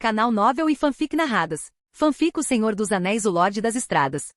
Canal Novel e Fanfic Narradas. Fanfic O Senhor dos Anéis, o Lorde das Estradas.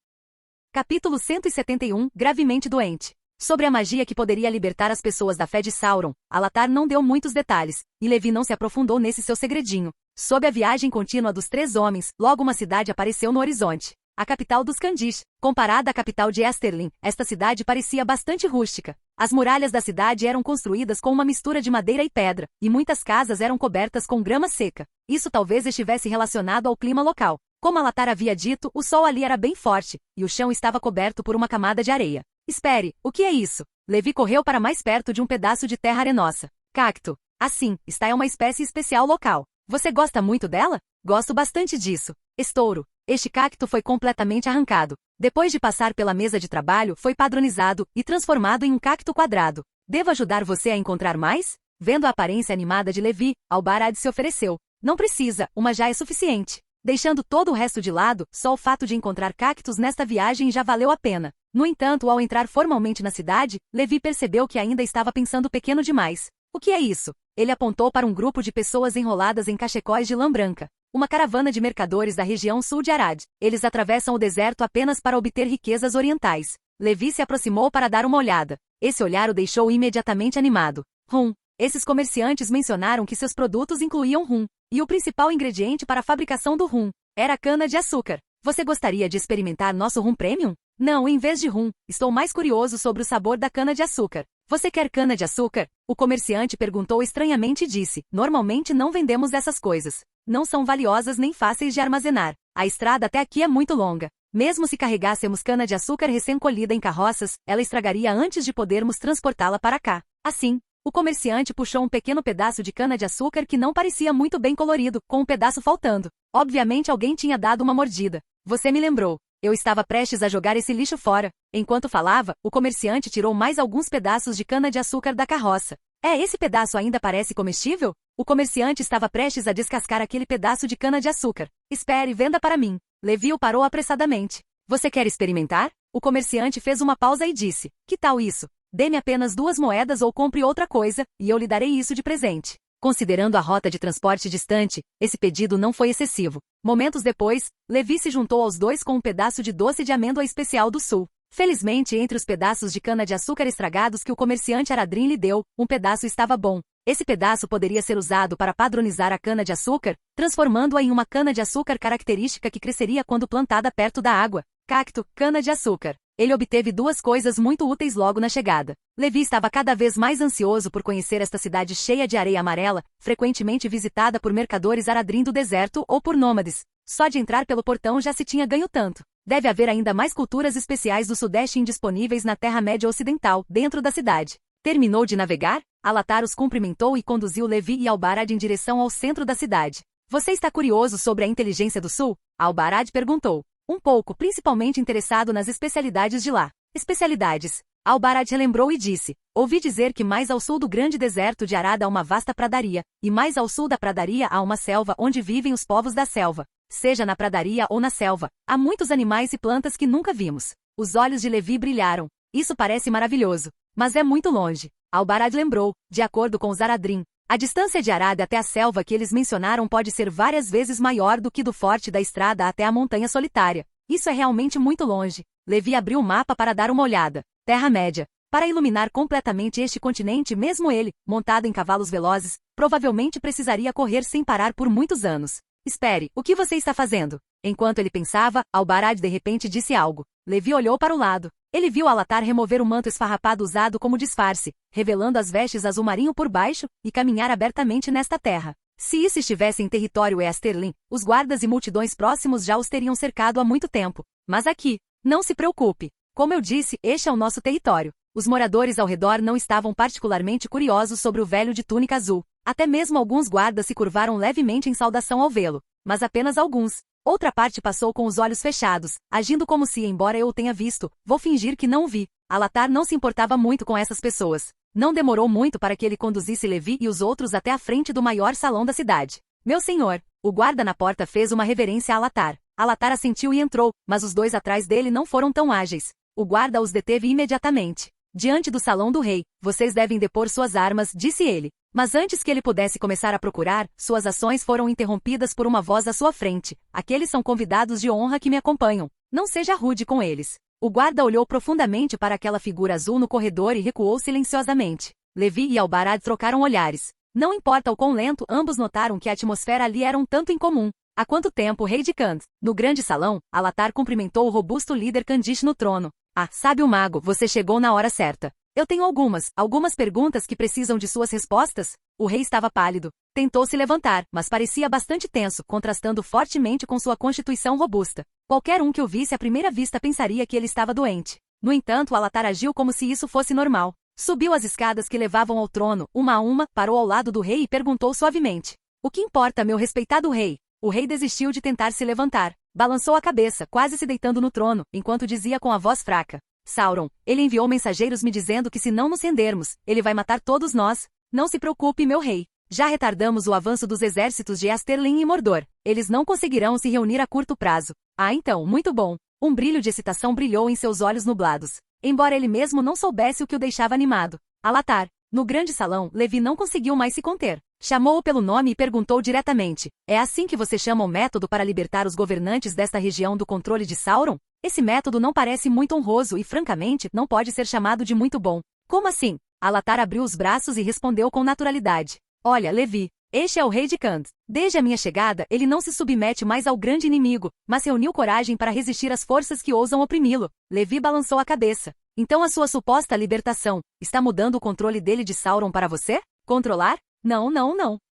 Capítulo 171, Gravemente Doente. Sobre a magia que poderia libertar as pessoas da fé de Sauron, Alatar não deu muitos detalhes, e Levi não se aprofundou nesse seu segredinho. Sob a viagem contínua dos três homens, logo uma cidade apareceu no horizonte. A capital dos Candish. Comparada à capital de Esterlin, esta cidade parecia bastante rústica. As muralhas da cidade eram construídas com uma mistura de madeira e pedra, e muitas casas eram cobertas com grama seca. Isso talvez estivesse relacionado ao clima local. Como Alatar havia dito, o sol ali era bem forte, e o chão estava coberto por uma camada de areia. Espere, o que é isso? Levi correu para mais perto de um pedaço de terra arenosa. Cacto. Assim, esta é uma espécie especial local. Você gosta muito dela? Gosto bastante disso. Estouro. Este cacto foi completamente arrancado. Depois de passar pela mesa de trabalho, foi padronizado e transformado em um cacto quadrado. Devo ajudar você a encontrar mais? Vendo a aparência animada de Levi, Albarad se ofereceu. Não precisa, uma já é suficiente. Deixando todo o resto de lado, só o fato de encontrar cactos nesta viagem já valeu a pena. No entanto, ao entrar formalmente na cidade, Levi percebeu que ainda estava pensando pequeno demais. O que é isso? Ele apontou para um grupo de pessoas enroladas em cachecóis de lã branca. Uma caravana de mercadores da região sul de Arad. Eles atravessam o deserto apenas para obter riquezas orientais. Levi se aproximou para dar uma olhada. Esse olhar o deixou imediatamente animado. Rum. Esses comerciantes mencionaram que seus produtos incluíam rum. E o principal ingrediente para a fabricação do rum era cana-de-açúcar. Você gostaria de experimentar nosso rum premium? Não, em vez de rum, estou mais curioso sobre o sabor da cana-de-açúcar. Você quer cana-de-açúcar? O comerciante perguntou estranhamente e disse, normalmente não vendemos essas coisas. Não são valiosas nem fáceis de armazenar. A estrada até aqui é muito longa. Mesmo se carregássemos cana-de-açúcar recém-colhida em carroças, ela estragaria antes de podermos transportá-la para cá. Assim, o comerciante puxou um pequeno pedaço de cana-de-açúcar que não parecia muito bem colorido, com um pedaço faltando. Obviamente alguém tinha dado uma mordida. Você me lembrou. Eu estava prestes a jogar esse lixo fora. Enquanto falava, o comerciante tirou mais alguns pedaços de cana-de-açúcar da carroça. Esse pedaço ainda parece comestível? O comerciante estava prestes a descascar aquele pedaço de cana-de-açúcar. Espere, venda para mim. Levi o parou apressadamente. Você quer experimentar? O comerciante fez uma pausa e disse, que tal isso? Dê-me apenas 2 moedas ou compre outra coisa, e eu lhe darei isso de presente. Considerando a rota de transporte distante, esse pedido não foi excessivo. Momentos depois, Levi se juntou aos dois com um pedaço de doce de amêndoa especial do sul. Felizmente, entre os pedaços de cana-de-açúcar estragados que o comerciante Aradrin lhe deu, um pedaço estava bom. Esse pedaço poderia ser usado para padronizar a cana-de-açúcar, transformando-a em uma cana-de-açúcar característica que cresceria quando plantada perto da água. Cacto, cana-de-açúcar. Ele obteve 2 coisas muito úteis logo na chegada. Levi estava cada vez mais ansioso por conhecer esta cidade cheia de areia amarela, frequentemente visitada por mercadores Aradrin do deserto ou por nômades. Só de entrar pelo portão já se tinha ganho tanto. Deve haver ainda mais culturas especiais do Sudeste indisponíveis na Terra-média Ocidental, dentro da cidade. Terminou de navegar? Alatar os cumprimentou e conduziu Levi e Albarad em direção ao centro da cidade. Você está curioso sobre a inteligência do Sul? Albarad perguntou. Um pouco, principalmente interessado nas especialidades de lá. Especialidades. Albarad relembrou e disse, ouvi dizer que mais ao sul do grande deserto de Arad há uma vasta pradaria, e mais ao sul da pradaria há uma selva onde vivem os povos da selva. Seja na pradaria ou na selva, há muitos animais e plantas que nunca vimos. Os olhos de Levi brilharam. Isso parece maravilhoso. Mas é muito longe. Albarad lembrou, de acordo com os Aradrin. A distância de Arad até a selva que eles mencionaram pode ser várias vezes maior do que do forte da estrada até a montanha solitária. Isso é realmente muito longe. Levi abriu o mapa para dar uma olhada. Terra-média. Para iluminar completamente este continente, mesmo ele, montado em cavalos velozes, provavelmente precisaria correr sem parar por muitos anos. Espere, o que você está fazendo? Enquanto ele pensava, Albarad de repente disse algo. Levi olhou para o lado. Ele viu Alatar remover o manto esfarrapado usado como disfarce, revelando as vestes azul marinho por baixo, e caminhar abertamente nesta terra. Se isso estivesse em território Esterlin, os guardas e multidões próximos já os teriam cercado há muito tempo. Mas aqui, não se preocupe. Como eu disse, este é o nosso território. Os moradores ao redor não estavam particularmente curiosos sobre o velho de túnica azul. Até mesmo alguns guardas se curvaram levemente em saudação ao vê-lo. Mas apenas alguns. Outra parte passou com os olhos fechados, agindo como se, embora eu o tenha visto, vou fingir que não o vi. Alatar não se importava muito com essas pessoas. Não demorou muito para que ele conduzisse Levi e os outros até a frente do maior salão da cidade. Meu senhor, o guarda na porta fez uma reverência a Alatar. Alatar assentiu e entrou, mas os dois atrás dele não foram tão ágeis. O guarda os deteve imediatamente. diante do salão do rei. Vocês devem depor suas armas, disse ele. Mas antes que ele pudesse começar a procurar, suas ações foram interrompidas por uma voz à sua frente. Aqueles são convidados de honra que me acompanham. Não seja rude com eles. O guarda olhou profundamente para aquela figura azul no corredor e recuou silenciosamente. Levi e Albarad trocaram olhares. Não importa o quão lento, ambos notaram que a atmosfera ali era um tanto incomum. Há quanto tempo, rei de Kand? No grande salão, Alatar cumprimentou o robusto líder Kandish no trono. Ah, sábio mago, você chegou na hora certa. Eu tenho algumas perguntas que precisam de suas respostas. O rei estava pálido. Tentou se levantar, mas parecia bastante tenso, contrastando fortemente com sua constituição robusta. Qualquer um que o visse à primeira vista pensaria que ele estava doente. No entanto, Alatar agiu como se isso fosse normal. Subiu as escadas que levavam ao trono, uma a uma, parou ao lado do rei e perguntou suavemente. O que importa, meu respeitado rei? O rei desistiu de tentar se levantar. Balançou a cabeça, quase se deitando no trono, enquanto dizia com a voz fraca. Sauron, ele enviou mensageiros me dizendo que se não nos rendermos, ele vai matar todos nós. Não se preocupe, meu rei. Já retardamos o avanço dos exércitos de Asterlin e Mordor. Eles não conseguirão se reunir a curto prazo. Ah, então, muito bom. Um brilho de excitação brilhou em seus olhos nublados. Embora ele mesmo não soubesse o que o deixava animado. Alatar. No grande salão, Levi não conseguiu mais se conter. Chamou-o pelo nome e perguntou diretamente. É assim que você chama o método para libertar os governantes desta região do controle de Sauron? Esse método não parece muito honroso e, francamente, não pode ser chamado de muito bom. Como assim? Alatar abriu os braços e respondeu com naturalidade. Olha, Levi, este é o rei de Kand. Desde a minha chegada, ele não se submete mais ao grande inimigo, mas reuniu coragem para resistir às forças que ousam oprimi-lo. Levi balançou a cabeça. Então a sua suposta libertação está mudando o controle dele de Sauron para você? Controlar? Não.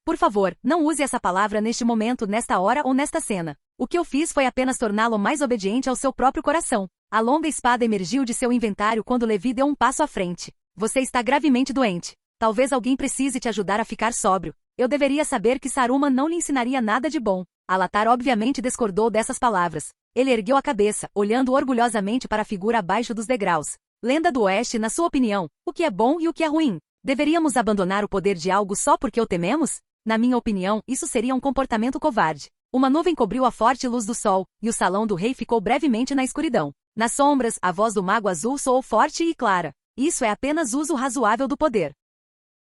Por favor, não use essa palavra neste momento, nesta hora ou nesta cena. O que eu fiz foi apenas torná-lo mais obediente ao seu próprio coração. A longa espada emergiu de seu inventário quando Levi deu um passo à frente. Você está gravemente doente. Talvez alguém precise te ajudar a ficar sóbrio. Eu deveria saber que Saruman não lhe ensinaria nada de bom. Alatar obviamente discordou dessas palavras. Ele ergueu a cabeça, olhando orgulhosamente para a figura abaixo dos degraus. Lenda do Oeste, na sua opinião, o que é bom e o que é ruim? Deveríamos abandonar o poder de algo só porque o tememos? Na minha opinião, isso seria um comportamento covarde. Uma nuvem cobriu a forte luz do sol, e o salão do rei ficou brevemente na escuridão. Nas sombras, a voz do mago azul soou forte e clara. Isso é apenas uso razoável do poder.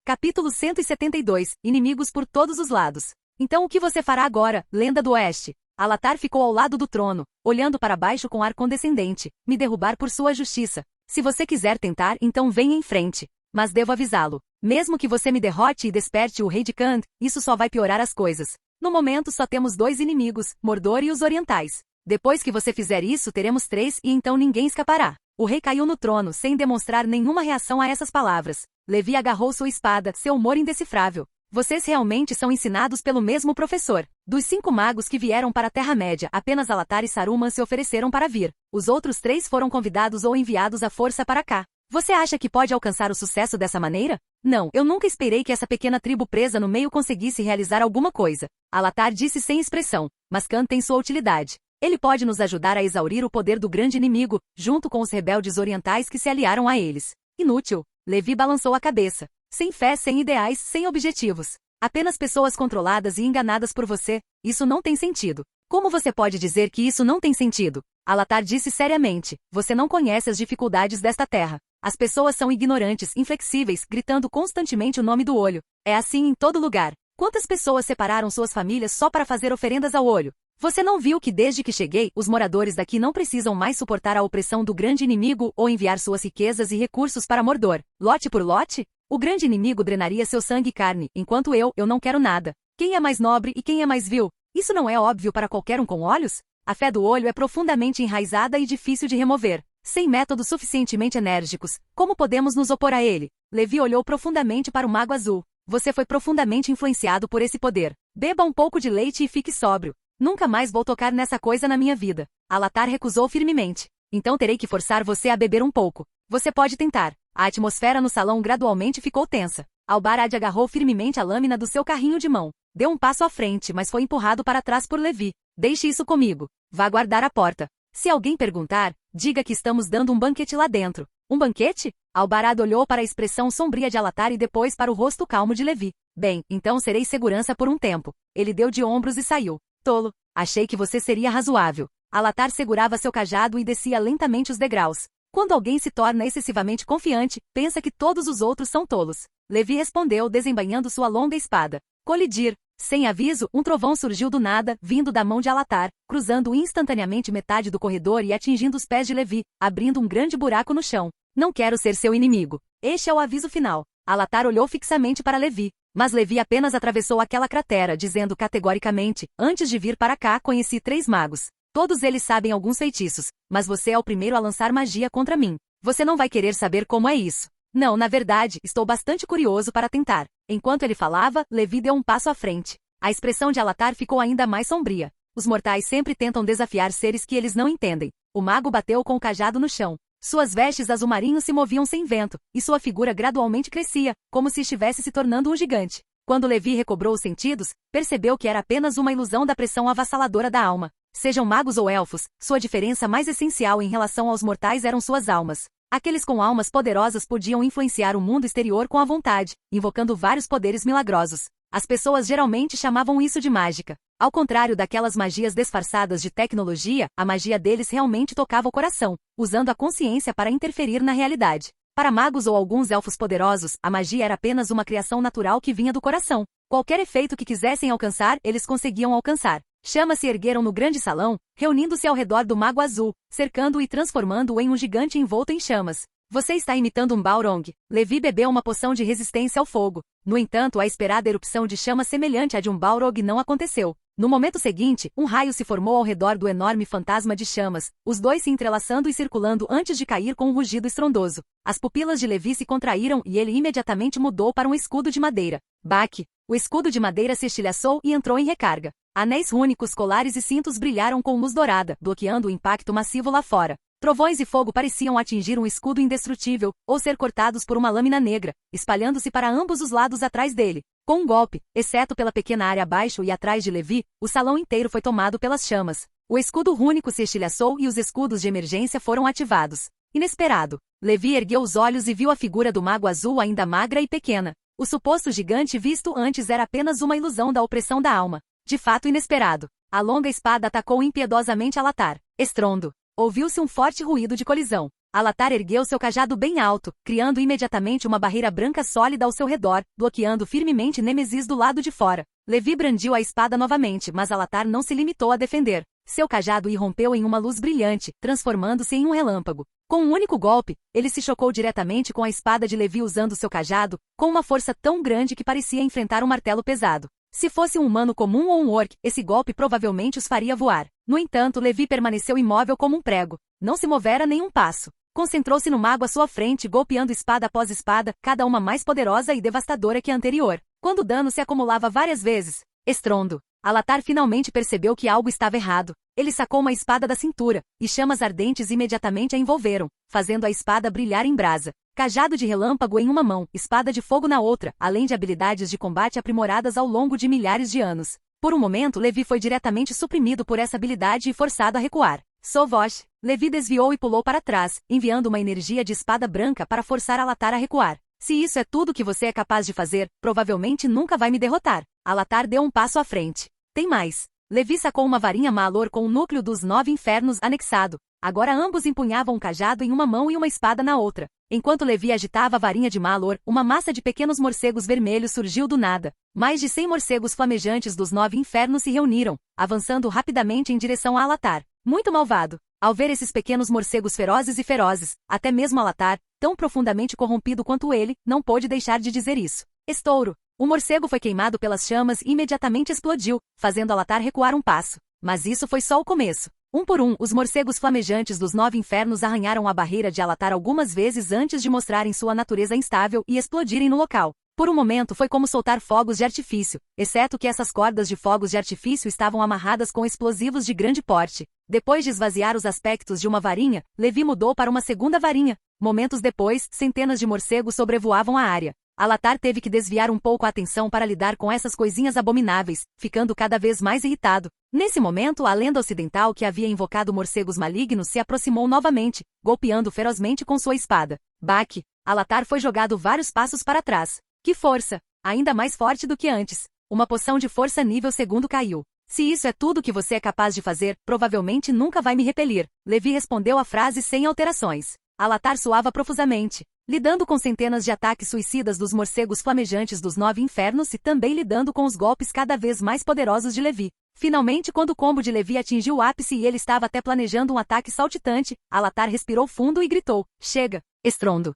Capítulo 172. Inimigos por todos os lados. Então o que você fará agora, lenda do Oeste? Alatar ficou ao lado do trono, olhando para baixo com ar condescendente. Me derrubar por sua justiça. Se você quiser tentar, então venha em frente. Mas devo avisá-lo. Mesmo que você me derrote e desperte o rei de Kand, isso só vai piorar as coisas. No momento só temos 2 inimigos, Mordor e os orientais. Depois que você fizer isso teremos 3 e então ninguém escapará. O rei caiu no trono sem demonstrar nenhuma reação a essas palavras. Levi agarrou sua espada, seu humor indecifrável. Vocês realmente são ensinados pelo mesmo professor. Dos 5 magos que vieram para a Terra-média, apenas Alatar e Saruman se ofereceram para vir. Os outros 3 foram convidados ou enviados à força para cá. Você acha que pode alcançar o sucesso dessa maneira? Não, eu nunca esperei que essa pequena tribo presa no meio conseguisse realizar alguma coisa. Alatar disse sem expressão, mas Khan tem sua utilidade. Ele pode nos ajudar a exaurir o poder do grande inimigo, junto com os rebeldes orientais que se aliaram a eles. Inútil. Levi balançou a cabeça. Sem fé, sem ideais, sem objetivos. Apenas pessoas controladas e enganadas por você. Isso não tem sentido. Como você pode dizer que isso não tem sentido? Alatar disse seriamente. Você não conhece as dificuldades desta terra. As pessoas são ignorantes, inflexíveis, gritando constantemente o nome do olho. É assim em todo lugar. Quantas pessoas separaram suas famílias só para fazer oferendas ao olho? Você não viu que desde que cheguei, os moradores daqui não precisam mais suportar a opressão do grande inimigo ou enviar suas riquezas e recursos para Mordor, lote por lote? O grande inimigo drenaria seu sangue e carne, enquanto eu não quero nada. Quem é mais nobre e quem é mais vil? Isso não é óbvio para qualquer um com olhos? A fé do olho é profundamente enraizada e difícil de remover. Sem métodos suficientemente enérgicos, como podemos nos opor a ele? Levi olhou profundamente para o mago azul. Você foi profundamente influenciado por esse poder. Beba um pouco de leite e fique sóbrio. Nunca mais vou tocar nessa coisa na minha vida. Alatar recusou firmemente. Então terei que forçar você a beber um pouco. Você pode tentar. A atmosfera no salão gradualmente ficou tensa. Albarad agarrou firmemente a lâmina do seu carrinho de mão. Deu um passo à frente, mas foi empurrado para trás por Levi. Deixe isso comigo. Vá guardar a porta. Se alguém perguntar, diga que estamos dando um banquete lá dentro. Um banquete? Albarad olhou para a expressão sombria de Alatar e depois para o rosto calmo de Levi. Bem, então serei segurança por um tempo. Ele deu de ombros e saiu. Tolo. Achei que você seria razoável. Alatar segurava seu cajado e descia lentamente os degraus. Quando alguém se torna excessivamente confiante, pensa que todos os outros são tolos. Levi respondeu desembainhando sua longa espada. Colidir. Sem aviso, um trovão surgiu do nada, vindo da mão de Alatar, cruzando instantaneamente metade do corredor e atingindo os pés de Levi, abrindo um grande buraco no chão. Não quero ser seu inimigo. Este é o aviso final. Alatar olhou fixamente para Levi, mas Levi apenas atravessou aquela cratera, dizendo categoricamente, antes de vir para cá conheci 3 magos. Todos eles sabem alguns feitiços, mas você é o primeiro a lançar magia contra mim. Você não vai querer saber como é isso. Não, na verdade, estou bastante curioso para tentar. Enquanto ele falava, Levi deu um passo à frente. A expressão de Alatar ficou ainda mais sombria. Os mortais sempre tentam desafiar seres que eles não entendem. O mago bateu com o cajado no chão. Suas vestes azul marinho se moviam sem vento, e sua figura gradualmente crescia, como se estivesse se tornando um gigante. Quando Levi recobrou os sentidos, percebeu que era apenas uma ilusão da pressão avassaladora da alma. Sejam magos ou elfos, sua diferença mais essencial em relação aos mortais eram suas almas. Aqueles com almas poderosas podiam influenciar o mundo exterior com a vontade, invocando vários poderes milagrosos. As pessoas geralmente chamavam isso de mágica. Ao contrário daquelas magias disfarçadas de tecnologia, a magia deles realmente tocava o coração, usando a consciência para interferir na realidade. Para magos ou alguns elfos poderosos, a magia era apenas uma criação natural que vinha do coração. Qualquer efeito que quisessem alcançar, eles conseguiam alcançar. Chamas se ergueram no grande salão, reunindo-se ao redor do mago azul, cercando-o e transformando-o em um gigante envolto em chamas. Você está imitando um Balrog. Levi bebeu uma poção de resistência ao fogo. No entanto, a esperada erupção de chama semelhante à de um Balrog não aconteceu. No momento seguinte, um raio se formou ao redor do enorme fantasma de chamas, os dois se entrelaçando e circulando antes de cair com um rugido estrondoso. As pupilas de Levi se contraíram e ele imediatamente mudou para um escudo de madeira. Baque! O escudo de madeira se estilhaçou e entrou em recarga. Anéis rúnicos, colares e cintos brilharam com luz dourada, bloqueando o impacto massivo lá fora. Trovões e fogo pareciam atingir um escudo indestrutível, ou ser cortados por uma lâmina negra, espalhando-se para ambos os lados atrás dele. Com um golpe, exceto pela pequena área abaixo e atrás de Levi, o salão inteiro foi tomado pelas chamas. O escudo rúnico se estilhaçou e os escudos de emergência foram ativados. Inesperado. Levi ergueu os olhos e viu a figura do mago azul ainda magra e pequena. O suposto gigante visto antes era apenas uma ilusão da opressão da alma. De fato inesperado. A longa espada atacou impiedosamente Alatar. Estrondo. Ouviu-se um forte ruído de colisão. Alatar ergueu seu cajado bem alto, criando imediatamente uma barreira branca sólida ao seu redor, bloqueando firmemente Nêmesis do lado de fora. Levi brandiu a espada novamente, mas Alatar não se limitou a defender. Seu cajado irrompeu em uma luz brilhante, transformando-se em um relâmpago. Com um único golpe, ele se chocou diretamente com a espada de Levi usando seu cajado, com uma força tão grande que parecia enfrentar um martelo pesado. Se fosse um humano comum ou um orc, esse golpe provavelmente os faria voar. No entanto, Levi permaneceu imóvel como um prego. Não se movera nem um passo. Concentrou-se no mago à sua frente, golpeando espada após espada, cada uma mais poderosa e devastadora que a anterior. Quando o dano se acumulava várias vezes. Estrondo. Alatar finalmente percebeu que algo estava errado. Ele sacou uma espada da cintura, e chamas ardentes imediatamente a envolveram, fazendo a espada brilhar em brasa. Cajado de relâmpago em uma mão, espada de fogo na outra, além de habilidades de combate aprimoradas ao longo de milhares de anos. Por um momento, Levi foi diretamente suprimido por essa habilidade e forçado a recuar. Sovosh. Levi desviou e pulou para trás, enviando uma energia de espada branca para forçar Alatar a recuar. Se isso é tudo que você é capaz de fazer, provavelmente nunca vai me derrotar. Alatar deu um passo à frente. Tem mais. Levi sacou uma varinha Malor com o núcleo dos 9 infernos anexado. Agora ambos empunhavam um cajado em uma mão e uma espada na outra. Enquanto Levi agitava a varinha de Malor, uma massa de pequenos morcegos vermelhos surgiu do nada. Mais de 100 morcegos flamejantes dos 9 infernos se reuniram, avançando rapidamente em direção a Alatar. Muito malvado. Ao ver esses pequenos morcegos ferozes, até mesmo Alatar, tão profundamente corrompido quanto ele, não pôde deixar de dizer isso. Estouro. O morcego foi queimado pelas chamas e imediatamente explodiu, fazendo Alatar recuar um passo. Mas isso foi só o começo. Um por um, os morcegos flamejantes dos 9 infernos arranharam a barreira de Alatar algumas vezes antes de mostrarem sua natureza instável e explodirem no local. Por um momento foi como soltar fogos de artifício, exceto que essas cordas de fogos de artifício estavam amarradas com explosivos de grande porte. Depois de esvaziar os aspectos de uma varinha, Levi mudou para uma segunda varinha. Momentos depois, centenas de morcegos sobrevoavam a área. Alatar teve que desviar um pouco a atenção para lidar com essas coisinhas abomináveis, ficando cada vez mais irritado. Nesse momento, a lenda ocidental que havia invocado morcegos malignos se aproximou novamente, golpeando ferozmente com sua espada. Baque! Alatar foi jogado vários passos para trás. Que força! Ainda mais forte do que antes. Uma poção de força nível 2º caiu. Se isso é tudo que você é capaz de fazer, provavelmente nunca vai me repelir. Levi respondeu a frase sem alterações. Alatar suava profusamente, lidando com centenas de ataques suicidas dos morcegos flamejantes dos 9 infernos e também lidando com os golpes cada vez mais poderosos de Levi. Finalmente, quando o combo de Levi atingiu o ápice e ele estava até planejando um ataque saltitante, Alatar respirou fundo e gritou: chega! Estrondo.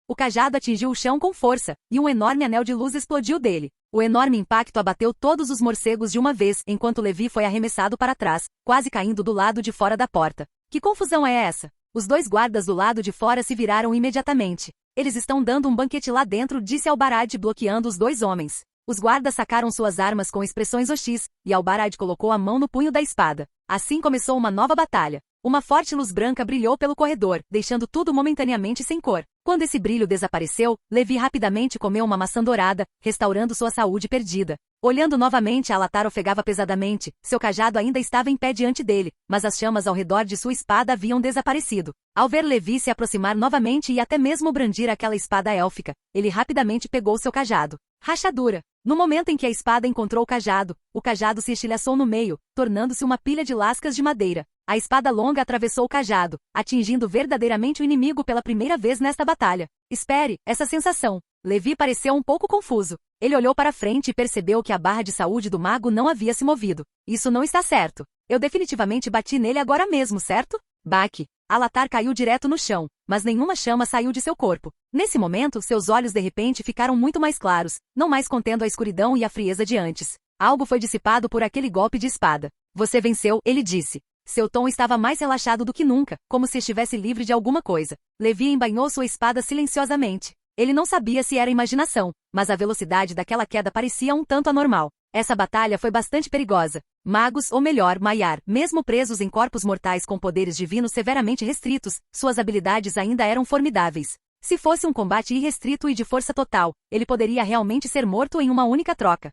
O cajado atingiu o chão com força, e um enorme anel de luz explodiu dele. O enorme impacto abateu todos os morcegos de uma vez, enquanto Levi foi arremessado para trás, quase caindo do lado de fora da porta. Que confusão é essa? Os 2 guardas do lado de fora se viraram imediatamente. Eles estão dando um banquete lá dentro, disse Albarad, bloqueando os 2 homens. Os guardas sacaram suas armas com expressões hostis, e Albarad colocou a mão no punho da espada. Assim começou uma nova batalha. Uma forte luz branca brilhou pelo corredor, deixando tudo momentaneamente sem cor. Quando esse brilho desapareceu, Levi rapidamente comeu uma maçã dourada, restaurando sua saúde perdida. Olhando novamente, Alatar ofegava pesadamente, seu cajado ainda estava em pé diante dele, mas as chamas ao redor de sua espada haviam desaparecido. Ao ver Levi se aproximar novamente e até mesmo brandir aquela espada élfica, ele rapidamente pegou seu cajado. Rachadura! No momento em que a espada encontrou o cajado se estilhaçou no meio, tornando-se uma pilha de lascas de madeira. A espada longa atravessou o cajado, atingindo verdadeiramente o inimigo pela primeira vez nesta batalha. Espere, essa sensação. Levi pareceu um pouco confuso. Ele olhou para frente e percebeu que a barra de saúde do mago não havia se movido. Isso não está certo. Eu definitivamente bati nele agora mesmo, certo? Baque. Alatar caiu direto no chão, mas nenhuma chama saiu de seu corpo. Nesse momento, seus olhos de repente ficaram muito mais claros, não mais contendo a escuridão e a frieza de antes. Algo foi dissipado por aquele golpe de espada. Você venceu, ele disse. Seu tom estava mais relaxado do que nunca, como se estivesse livre de alguma coisa. Levi embainhou sua espada silenciosamente. Ele não sabia se era imaginação, mas a velocidade daquela queda parecia um tanto anormal. Essa batalha foi bastante perigosa. Magos, ou melhor, Maiar, mesmo presos em corpos mortais com poderes divinos severamente restritos, suas habilidades ainda eram formidáveis. Se fosse um combate irrestrito e de força total, ele poderia realmente ser morto em uma única troca.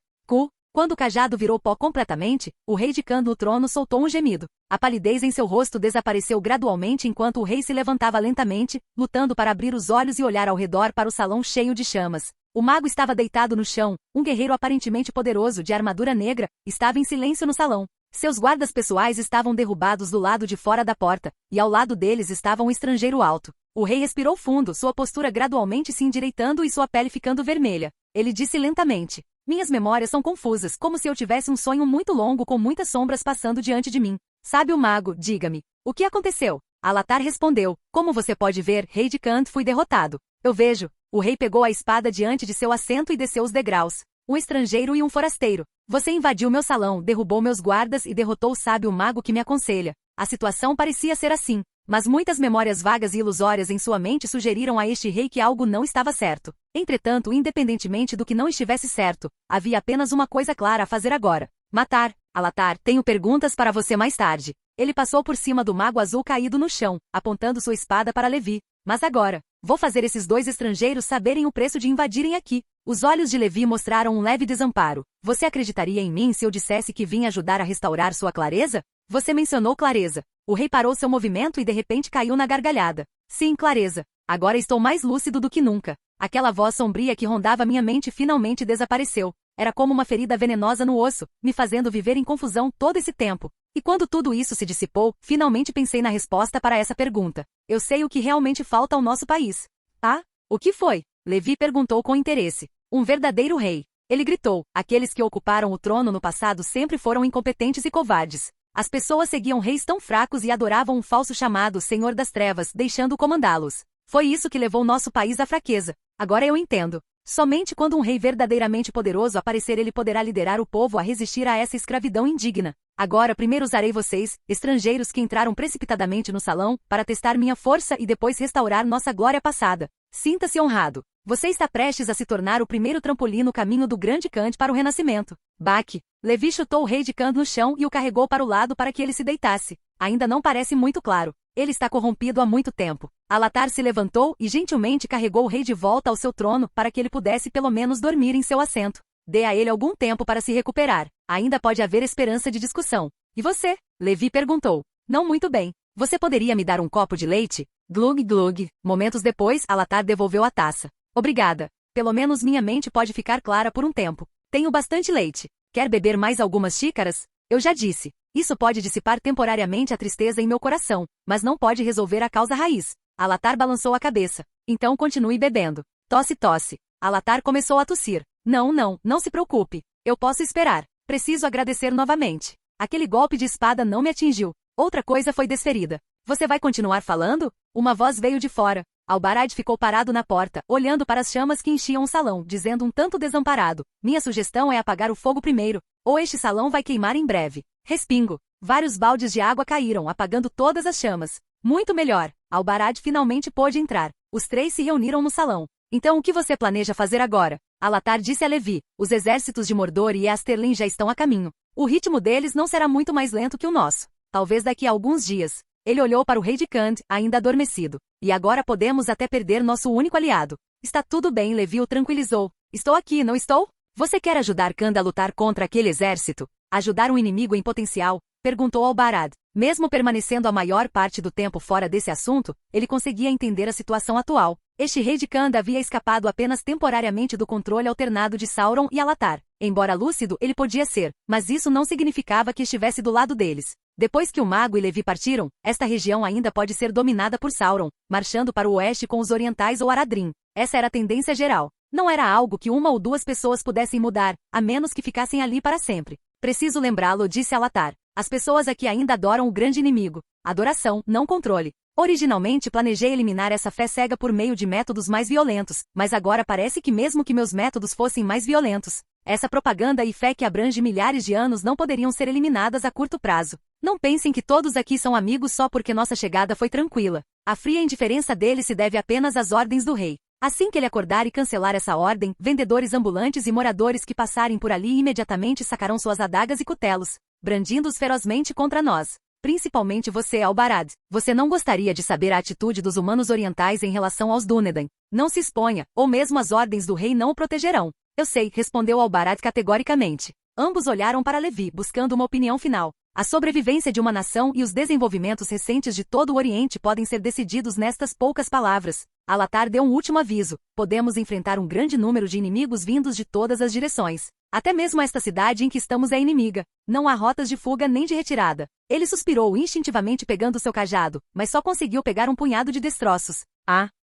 Quando o cajado virou pó completamente, o rei de Khan no trono soltou um gemido. A palidez em seu rosto desapareceu gradualmente enquanto o rei se levantava lentamente, lutando para abrir os olhos e olhar ao redor para o salão cheio de chamas. O mago estava deitado no chão, um guerreiro aparentemente poderoso de armadura negra, estava em silêncio no salão. Seus guardas pessoais estavam derrubados do lado de fora da porta, e ao lado deles estava um estrangeiro alto. O rei respirou fundo, sua postura gradualmente se endireitando e sua pele ficando vermelha. Ele disse lentamente: minhas memórias são confusas, como se eu tivesse um sonho muito longo com muitas sombras passando diante de mim. Sábio mago, diga-me, o que aconteceu? Alatar respondeu: como você pode ver, rei de Khan, fui derrotado. Eu vejo. O rei pegou a espada diante de seu assento e desceu os degraus. Um estrangeiro e um forasteiro. Você invadiu meu salão, derrubou meus guardas e derrotou o sábio mago que me aconselha. A situação parecia ser assim, mas muitas memórias vagas e ilusórias em sua mente sugeriram a este rei que algo não estava certo. Entretanto, independentemente do que não estivesse certo, havia apenas uma coisa clara a fazer agora: matar. Alatar, tenho perguntas para você mais tarde. Ele passou por cima do mago azul caído no chão, apontando sua espada para Levi. Mas agora, vou fazer esses 2 estrangeiros saberem o preço de invadirem aqui. Os olhos de Levi mostraram um leve desamparo. Você acreditaria em mim se eu dissesse que vim ajudar a restaurar sua clareza? Você mencionou clareza. O rei parou seu movimento e de repente caiu na gargalhada. Sim, clareza. Agora estou mais lúcido do que nunca. Aquela voz sombria que rondava minha mente finalmente desapareceu. Era como uma ferida venenosa no osso, me fazendo viver em confusão todo esse tempo. E quando tudo isso se dissipou, finalmente pensei na resposta para essa pergunta. Eu sei o que realmente falta ao nosso país. Ah? O que foi? Levi perguntou com interesse. Um verdadeiro rei. Ele gritou: aqueles que ocuparam o trono no passado sempre foram incompetentes e covardes. As pessoas seguiam reis tão fracos e adoravam um falso chamado Senhor das Trevas, deixando-o comandá-los. Foi isso que levou nosso país à fraqueza. Agora eu entendo. Somente quando um rei verdadeiramente poderoso aparecer ele poderá liderar o povo a resistir a essa escravidão indigna. Agora primeiro usarei vocês, estrangeiros que entraram precipitadamente no salão, para testar minha força e depois restaurar nossa glória passada. Sinta-se honrado. Você está prestes a se tornar o primeiro trampolim no caminho do grande Khan para o renascimento. Baque. Levi chutou o rei de Khan no chão e o carregou para o lado para que ele se deitasse. Ainda não parece muito claro. Ele está corrompido há muito tempo. Alatar se levantou e gentilmente carregou o rei de volta ao seu trono para que ele pudesse pelo menos dormir em seu assento. Dê a ele algum tempo para se recuperar. Ainda pode haver esperança de discussão. E você? Levi perguntou. Não muito bem. Você poderia me dar um copo de leite? Glug glug. Momentos depois, Alatar devolveu a taça. Obrigada. Pelo menos minha mente pode ficar clara por um tempo. Tenho bastante leite. Quer beber mais algumas xícaras? Eu já disse. Isso pode dissipar temporariamente a tristeza em meu coração, mas não pode resolver a causa raiz. Alatar balançou a cabeça. Então continue bebendo. Tosse, tosse. Alatar começou a tossir. Não se preocupe. Eu posso esperar. Preciso agradecer novamente. Aquele golpe de espada não me atingiu. Outra coisa foi desferida. Você vai continuar falando? Uma voz veio de fora. Albarad ficou parado na porta, olhando para as chamas que enchiam o salão, dizendo um tanto desamparado: minha sugestão é apagar o fogo primeiro, ou este salão vai queimar em breve. Respingo. Vários baldes de água caíram, apagando todas as chamas. Muito melhor. Albarad finalmente pôde entrar. Os três se reuniram no salão. Então o que você planeja fazer agora? Alatar disse a Levi: os exércitos de Mordor e Easterlin já estão a caminho. O ritmo deles não será muito mais lento que o nosso. Talvez daqui a alguns dias. Ele olhou para o rei de Khand, ainda adormecido. E agora podemos até perder nosso único aliado. Está tudo bem, Levi o tranquilizou. Estou aqui, não estou? Você quer ajudar Khand a lutar contra aquele exército? Ajudar um inimigo em potencial? Perguntou Albarad. Mesmo permanecendo a maior parte do tempo fora desse assunto, ele conseguia entender a situação atual. Este rei de Khand havia escapado apenas temporariamente do controle alternado de Sauron e Alatar. Embora lúcido, ele podia ser, mas isso não significava que estivesse do lado deles. Depois que o mago e Levi partiram, esta região ainda pode ser dominada por Sauron, marchando para o oeste com os orientais ou Aradrim. Essa era a tendência geral. Não era algo que uma ou duas pessoas pudessem mudar, a menos que ficassem ali para sempre. Preciso lembrá-lo, disse Alatar. As pessoas aqui ainda adoram o grande inimigo. Adoração, não controle. Originalmente planejei eliminar essa fé cega por meio de métodos mais violentos, mas agora parece que mesmo que meus métodos fossem mais violentos, essa propaganda e fé que abrange milhares de anos não poderiam ser eliminadas a curto prazo. Não pensem que todos aqui são amigos só porque nossa chegada foi tranquila. A fria indiferença dele se deve apenas às ordens do rei. Assim que ele acordar e cancelar essa ordem, vendedores ambulantes e moradores que passarem por ali imediatamente sacarão suas adagas e cutelos, brandindo-os ferozmente contra nós. Principalmente você, Albarad. Você não gostaria de saber a atitude dos humanos orientais em relação aos Dúnedain. Não se exponha, ou mesmo as ordens do rei não o protegerão. Eu sei, respondeu Albarad categoricamente. Ambos olharam para Levi, buscando uma opinião final. A sobrevivência de uma nação e os desenvolvimentos recentes de todo o Oriente podem ser decididos nestas poucas palavras. Alatar deu um último aviso. Podemos enfrentar um grande número de inimigos vindos de todas as direções. Até mesmo esta cidade em que estamos é inimiga. Não há rotas de fuga nem de retirada. Ele suspirou instintivamente pegando seu cajado, mas só conseguiu pegar um punhado de destroços.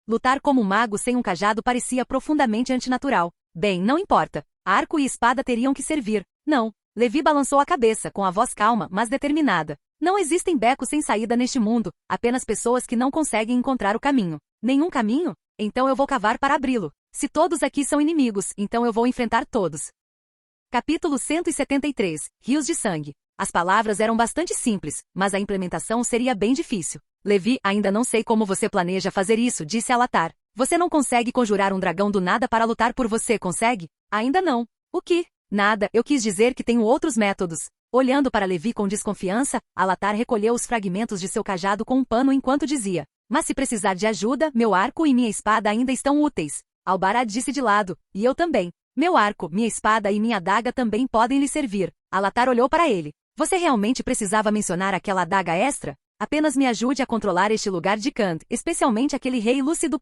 Lutar como um mago sem um cajado parecia profundamente antinatural. Bem, não importa. Arco e espada teriam que servir. Não. Levi balançou a cabeça, com a voz calma, mas determinada. Não existem becos sem saída neste mundo, apenas pessoas que não conseguem encontrar o caminho. Nenhum caminho? Então eu vou cavar para abri-lo. Se todos aqui são inimigos, então eu vou enfrentar todos. Capítulo 173. Rios de Sangue. As palavras eram bastante simples, mas a implementação seria bem difícil. Levi, ainda não sei como você planeja fazer isso, disse Alatar. Você não consegue conjurar um dragão do nada para lutar por você, consegue? Ainda não. O que? Nada, eu quis dizer que tenho outros métodos. Olhando para Levi com desconfiança, Alatar recolheu os fragmentos de seu cajado com um pano enquanto dizia: mas se precisar de ajuda, meu arco e minha espada ainda estão úteis. Albarad disse de lado: e eu também. Meu arco, minha espada e minha adaga também podem lhe servir. Alatar olhou para ele. Você realmente precisava mencionar aquela adaga extra? Apenas me ajude a controlar este lugar de Khand, especialmente aquele rei lúcido.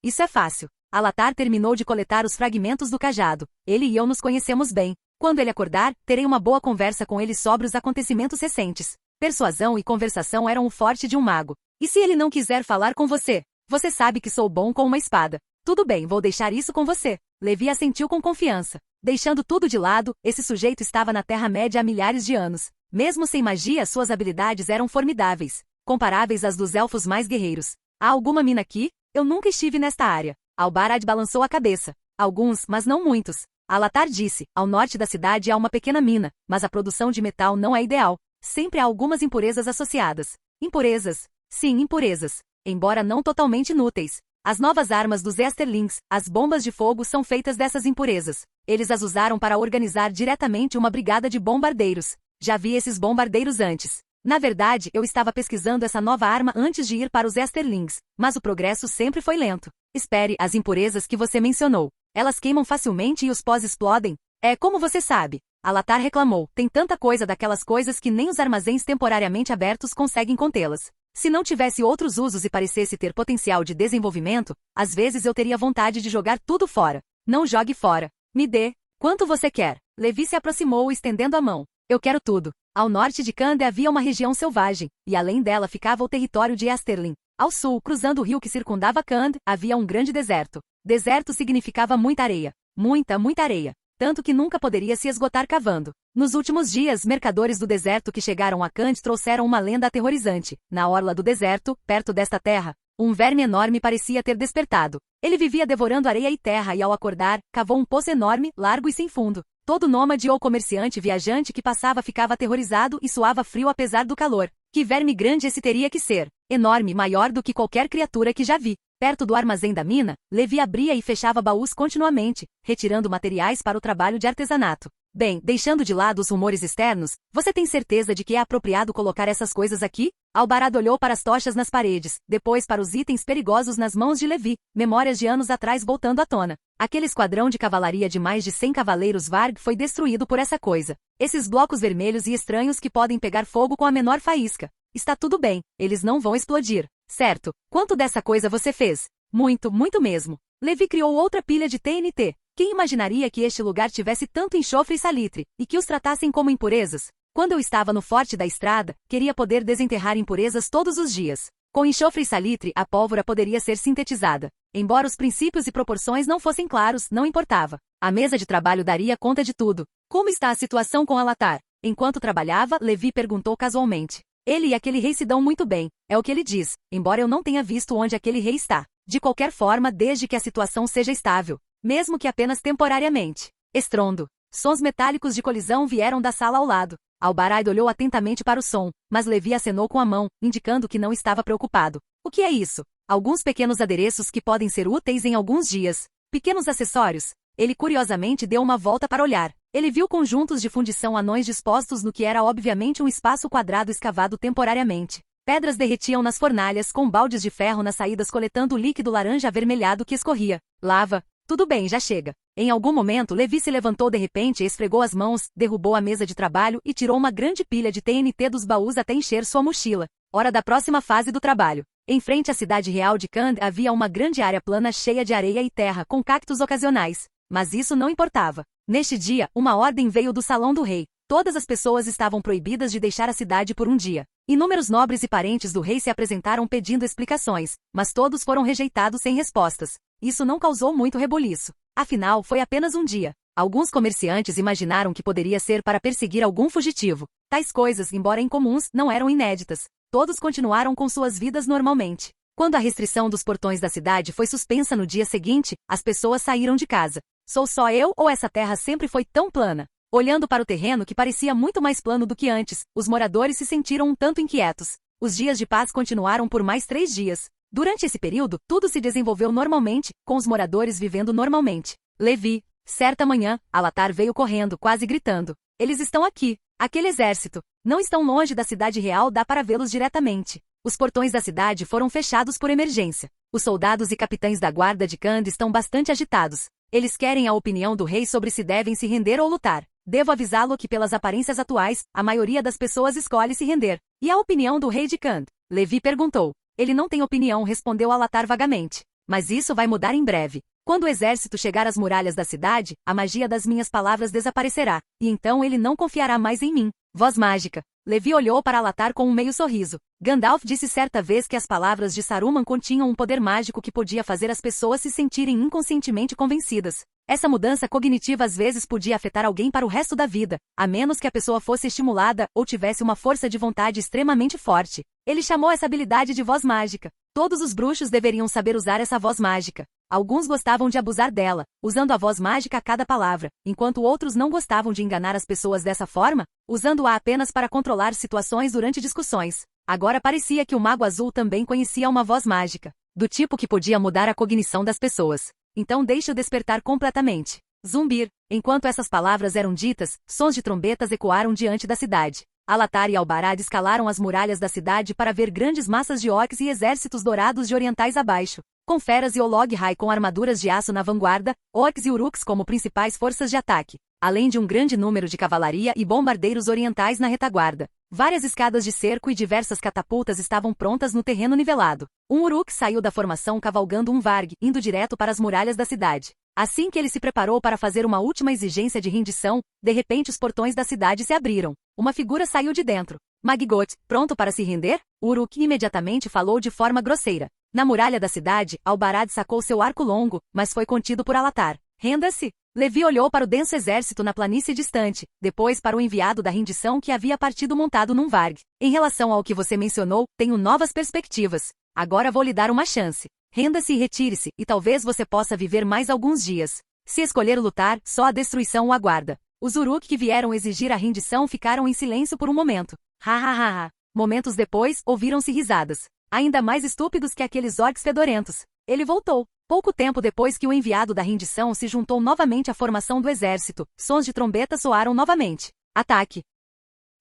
Isso é fácil. Alatar terminou de coletar os fragmentos do cajado. Ele e eu nos conhecemos bem. Quando ele acordar, terei uma boa conversa com ele sobre os acontecimentos recentes. Persuasão e conversação eram o forte de um mago. E se ele não quiser falar com você? Você sabe que sou bom com uma espada. Tudo bem, vou deixar isso com você. Levi assentiu com confiança. Deixando tudo de lado, esse sujeito estava na Terra-média há milhares de anos. Mesmo sem magia, suas habilidades eram formidáveis, comparáveis às dos elfos mais guerreiros. Há alguma mina aqui? Eu nunca estive nesta área. Albarad balançou a cabeça. Alguns, mas não muitos. Alatar disse: ao norte da cidade há uma pequena mina, mas a produção de metal não é ideal. Sempre há algumas impurezas associadas. Impurezas? Sim, impurezas. Embora não totalmente inúteis. As novas armas dos Easterlings, as bombas de fogo, são feitas dessas impurezas. Eles as usaram para organizar diretamente uma brigada de bombardeiros. Já vi esses bombardeiros antes. Na verdade, eu estava pesquisando essa nova arma antes de ir para os Easterlings, mas o progresso sempre foi lento. Espere, as impurezas que você mencionou. Elas queimam facilmente e os pós explodem? É como você sabe. Alatar reclamou. Tem tanta coisa daquelas coisas que nem os armazéns temporariamente abertos conseguem contê-las. Se não tivesse outros usos e parecesse ter potencial de desenvolvimento, às vezes eu teria vontade de jogar tudo fora. Não jogue fora. Me dê. Quanto você quer? Levi se aproximou estendendo a mão. Eu quero tudo. Ao norte de Khand havia uma região selvagem, e além dela ficava o território de Easterlin. Ao sul, cruzando o rio que circundava Kand, havia um grande deserto. Deserto significava muita areia. Muita areia. Tanto que nunca poderia se esgotar cavando. Nos últimos dias, mercadores do deserto que chegaram a Kand trouxeram uma lenda aterrorizante. Na orla do deserto, perto desta terra, um verme enorme parecia ter despertado. Ele vivia devorando areia e terra e, ao acordar, cavou um poço enorme, largo e sem fundo. Todo nômade ou comerciante viajante que passava ficava aterrorizado e suava frio apesar do calor. Que verme grande esse teria que ser! Enorme, maior do que qualquer criatura que já vi. Perto do armazém da mina, Levi abria e fechava baús continuamente, retirando materiais para o trabalho de artesanato. Bem, deixando de lado os rumores externos, você tem certeza de que é apropriado colocar essas coisas aqui? Albarad olhou para as tochas nas paredes, depois para os itens perigosos nas mãos de Levi, memórias de anos atrás voltando à tona. Aquele esquadrão de cavalaria de mais de 100 cavaleiros Varg foi destruído por essa coisa. Esses blocos vermelhos e estranhos que podem pegar fogo com a menor faísca. Está tudo bem, eles não vão explodir. Certo, quanto dessa coisa você fez? Muito mesmo. Levi criou outra pilha de TNT. Quem imaginaria que este lugar tivesse tanto enxofre e salitre, e que os tratassem como impurezas? Quando eu estava no forte da estrada, queria poder desenterrar impurezas todos os dias. Com enxofre e salitre, a pólvora poderia ser sintetizada. Embora os princípios e proporções não fossem claros, não importava. A mesa de trabalho daria conta de tudo. Como está a situação com Alatar? Enquanto trabalhava, Levi perguntou casualmente. Ele e aquele rei se dão muito bem, é o que ele diz, embora eu não tenha visto onde aquele rei está. De qualquer forma, desde que a situação seja estável, mesmo que apenas temporariamente. Estrondo. Sons metálicos de colisão vieram da sala ao lado. Albarad olhou atentamente para o som, mas Levi acenou com a mão, indicando que não estava preocupado. O que é isso? Alguns pequenos adereços que podem ser úteis em alguns dias. Pequenos acessórios. Ele curiosamente deu uma volta para olhar. Ele viu conjuntos de fundição anões dispostos no que era obviamente um espaço quadrado escavado temporariamente. Pedras derretiam nas fornalhas, com baldes de ferro nas saídas coletando o líquido laranja avermelhado que escorria. Lava. Tudo bem, já chega. Em algum momento, Levi se levantou de repente e esfregou as mãos, derrubou a mesa de trabalho e tirou uma grande pilha de TNT dos baús até encher sua mochila. Hora da próxima fase do trabalho. Em frente à cidade real de Kand havia uma grande área plana cheia de areia e terra, com cactos ocasionais. Mas isso não importava. Neste dia, uma ordem veio do salão do rei. Todas as pessoas estavam proibidas de deixar a cidade por um dia. Inúmeros nobres e parentes do rei se apresentaram pedindo explicações, mas todos foram rejeitados sem respostas. Isso não causou muito rebuliço. Afinal, foi apenas um dia. Alguns comerciantes imaginaram que poderia ser para perseguir algum fugitivo. Tais coisas, embora incomuns, não eram inéditas. Todos continuaram com suas vidas normalmente. Quando a restrição dos portões da cidade foi suspensa no dia seguinte, as pessoas saíram de casa. Sou só eu ou essa terra sempre foi tão plana? Olhando para o terreno que parecia muito mais plano do que antes, os moradores se sentiram um tanto inquietos. Os dias de paz continuaram por mais 3 dias. Durante esse período, tudo se desenvolveu normalmente, com os moradores vivendo normalmente. Levi. Certa manhã, Alatar veio correndo, quase gritando. Eles estão aqui. Aquele exército. Não estão longe da cidade real, dá para vê-los diretamente. Os portões da cidade foram fechados por emergência. Os soldados e capitães da guarda de Kand estão bastante agitados. Eles querem a opinião do rei sobre se devem se render ou lutar. Devo avisá-lo que pelas aparências atuais, a maioria das pessoas escolhe se render. E a opinião do rei de Kand? Levi perguntou. Ele não tem opinião, respondeu Alatar vagamente. Mas isso vai mudar em breve. Quando o exército chegar às muralhas da cidade, a magia das minhas palavras desaparecerá, e então ele não confiará mais em mim. Voz mágica. Levi olhou para Alatar com um meio sorriso. Gandalf disse certa vez que as palavras de Saruman continham um poder mágico que podia fazer as pessoas se sentirem inconscientemente convencidas. Essa mudança cognitiva às vezes podia afetar alguém para o resto da vida, a menos que a pessoa fosse estimulada ou tivesse uma força de vontade extremamente forte. Ele chamou essa habilidade de voz mágica. Todos os bruxos deveriam saber usar essa voz mágica. Alguns gostavam de abusar dela, usando a voz mágica a cada palavra, enquanto outros não gostavam de enganar as pessoas dessa forma, usando-a apenas para controlar situações durante discussões. Agora parecia que o Mago Azul também conhecia uma voz mágica, do tipo que podia mudar a cognição das pessoas. Então deixe-o despertar completamente. Zumbir. Enquanto essas palavras eram ditas, sons de trombetas ecoaram diante da cidade. Alatar e Albarad escalaram as muralhas da cidade para ver grandes massas de orcs e exércitos dourados de orientais abaixo, com feras e Olog-Hai com armaduras de aço na vanguarda, orcs e uruks como principais forças de ataque, além de um grande número de cavalaria e bombardeiros orientais na retaguarda. Várias escadas de cerco e diversas catapultas estavam prontas no terreno nivelado. Um uruk saiu da formação cavalgando um varg, indo direto para as muralhas da cidade. Assim que ele se preparou para fazer uma última exigência de rendição, de repente os portões da cidade se abriram. Uma figura saiu de dentro. Maggot, pronto para se render? Uruk imediatamente falou de forma grosseira. Na muralha da cidade, Albarad sacou seu arco longo, mas foi contido por Alatar. Renda-se! Levi olhou para o denso exército na planície distante, depois para o enviado da rendição que havia partido montado num Varg. Em relação ao que você mencionou, tenho novas perspectivas. Agora vou lhe dar uma chance. Renda-se e retire-se, e talvez você possa viver mais alguns dias. Se escolher lutar, só a destruição o aguarda. Os Uruk que vieram exigir a rendição ficaram em silêncio por um momento. Ha ha ha ha. Momentos depois, ouviram-se risadas. Ainda mais estúpidos que aqueles orcs fedorentos. Ele voltou. Pouco tempo depois que o enviado da rendição se juntou novamente à formação do exército, sons de trombeta soaram novamente. Ataque!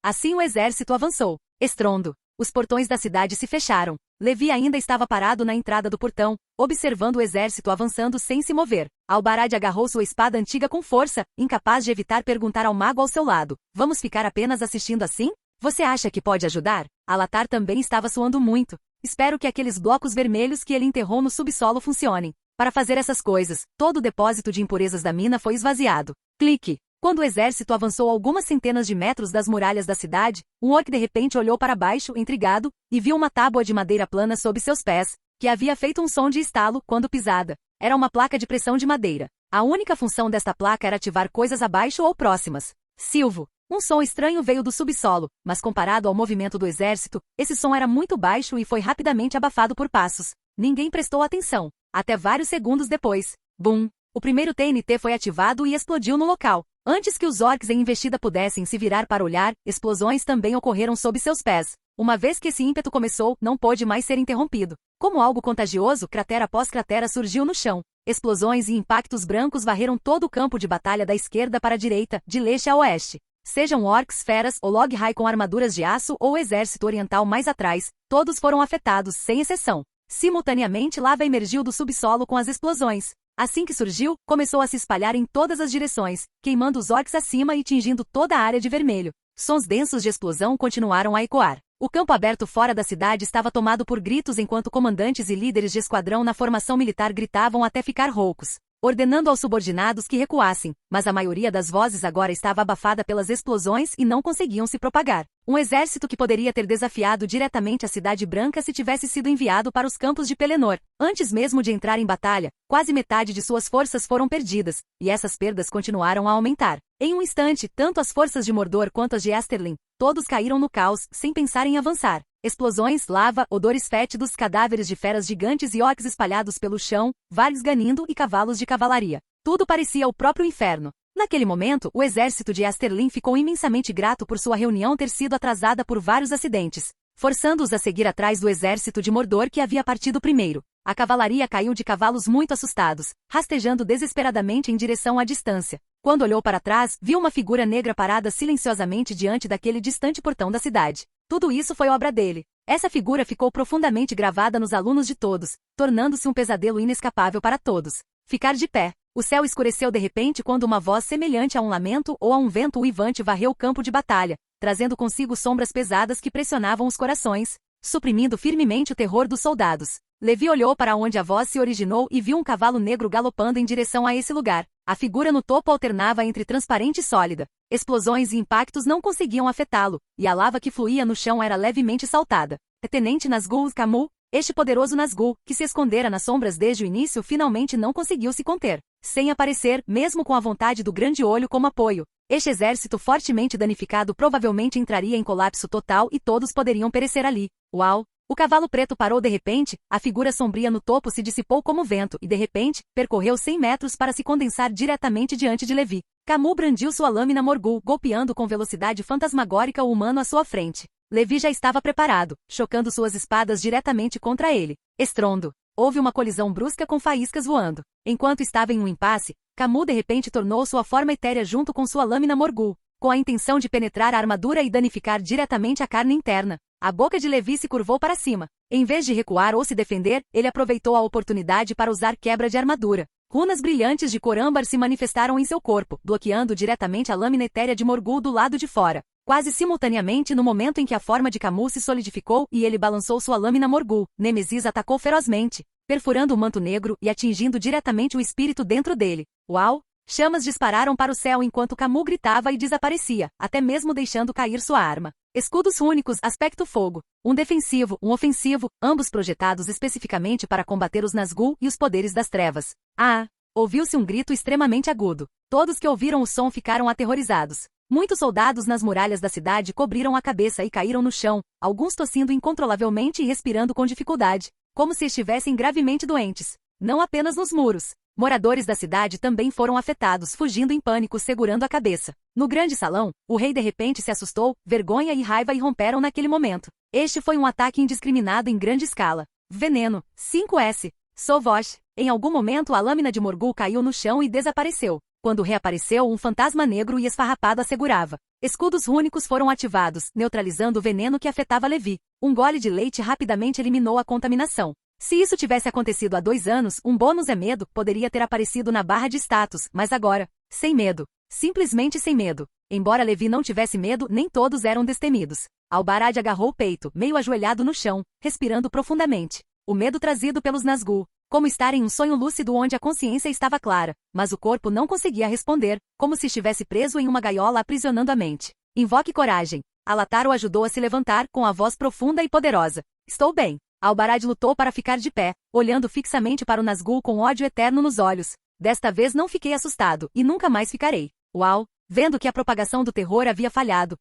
Assim o exército avançou. Estrondo. Os portões da cidade se fecharam. Levi ainda estava parado na entrada do portão, observando o exército avançando sem se mover. Albarad agarrou sua espada antiga com força, incapaz de evitar perguntar ao mago ao seu lado. Vamos ficar apenas assistindo assim? Você acha que pode ajudar? Alatar também estava suando muito. Espero que aqueles blocos vermelhos que ele enterrou no subsolo funcionem. Para fazer essas coisas, todo o depósito de impurezas da mina foi esvaziado. Clique. Quando o exército avançou algumas centenas de metros das muralhas da cidade, um orc de repente olhou para baixo, intrigado, e viu uma tábua de madeira plana sob seus pés, que havia feito um som de estalo quando pisada. Era uma placa de pressão de madeira. A única função desta placa era ativar coisas abaixo ou próximas. Silvo. Um som estranho veio do subsolo, mas comparado ao movimento do exército, esse som era muito baixo e foi rapidamente abafado por passos. Ninguém prestou atenção. Até vários segundos depois. Bum! O primeiro TNT foi ativado e explodiu no local. Antes que os orcs em investida pudessem se virar para olhar, explosões também ocorreram sob seus pés. Uma vez que esse ímpeto começou, não pôde mais ser interrompido. Como algo contagioso, cratera após cratera surgiu no chão. Explosões e impactos brancos varreram todo o campo de batalha da esquerda para a direita, de leste a oeste. Sejam orcs, feras ou Log-Hai com armaduras de aço ou o exército oriental mais atrás, todos foram afetados, sem exceção. Simultaneamente lava emergiu do subsolo com as explosões. Assim que surgiu, começou a se espalhar em todas as direções, queimando os orcs acima e tingindo toda a área de vermelho. Sons densos de explosão continuaram a ecoar. O campo aberto fora da cidade estava tomado por gritos enquanto comandantes e líderes de esquadrão na formação militar gritavam até ficar roucos, ordenando aos subordinados que recuassem, mas a maioria das vozes agora estava abafada pelas explosões e não conseguiam se propagar. Um exército que poderia ter desafiado diretamente a Cidade Branca se tivesse sido enviado para os campos de Pelennor. Antes mesmo de entrar em batalha, quase metade de suas forças foram perdidas, e essas perdas continuaram a aumentar. Em um instante, tanto as forças de Mordor quanto as de Asterlin, todos caíram no caos, sem pensar em avançar. Explosões, lava, odores fétidos, cadáveres de feras gigantes e orcs espalhados pelo chão, vargs ganindo e cavalos de cavalaria. Tudo parecia o próprio inferno. Naquele momento, o exército de Asterlin ficou imensamente grato por sua reunião ter sido atrasada por vários acidentes, forçando-os a seguir atrás do exército de Mordor que havia partido primeiro. A cavalaria caiu de cavalos muito assustados, rastejando desesperadamente em direção à distância. Quando olhou para trás, viu uma figura negra parada silenciosamente diante daquele distante portão da cidade. Tudo isso foi obra dele. Essa figura ficou profundamente gravada nos alunos de todos, tornando-se um pesadelo inescapável para todos. Ficar de pé. O céu escureceu de repente quando uma voz semelhante a um lamento ou a um vento uivante varreu o campo de batalha, trazendo consigo sombras pesadas que pressionavam os corações, suprimindo firmemente o terror dos soldados. Levi olhou para onde a voz se originou e viu um cavalo negro galopando em direção a esse lugar. A figura no topo alternava entre transparente e sólida. Explosões e impactos não conseguiam afetá-lo, e a lava que fluía no chão era levemente saltada. Tenente Nazgûl Camus, este poderoso Nazgûl, que se escondera nas sombras desde o início, finalmente não conseguiu se conter. Sem aparecer, mesmo com a vontade do Grande Olho como apoio, este exército fortemente danificado provavelmente entraria em colapso total e todos poderiam perecer ali. Uau! O cavalo preto parou de repente, a figura sombria no topo se dissipou como vento e de repente, percorreu 100 metros para se condensar diretamente diante de Levi. Camus brandiu sua lâmina Morgul, golpeando com velocidade fantasmagórica o humano à sua frente. Levi já estava preparado, chocando suas espadas diretamente contra ele. Estrondo. Houve uma colisão brusca com faíscas voando. Enquanto estava em um impasse, Camus de repente tornou sua forma etérea junto com sua lâmina Morgul, com a intenção de penetrar a armadura e danificar diretamente a carne interna. A boca de Levi se curvou para cima. Em vez de recuar ou se defender, ele aproveitou a oportunidade para usar quebra de armadura. Runas brilhantes de cor âmbar se manifestaram em seu corpo, bloqueando diretamente a lâmina etérea de Morgul do lado de fora. Quase simultaneamente no momento em que a forma de Camus se solidificou e ele balançou sua lâmina Morgul, Nemesis atacou ferozmente, perfurando o manto negro e atingindo diretamente o espírito dentro dele. Uau! Chamas dispararam para o céu enquanto Camus gritava e desaparecia, até mesmo deixando cair sua arma. Escudos únicos, aspecto fogo. Um defensivo, um ofensivo, ambos projetados especificamente para combater os Nazgûl e os poderes das trevas. Ah! Ouviu-se um grito extremamente agudo. Todos que ouviram o som ficaram aterrorizados. Muitos soldados nas muralhas da cidade cobriram a cabeça e caíram no chão, alguns tossindo incontrolavelmente e respirando com dificuldade, como se estivessem gravemente doentes. Não apenas nos muros. Moradores da cidade também foram afetados, fugindo em pânico, segurando a cabeça. No grande salão, o rei de repente se assustou, vergonha e raiva irromperam naquele momento. Este foi um ataque indiscriminado em grande escala. Veneno. 5S. Sovosh. Em algum momento a lâmina de Morgul caiu no chão e desapareceu. Quando reapareceu, um fantasma negro e esfarrapado assegurava. Escudos rúnicos foram ativados, neutralizando o veneno que afetava Levi. Um gole de leite rapidamente eliminou a contaminação. Se isso tivesse acontecido há 2 anos, um bônus é medo poderia ter aparecido na barra de status, mas agora, sem medo. Simplesmente sem medo. Embora Levi não tivesse medo, nem todos eram destemidos. Albarad agarrou o peito, meio ajoelhado no chão, respirando profundamente. O medo trazido pelos Nazgûl. Como estar em um sonho lúcido onde a consciência estava clara, mas o corpo não conseguia responder, como se estivesse preso em uma gaiola aprisionando a mente. Invoque coragem. Alatar o ajudou a se levantar com a voz profunda e poderosa. Estou bem. Albarad lutou para ficar de pé, olhando fixamente para o Nazgûl com ódio eterno nos olhos. Desta vez não fiquei assustado, e nunca mais ficarei. Uau! Vendo que a propagação do terror havia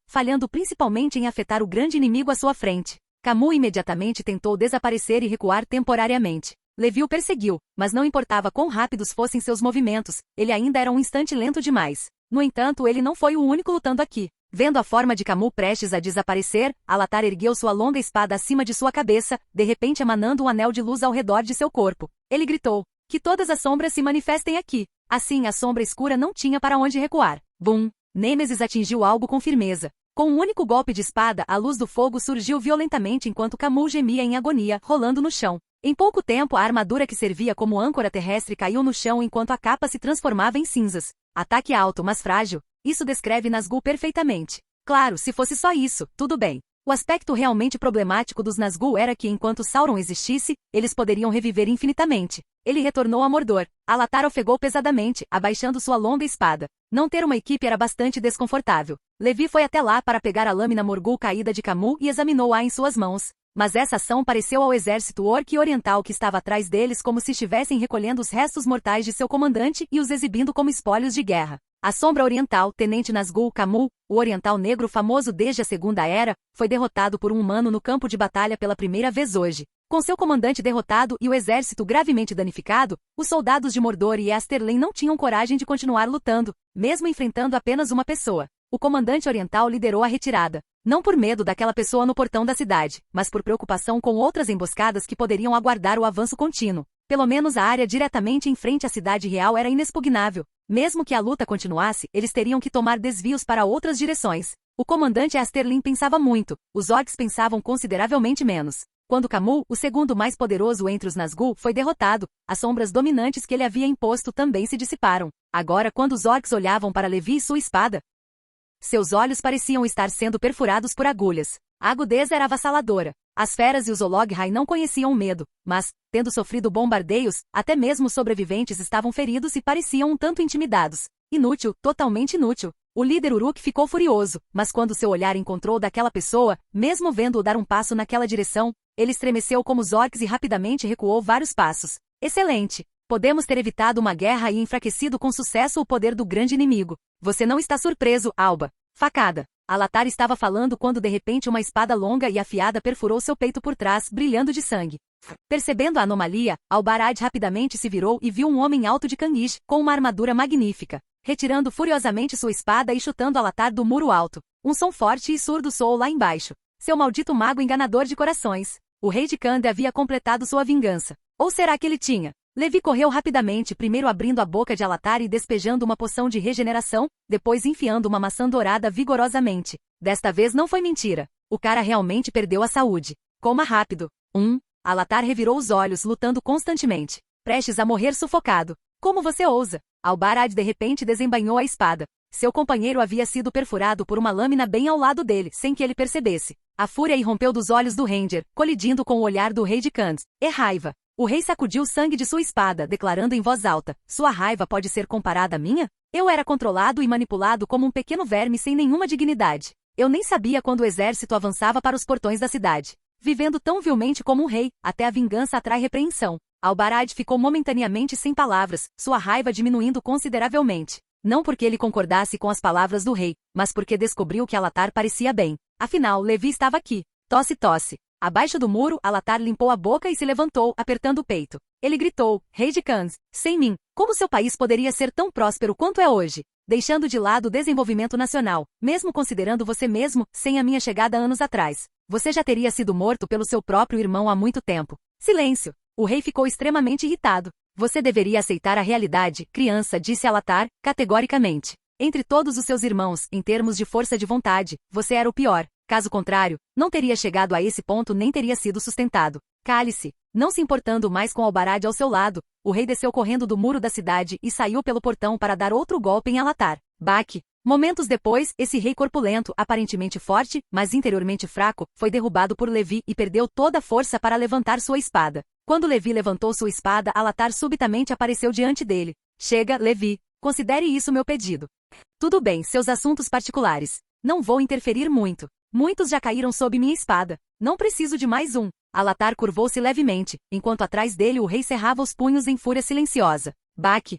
falhando principalmente em afetar o grande inimigo à sua frente. Camus imediatamente tentou desaparecer e recuar temporariamente. Levi o perseguiu, mas não importava quão rápidos fossem seus movimentos, ele ainda era um instante lento demais. No entanto, ele não foi o único lutando aqui. Vendo a forma de Camus prestes a desaparecer, Alatar ergueu sua longa espada acima de sua cabeça, de repente emanando um anel de luz ao redor de seu corpo. Ele gritou, que todas as sombras se manifestem aqui. Assim a sombra escura não tinha para onde recuar. Bum! Nêmesis atingiu algo com firmeza. Com um único golpe de espada, a luz do fogo surgiu violentamente enquanto Camus gemia em agonia, rolando no chão. Em pouco tempo a armadura que servia como âncora terrestre caiu no chão enquanto a capa se transformava em cinzas. Ataque alto, mas frágil. Isso descreve Nazgûl perfeitamente. Claro, se fosse só isso, tudo bem. O aspecto realmente problemático dos Nazgûl era que enquanto Sauron existisse, eles poderiam reviver infinitamente. Ele retornou a Mordor. Alatar ofegou pesadamente, abaixando sua longa espada. Não ter uma equipe era bastante desconfortável. Levi foi até lá para pegar a lâmina Morgul caída de Camus e examinou-a em suas mãos. Mas essa ação pareceu ao exército orc e oriental que estava atrás deles como se estivessem recolhendo os restos mortais de seu comandante e os exibindo como espólios de guerra. A sombra oriental, Tenente Nazgûl Camus, o oriental negro famoso desde a Segunda Era, foi derrotado por um humano no campo de batalha pela primeira vez hoje. Com seu comandante derrotado e o exército gravemente danificado, os soldados de Mordor e Easterlen não tinham coragem de continuar lutando, mesmo enfrentando apenas uma pessoa. O comandante oriental liderou a retirada. Não por medo daquela pessoa no portão da cidade, mas por preocupação com outras emboscadas que poderiam aguardar o avanço contínuo. Pelo menos a área diretamente em frente à cidade real era inexpugnável. Mesmo que a luta continuasse, eles teriam que tomar desvios para outras direções. O comandante Asterlin pensava muito, os orcs pensavam consideravelmente menos. Quando Camus, o segundo mais poderoso entre os Nazgûl, foi derrotado, as sombras dominantes que ele havia imposto também se dissiparam. Agora, quando os orcs olhavam para Levi e sua espada, seus olhos pareciam estar sendo perfurados por agulhas. A agudeza era avassaladora. As feras e os Olog-Rai não conheciam o medo, mas, tendo sofrido bombardeios, até mesmo os sobreviventes estavam feridos e pareciam um tanto intimidados. Inútil, totalmente inútil. O líder Uruk ficou furioso, mas quando seu olhar encontrou daquela pessoa, mesmo vendo-o dar um passo naquela direção, ele estremeceu como os orcs e rapidamente recuou vários passos. Excelente! Podemos ter evitado uma guerra e enfraquecido com sucesso o poder do grande inimigo. Você não está surpreso, Alba. Facada. Alatar estava falando quando de repente uma espada longa e afiada perfurou seu peito por trás, brilhando de sangue. Percebendo a anomalia, Albarad rapidamente se virou e viu um homem alto de Kangish, com uma armadura magnífica, retirando furiosamente sua espada e chutando Alatar do muro alto. Um som forte e surdo soou lá embaixo. Seu maldito mago enganador de corações. O rei de Khand havia completado sua vingança. Ou será que ele tinha? Levi correu rapidamente, primeiro abrindo a boca de Alatar e despejando uma poção de regeneração, depois enfiando uma maçã dourada vigorosamente. Desta vez não foi mentira. O cara realmente perdeu a saúde. Coma rápido. Alatar revirou os olhos, lutando constantemente, prestes a morrer sufocado. Como você ousa? Albarad de repente desembainhou a espada. Seu companheiro havia sido perfurado por uma lâmina bem ao lado dele, sem que ele percebesse. A fúria irrompeu dos olhos do Ranger, colidindo com o olhar do rei de Khand. E raiva. O rei sacudiu o sangue de sua espada, declarando em voz alta, sua raiva pode ser comparada à minha? Eu era controlado e manipulado como um pequeno verme sem nenhuma dignidade. Eu nem sabia quando o exército avançava para os portões da cidade. Vivendo tão vilmente como um rei, até a vingança atrai repreensão. Albarad ficou momentaneamente sem palavras, sua raiva diminuindo consideravelmente. Não porque ele concordasse com as palavras do rei, mas porque descobriu que Alatar parecia bem. Afinal, Levi estava aqui. Tosse, tosse. Abaixo do muro, Alatar limpou a boca e se levantou, apertando o peito. Ele gritou, Rei de Khans, sem mim, como seu país poderia ser tão próspero quanto é hoje? Deixando de lado o desenvolvimento nacional, mesmo considerando você mesmo, sem a minha chegada anos atrás. Você já teria sido morto pelo seu próprio irmão há muito tempo. Silêncio. O rei ficou extremamente irritado. Você deveria aceitar a realidade, criança, disse Alatar, categoricamente. Entre todos os seus irmãos, em termos de força de vontade, você era o pior. Caso contrário, não teria chegado a esse ponto nem teria sido sustentado. Cale-se. Não se importando mais com Albarad ao seu lado, o rei desceu correndo do muro da cidade e saiu pelo portão para dar outro golpe em Alatar. Baque. Momentos depois, esse rei corpulento, aparentemente forte, mas interiormente fraco, foi derrubado por Levi e perdeu toda a força para levantar sua espada. Quando Levi levantou sua espada, Alatar subitamente apareceu diante dele. Chega, Levi. Considere isso meu pedido. Tudo bem, seus assuntos particulares. Não vou interferir muito. Muitos já caíram sob minha espada. Não preciso de mais um. Alatar curvou-se levemente, enquanto atrás dele o rei cerrava os punhos em fúria silenciosa. Baque.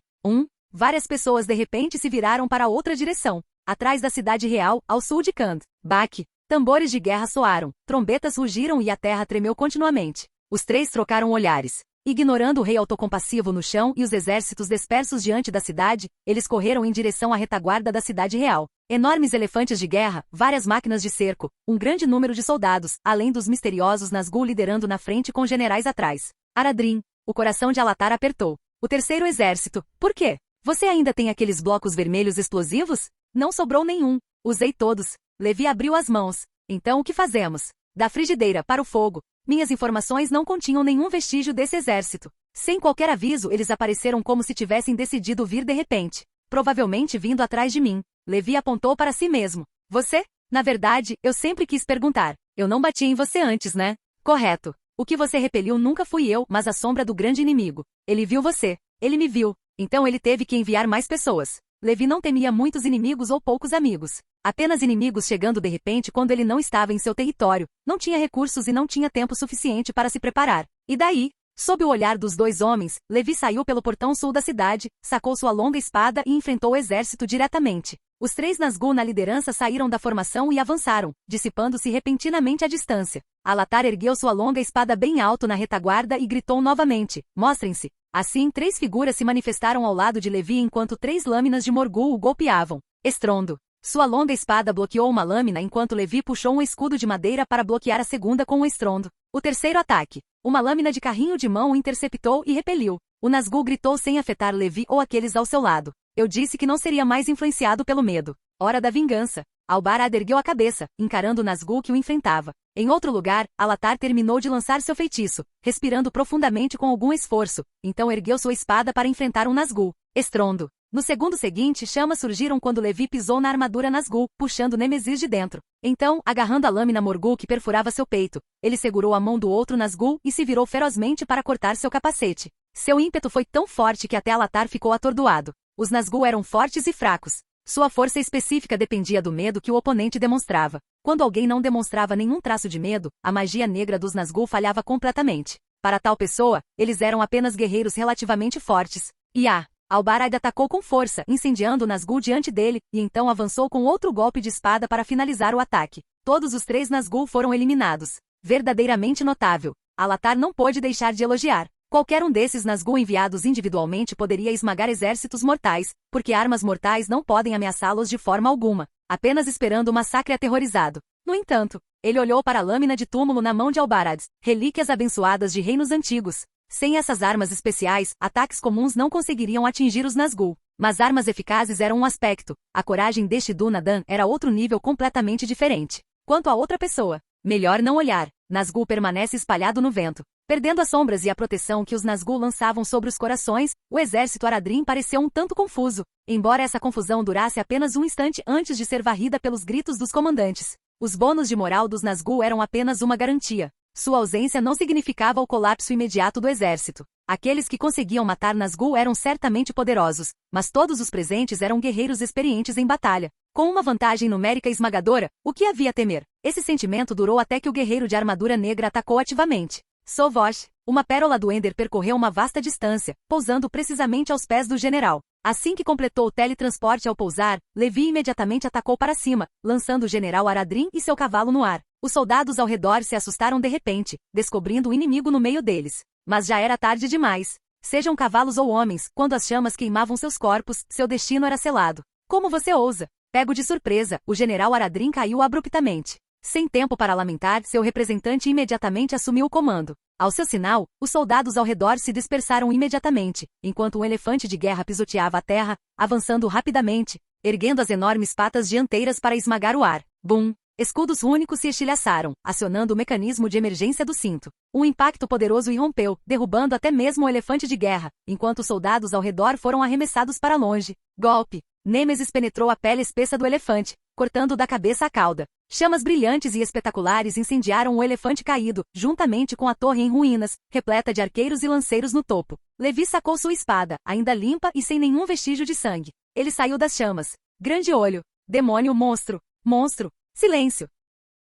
Várias pessoas de repente se viraram para outra direção. Atrás da cidade real, ao sul de Khand. Baque. Tambores de guerra soaram, trombetas rugiram e a terra tremeu continuamente. Os três trocaram olhares. Ignorando o rei autocompassivo no chão e os exércitos dispersos diante da cidade, eles correram em direção à retaguarda da cidade real. Enormes elefantes de guerra, várias máquinas de cerco, um grande número de soldados, além dos misteriosos Nazgûl liderando na frente com generais atrás. Aradrim. O coração de Alatar apertou. O terceiro exército. Por quê? Você ainda tem aqueles blocos vermelhos explosivos? Não sobrou nenhum. Usei todos. Levi abriu as mãos. Então o que fazemos? Da frigideira para o fogo. Minhas informações não continham nenhum vestígio desse exército. Sem qualquer aviso, eles apareceram como se tivessem decidido vir de repente. Provavelmente vindo atrás de mim. Levi apontou para si mesmo. Você? Na verdade, eu sempre quis perguntar. Eu não bati em você antes, né? Correto. O que você repeliu nunca fui eu, mas a sombra do grande inimigo. Ele viu você. Ele me viu. Então ele teve que enviar mais pessoas. Levi não temia muitos inimigos ou poucos amigos. Apenas inimigos chegando de repente quando ele não estava em seu território, não tinha recursos e não tinha tempo suficiente para se preparar. E daí? Sob o olhar dos dois homens, Levi saiu pelo portão sul da cidade, sacou sua longa espada e enfrentou o exército diretamente. Os três Nazgûl na liderança saíram da formação e avançaram, dissipando-se repentinamente à distância. Alatar ergueu sua longa espada bem alto na retaguarda e gritou novamente, mostrem-se. Assim, três figuras se manifestaram ao lado de Levi enquanto três lâminas de Morgul o golpeavam. Estrondo. Sua longa espada bloqueou uma lâmina enquanto Levi puxou um escudo de madeira para bloquear a segunda com um estrondo. O terceiro ataque. Uma lâmina de carrinho de mão o interceptou e repeliu. O Nazgûl gritou sem afetar Levi ou aqueles ao seu lado. Eu disse que não seria mais influenciado pelo medo. Hora da vingança. Albarad ergueu a cabeça, encarando o Nazgûl que o enfrentava. Em outro lugar, Alatar terminou de lançar seu feitiço, respirando profundamente com algum esforço. Então ergueu sua espada para enfrentar um Nazgûl. Estrondo. No segundo seguinte, chamas surgiram quando Levi pisou na armadura Nazgûl, puxando Nemesis de dentro. Então, agarrando a lâmina Morgul que perfurava seu peito, ele segurou a mão do outro Nazgûl e se virou ferozmente para cortar seu capacete. Seu ímpeto foi tão forte que até Alatar ficou atordoado. Os Nazgûl eram fortes e fracos. Sua força específica dependia do medo que o oponente demonstrava. Quando alguém não demonstrava nenhum traço de medo, a magia negra dos Nazgûl falhava completamente. Para tal pessoa, eles eram apenas guerreiros relativamente fortes. Albarad atacou com força, incendiando o Nazgûl diante dele, e então avançou com outro golpe de espada para finalizar o ataque. Todos os três Nazgûl foram eliminados. Verdadeiramente notável. Alatar não pôde deixar de elogiar. Qualquer um desses Nazgûl enviados individualmente poderia esmagar exércitos mortais, porque armas mortais não podem ameaçá-los de forma alguma, apenas esperando o massacre aterrorizado. No entanto, ele olhou para a lâmina de túmulo na mão de Albarad, relíquias abençoadas de reinos antigos. Sem essas armas especiais, ataques comuns não conseguiriam atingir os Nazgûl. Mas armas eficazes eram um aspecto. A coragem deste Dunadan era outro nível completamente diferente. Quanto a outra pessoa, melhor não olhar. Nazgûl permanece espalhado no vento. Perdendo as sombras e a proteção que os Nazgûl lançavam sobre os corações, o exército Aradrim pareceu um tanto confuso, embora essa confusão durasse apenas um instante antes de ser varrida pelos gritos dos comandantes. Os bônus de moral dos Nazgûl eram apenas uma garantia. Sua ausência não significava o colapso imediato do exército. Aqueles que conseguiam matar Nazgûl eram certamente poderosos, mas todos os presentes eram guerreiros experientes em batalha. Com uma vantagem numérica esmagadora, o que havia a temer? Esse sentimento durou até que o guerreiro de armadura negra atacou ativamente. Sovosh, uma pérola do Ender, percorreu uma vasta distância, pousando precisamente aos pés do general. Assim que completou o teletransporte ao pousar, Levi imediatamente atacou para cima, lançando o general Aradrin e seu cavalo no ar. Os soldados ao redor se assustaram de repente, descobrindo o inimigo no meio deles. Mas já era tarde demais. Sejam cavalos ou homens, quando as chamas queimavam seus corpos, seu destino era selado. Como você ousa? Pego de surpresa, o general Aradrin caiu abruptamente. Sem tempo para lamentar, seu representante imediatamente assumiu o comando. Ao seu sinal, os soldados ao redor se dispersaram imediatamente, enquanto um elefante de guerra pisoteava a terra, avançando rapidamente, erguendo as enormes patas dianteiras para esmagar o ar. Bum! Escudos únicos se estilhaçaram, acionando o mecanismo de emergência do cinto. Um impacto poderoso irrompeu, derrubando até mesmo o elefante de guerra, enquanto os soldados ao redor foram arremessados para longe. Golpe! Nêmesis penetrou a pele espessa do elefante, cortando da cabeça a cauda. Chamas brilhantes e espetaculares incendiaram o elefante caído, juntamente com a torre em ruínas, repleta de arqueiros e lanceiros no topo. Levi sacou sua espada, ainda limpa e sem nenhum vestígio de sangue. Ele saiu das chamas. Grande olho! Demônio, monstro! Monstro! Silêncio!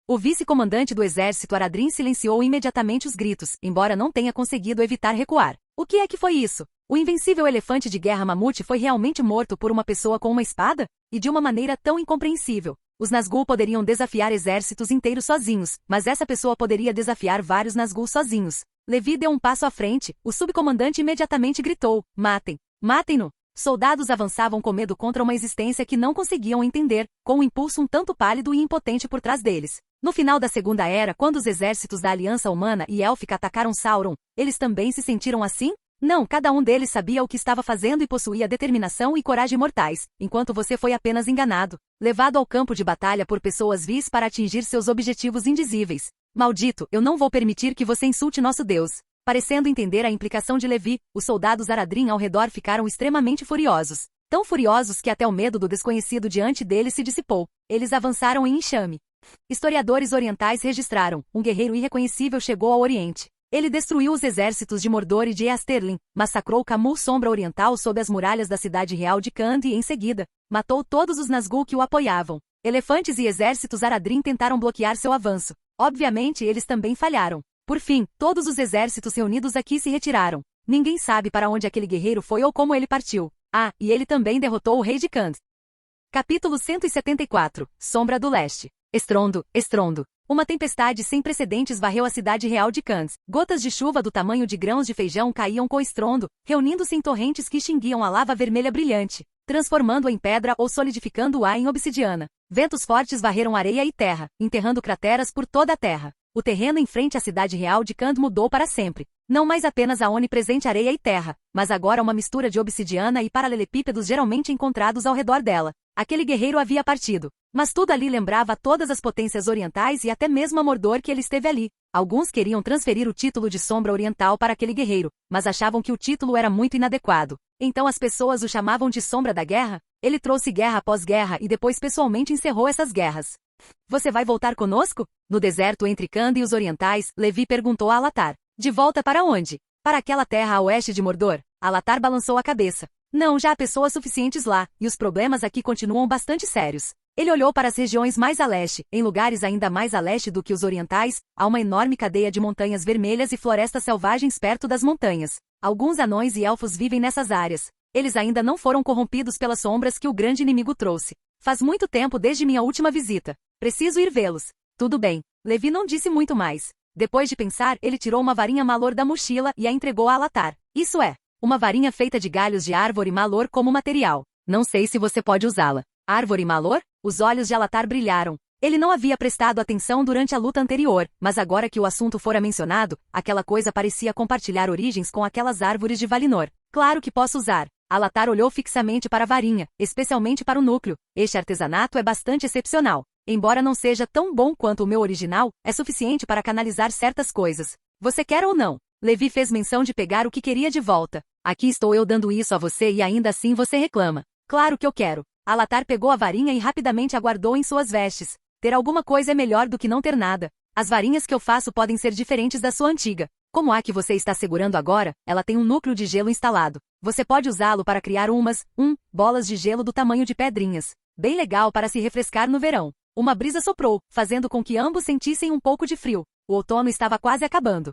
O vice-comandante do exército Aradrin silenciou imediatamente os gritos, embora não tenha conseguido evitar recuar. O que é que foi isso? O invencível elefante de guerra mamute foi realmente morto por uma pessoa com uma espada? E de uma maneira tão incompreensível. Os Nazgûl poderiam desafiar exércitos inteiros sozinhos, mas essa pessoa poderia desafiar vários Nazgûl sozinhos. Levi deu um passo à frente, o subcomandante imediatamente gritou: matem! Matem-no! Soldados avançavam com medo contra uma existência que não conseguiam entender, com um impulso um tanto pálido e impotente por trás deles. No final da Segunda Era, quando os exércitos da Aliança Humana e Élfica atacaram Sauron, eles também se sentiram assim? Não, cada um deles sabia o que estava fazendo e possuía determinação e coragem mortais, enquanto você foi apenas enganado, levado ao campo de batalha por pessoas vis para atingir seus objetivos indizíveis. Maldito, eu não vou permitir que você insulte nosso Deus. Parecendo entender a implicação de Levi, os soldados Aradrin ao redor ficaram extremamente furiosos. Tão furiosos que até o medo do desconhecido diante deles se dissipou. Eles avançaram em enxame. Historiadores orientais registraram: um guerreiro irreconhecível chegou ao Oriente. Ele destruiu os exércitos de Mordor e de Easterlin, massacrou Camul Sombra Oriental sob as muralhas da cidade real de Khand e, em seguida, matou todos os Nazgûl que o apoiavam. Elefantes e exércitos Aradrin tentaram bloquear seu avanço. Obviamente eles também falharam. Por fim, todos os exércitos reunidos aqui se retiraram. Ninguém sabe para onde aquele guerreiro foi ou como ele partiu. Ah, e ele também derrotou o rei de Khand. Capítulo 174. Sombra do Leste. Estrondo, estrondo. Uma tempestade sem precedentes varreu a cidade real de Khand. Gotas de chuva do tamanho de grãos de feijão caíam com estrondo, reunindo-se em torrentes que extinguiam a lava vermelha brilhante, transformando-a em pedra ou solidificando-a em obsidiana. Ventos fortes varreram areia e terra, enterrando crateras por toda a terra. O terreno em frente à cidade real de Khand mudou para sempre. Não mais apenas a onipresente areia e terra, mas agora uma mistura de obsidiana e paralelepípedos geralmente encontrados ao redor dela. Aquele guerreiro havia partido. Mas tudo ali lembrava todas as potências orientais e até mesmo a Mordor que ele esteve ali. Alguns queriam transferir o título de Sombra Oriental para aquele guerreiro, mas achavam que o título era muito inadequado. Então as pessoas o chamavam de Sombra da Guerra? Ele trouxe guerra após guerra e depois pessoalmente encerrou essas guerras. Você vai voltar conosco? No deserto entre Khand e os orientais, Levi perguntou a Alatar. De volta para onde? Para aquela terra a oeste de Mordor? Alatar balançou a cabeça. Não, já há pessoas suficientes lá, e os problemas aqui continuam bastante sérios. Ele olhou para as regiões mais a leste, em lugares ainda mais a leste do que os orientais, há uma enorme cadeia de montanhas vermelhas e florestas selvagens perto das montanhas. Alguns anões e elfos vivem nessas áreas. Eles ainda não foram corrompidos pelas sombras que o grande inimigo trouxe. Faz muito tempo desde minha última visita. Preciso ir vê-los. Tudo bem. Levi não disse muito mais. Depois de pensar, ele tirou uma varinha malor da mochila e a entregou a Alatar. Isso é, uma varinha feita de galhos de árvore malor como material. Não sei se você pode usá-la. Árvore malor? Os olhos de Alatar brilharam. Ele não havia prestado atenção durante a luta anterior, mas agora que o assunto fora mencionado, aquela coisa parecia compartilhar origens com aquelas árvores de Valinor. Claro que posso usar. Alatar olhou fixamente para a varinha, especialmente para o núcleo. Este artesanato é bastante excepcional. Embora não seja tão bom quanto o meu original, é suficiente para canalizar certas coisas. Você quer ou não? Levi fez menção de pegar o que queria de volta. Aqui estou eu dando isso a você e ainda assim você reclama. Claro que eu quero. Alatar pegou a varinha e rapidamente a guardou em suas vestes. Ter alguma coisa é melhor do que não ter nada. As varinhas que eu faço podem ser diferentes da sua antiga. Como a que você está segurando agora, ela tem um núcleo de gelo instalado. Você pode usá-lo para criar bolas de gelo do tamanho de pedrinhas. Bem legal para se refrescar no verão. Uma brisa soprou, fazendo com que ambos sentissem um pouco de frio. O outono estava quase acabando.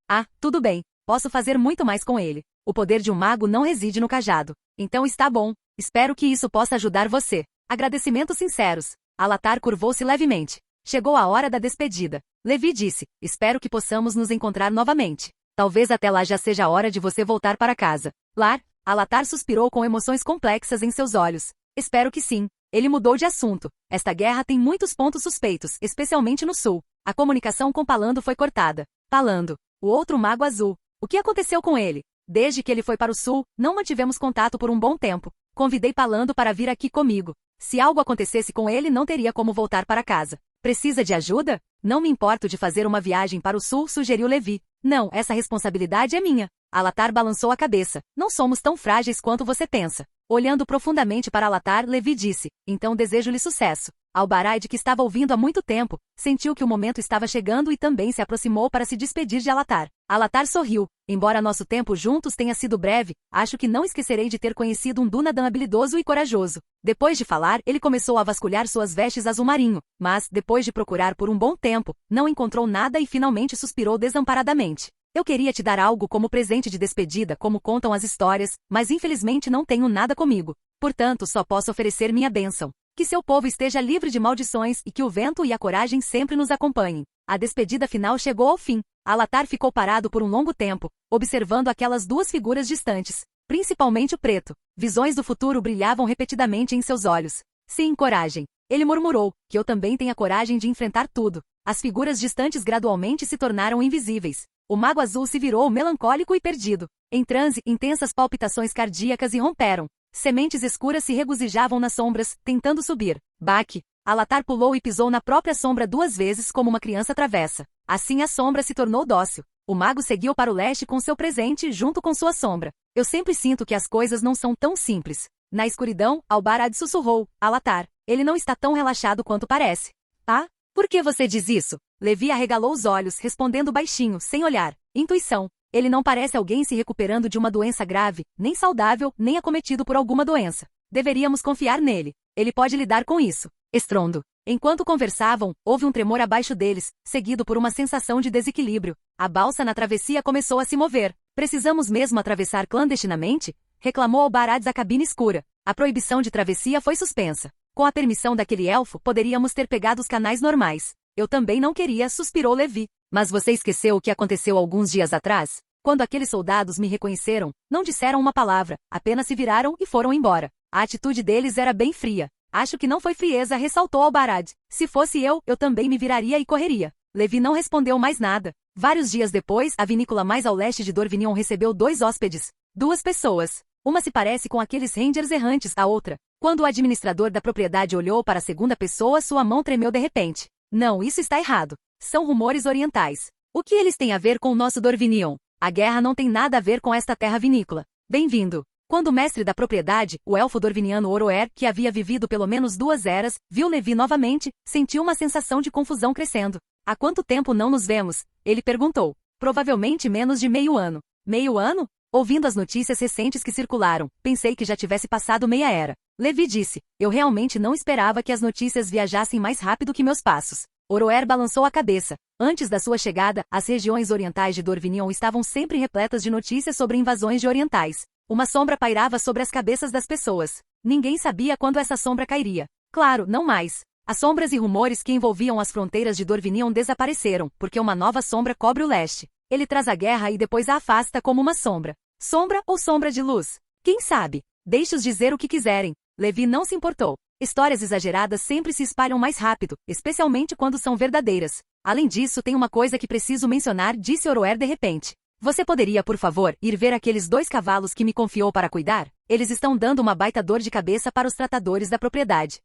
Ah, tudo bem. Posso fazer muito mais com ele. O poder de um mago não reside no cajado. Então está bom. Espero que isso possa ajudar você. Agradecimentos sinceros. Alatar curvou-se levemente. Chegou a hora da despedida. Levi disse, espero que possamos nos encontrar novamente. Talvez até lá já seja a hora de você voltar para casa. Lar, Alatar suspirou com emoções complexas em seus olhos. Espero que sim. Ele mudou de assunto. Esta guerra tem muitos pontos suspeitos, especialmente no sul. A comunicação com Palando foi cortada. Palando, o outro mago azul. O que aconteceu com ele? Desde que ele foi para o sul, não mantivemos contato por um bom tempo. Convidei Palando para vir aqui comigo. Se algo acontecesse com ele, não teria como voltar para casa. Precisa de ajuda? Não me importo de fazer uma viagem para o sul, sugeriu Levi. Não, essa responsabilidade é minha. Alatar balançou a cabeça. Não somos tão frágeis quanto você pensa. Olhando profundamente para Alatar, Levi disse, então desejo-lhe sucesso. Albarade, que estava ouvindo há muito tempo, sentiu que o momento estava chegando e também se aproximou para se despedir de Alatar. Alatar sorriu. Embora nosso tempo juntos tenha sido breve, acho que não esquecerei de ter conhecido um Dúnadan habilidoso e corajoso. Depois de falar, ele começou a vasculhar suas vestes azul marinho, mas, depois de procurar por um bom tempo, não encontrou nada e finalmente suspirou desamparadamente. Eu queria te dar algo como presente de despedida, como contam as histórias, mas infelizmente não tenho nada comigo. Portanto, só posso oferecer minha bênção. Que seu povo esteja livre de maldições e que o vento e a coragem sempre nos acompanhem. A despedida final chegou ao fim. Alatar ficou parado por um longo tempo, observando aquelas duas figuras distantes, principalmente o preto. Visões do futuro brilhavam repetidamente em seus olhos. Sim, coragem. Ele murmurou, que eu também tenha coragem de enfrentar tudo. As figuras distantes gradualmente se tornaram invisíveis. O mago azul se virou melancólico e perdido. Em transe, intensas palpitações cardíacas irromperam. Sementes escuras se regozijavam nas sombras, tentando subir. Baque. Alatar pulou e pisou na própria sombra 2 vezes como uma criança travessa. Assim a sombra se tornou dócil. O mago seguiu para o leste com seu presente junto com sua sombra. Eu sempre sinto que as coisas não são tão simples. Na escuridão, Albarad sussurrou, Alatar, ele não está tão relaxado quanto parece. Ah? Por que você diz isso? Levi arregalou os olhos, respondendo baixinho, sem olhar. Intuição. Ele não parece alguém se recuperando de uma doença grave, nem saudável, nem acometido por alguma doença. Deveríamos confiar nele. Ele pode lidar com isso. Estrondo. Enquanto conversavam, houve um tremor abaixo deles, seguido por uma sensação de desequilíbrio. A balsa na travessia começou a se mover. Precisamos mesmo atravessar clandestinamente? Reclamou Albarades a cabine escura. A proibição de travessia foi suspensa. Com a permissão daquele elfo, poderíamos ter pegado os canais normais. Eu também não queria, suspirou Levi. Mas você esqueceu o que aconteceu alguns dias atrás? Quando aqueles soldados me reconheceram, não disseram uma palavra, apenas se viraram e foram embora. A atitude deles era bem fria. Acho que não foi frieza, ressaltou Albarad. Se fosse eu também me viraria e correria. Levi não respondeu mais nada. Vários dias depois, a vinícola mais ao leste de Dorvinion recebeu 2 hóspedes. 2 pessoas. Uma se parece com aqueles rangers errantes, a outra. Quando o administrador da propriedade olhou para a segunda pessoa, sua mão tremeu de repente. Não, isso está errado. São rumores orientais. O que eles têm a ver com o nosso Dorvinion? A guerra não tem nada a ver com esta terra vinícola. Bem-vindo. Quando o mestre da propriedade, o elfo dorviniano Oroer, que havia vivido pelo menos 2 eras, viu Levi novamente, sentiu uma sensação de confusão crescendo. Há quanto tempo não nos vemos? Ele perguntou. Provavelmente menos de meio ano. Meio ano? Ouvindo as notícias recentes que circularam, pensei que já tivesse passado meia era. Levi disse, eu realmente não esperava que as notícias viajassem mais rápido que meus passos. Oroer balançou a cabeça. Antes da sua chegada, as regiões orientais de Dorvinion estavam sempre repletas de notícias sobre invasões de orientais. Uma sombra pairava sobre as cabeças das pessoas. Ninguém sabia quando essa sombra cairia. Claro, não mais. As sombras e rumores que envolviam as fronteiras de Dorvinion desapareceram, porque uma nova sombra cobre o leste. Ele traz a guerra e depois a afasta como uma sombra. Sombra ou sombra de luz? Quem sabe? Deixe-os dizer o que quiserem. Levi não se importou. Histórias exageradas sempre se espalham mais rápido, especialmente quando são verdadeiras. Além disso, tem uma coisa que preciso mencionar, disse Oroer de repente. Você poderia, por favor, ir ver aqueles 2 cavalos que me confiou para cuidar? Eles estão dando uma baita dor de cabeça para os tratadores da propriedade.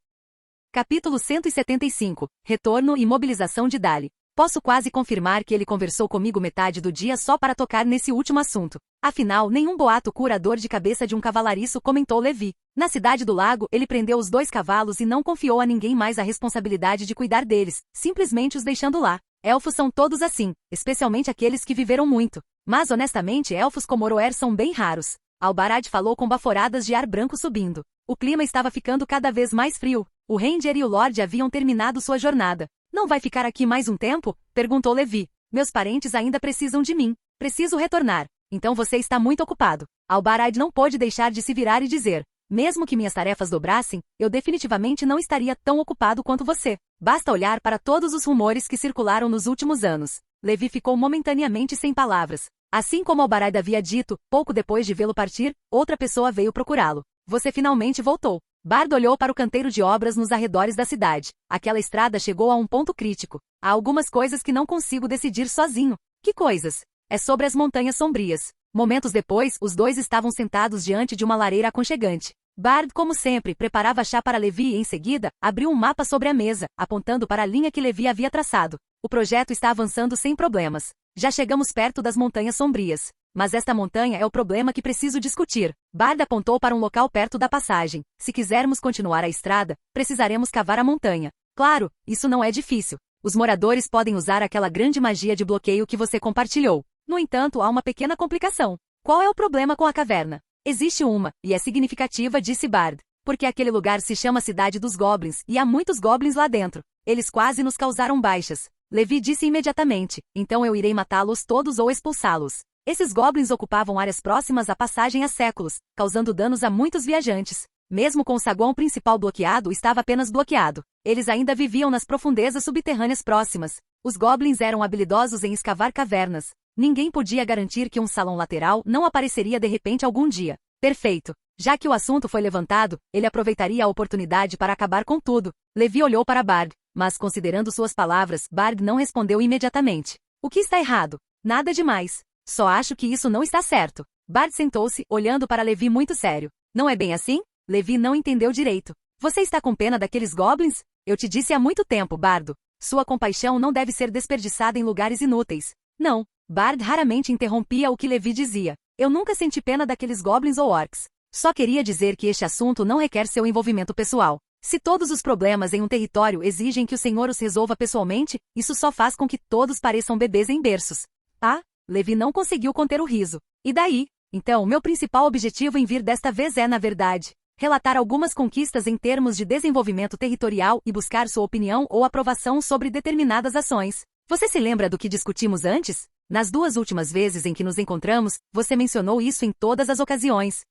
Capítulo 175. Retorno e mobilização de Dali. Posso quase confirmar que ele conversou comigo metade do dia só para tocar nesse último assunto. Afinal, nenhum boato cura a dor de cabeça de um cavalariço, comentou Levi. Na cidade do lago, ele prendeu os 2 cavalos e não confiou a ninguém mais a responsabilidade de cuidar deles, simplesmente os deixando lá. Elfos são todos assim, especialmente aqueles que viveram muito. Mas honestamente elfos como Oroer são bem raros. Albarad falou com baforadas de ar branco subindo. O clima estava ficando cada vez mais frio. O Ranger e o Lorde haviam terminado sua jornada. Não vai ficar aqui mais um tempo? Perguntou Levi. Meus parentes ainda precisam de mim. Preciso retornar. Então você está muito ocupado. Albarad não pôde deixar de se virar e dizer. Mesmo que minhas tarefas dobrassem, eu definitivamente não estaria tão ocupado quanto você. Basta olhar para todos os rumores que circularam nos últimos anos. Levi ficou momentaneamente sem palavras. Assim como Albarad havia dito, pouco depois de vê-lo partir, outra pessoa veio procurá-lo. Você finalmente voltou. Bard olhou para o canteiro de obras nos arredores da cidade. Aquela estrada chegou a um ponto crítico. Há algumas coisas que não consigo decidir sozinho. Que coisas? É sobre as Montanhas Sombrias. Momentos depois, os dois estavam sentados diante de uma lareira aconchegante. Bard, como sempre, preparava chá para Levi e, em seguida, abriu um mapa sobre a mesa, apontando para a linha que Levi havia traçado. O projeto está avançando sem problemas. Já chegamos perto das Montanhas Sombrias. Mas esta montanha é o problema que preciso discutir. Bard apontou para um local perto da passagem. Se quisermos continuar a estrada, precisaremos cavar a montanha. Claro, isso não é difícil. Os moradores podem usar aquela grande magia de bloqueio que você compartilhou. No entanto, há uma pequena complicação. Qual é o problema com a caverna? Existe uma, e é significativa, disse Bard. Porque aquele lugar se chama Cidade dos Goblins, e há muitos goblins lá dentro. Eles quase nos causaram baixas. Levi disse imediatamente, então eu irei matá-los todos ou expulsá-los. Esses goblins ocupavam áreas próximas à passagem há séculos, causando danos a muitos viajantes. Mesmo com o saguão principal bloqueado, estava apenas bloqueado. Eles ainda viviam nas profundezas subterrâneas próximas. Os goblins eram habilidosos em escavar cavernas. Ninguém podia garantir que um salão lateral não apareceria de repente algum dia. Perfeito. Já que o assunto foi levantado, ele aproveitaria a oportunidade para acabar com tudo. Levi olhou para Bard, mas considerando suas palavras, Bard não respondeu imediatamente. O que está errado? Nada demais. Só acho que isso não está certo. Bard sentou-se, olhando para Levi muito sério. Não é bem assim? Levi não entendeu direito. Você está com pena daqueles goblins? Eu te disse há muito tempo, Bardo. Sua compaixão não deve ser desperdiçada em lugares inúteis. Não. Bard raramente interrompia o que Levi dizia. Eu nunca senti pena daqueles goblins ou orcs. Só queria dizer que este assunto não requer seu envolvimento pessoal. Se todos os problemas em um território exigem que o Senhor os resolva pessoalmente, isso só faz com que todos pareçam bebês em berços. Ah? Levi não conseguiu conter o riso. E daí? Então, meu principal objetivo em vir desta vez é, na verdade, relatar algumas conquistas em termos de desenvolvimento territorial e buscar sua opinião ou aprovação sobre determinadas ações. Você se lembra do que discutimos antes? Nas duas últimas vezes em que nos encontramos, você mencionou isso em todas as ocasiões.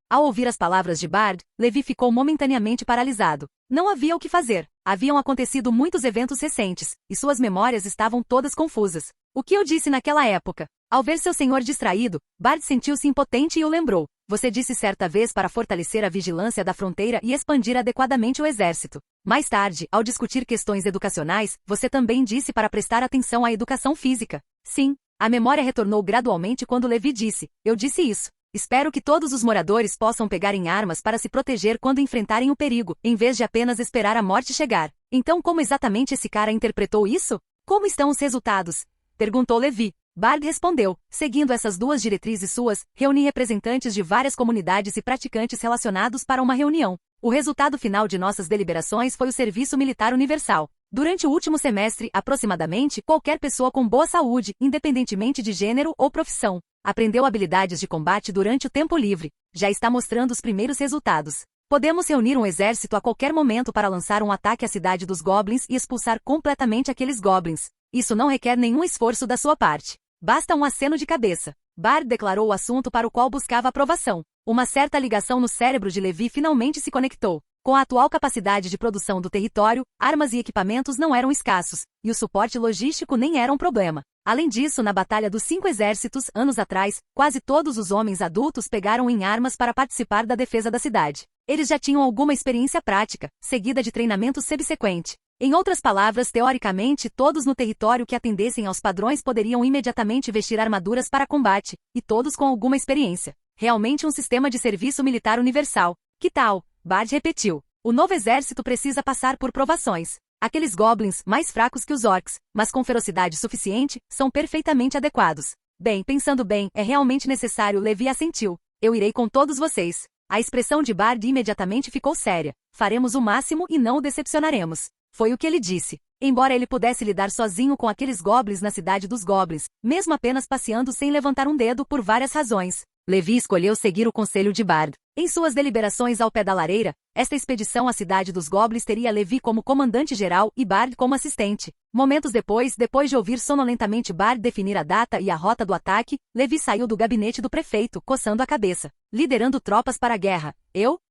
Ao ouvir as palavras de Bard, Levi ficou momentaneamente paralisado. Não havia o que fazer. Haviam acontecido muitos eventos recentes, e suas memórias estavam todas confusas. O que eu disse naquela época? Ao ver seu senhor distraído, Bard sentiu-se impotente e o lembrou. Você disse certa vez para fortalecer a vigilância da fronteira e expandir adequadamente o exército. Mais tarde, ao discutir questões educacionais, você também disse para prestar atenção à educação física. Sim, a memória retornou gradualmente quando Levi disse, eu disse isso. Espero que todos os moradores possam pegar em armas para se proteger quando enfrentarem o perigo, em vez de apenas esperar a morte chegar. Então como exatamente esse cara interpretou isso? Como estão os resultados? Perguntou Levi. Bard respondeu, seguindo essas duas diretrizes suas, reuni representantes de várias comunidades e praticantes relacionados para uma reunião. O resultado final de nossas deliberações foi o Serviço Militar Universal. Durante o último semestre, aproximadamente, qualquer pessoa com boa saúde, independentemente de gênero ou profissão, aprendeu habilidades de combate durante o tempo livre. Já está mostrando os primeiros resultados. Podemos reunir um exército a qualquer momento para lançar um ataque à cidade dos goblins e expulsar completamente aqueles goblins. Isso não requer nenhum esforço da sua parte. Basta um aceno de cabeça. Bard declarou o assunto para o qual buscava aprovação. Uma certa ligação no cérebro de Levi finalmente se conectou. Com a atual capacidade de produção do território, armas e equipamentos não eram escassos, e o suporte logístico nem era um problema. Além disso, na Batalha dos 5 Exércitos, anos atrás, quase todos os homens adultos pegaram em armas para participar da defesa da cidade. Eles já tinham alguma experiência prática, seguida de treinamento subsequente. Em outras palavras, teoricamente, todos no território que atendessem aos padrões poderiam imediatamente vestir armaduras para combate, e todos com alguma experiência. Realmente um sistema de serviço militar universal. Que tal? Bard repetiu. O novo exército precisa passar por provações. Aqueles goblins, mais fracos que os orcs, mas com ferocidade suficiente, são perfeitamente adequados. Bem, pensando bem, é realmente necessário, Levi assentiu. Eu irei com todos vocês. A expressão de Bard imediatamente ficou séria. Faremos o máximo e não o decepcionaremos. Foi o que ele disse. Embora ele pudesse lidar sozinho com aqueles goblins na cidade dos goblins, mesmo apenas passeando sem levantar um dedo por várias razões, Levi escolheu seguir o conselho de Bard. Em suas deliberações ao pé da lareira, esta expedição à cidade dos goblins teria Levi como comandante-geral e Bard como assistente. Momentos depois de ouvir sonolentamente Bard definir a data e a rota do ataque, Levi saiu do gabinete do prefeito, coçando a cabeça. Liderando tropas para a guerra.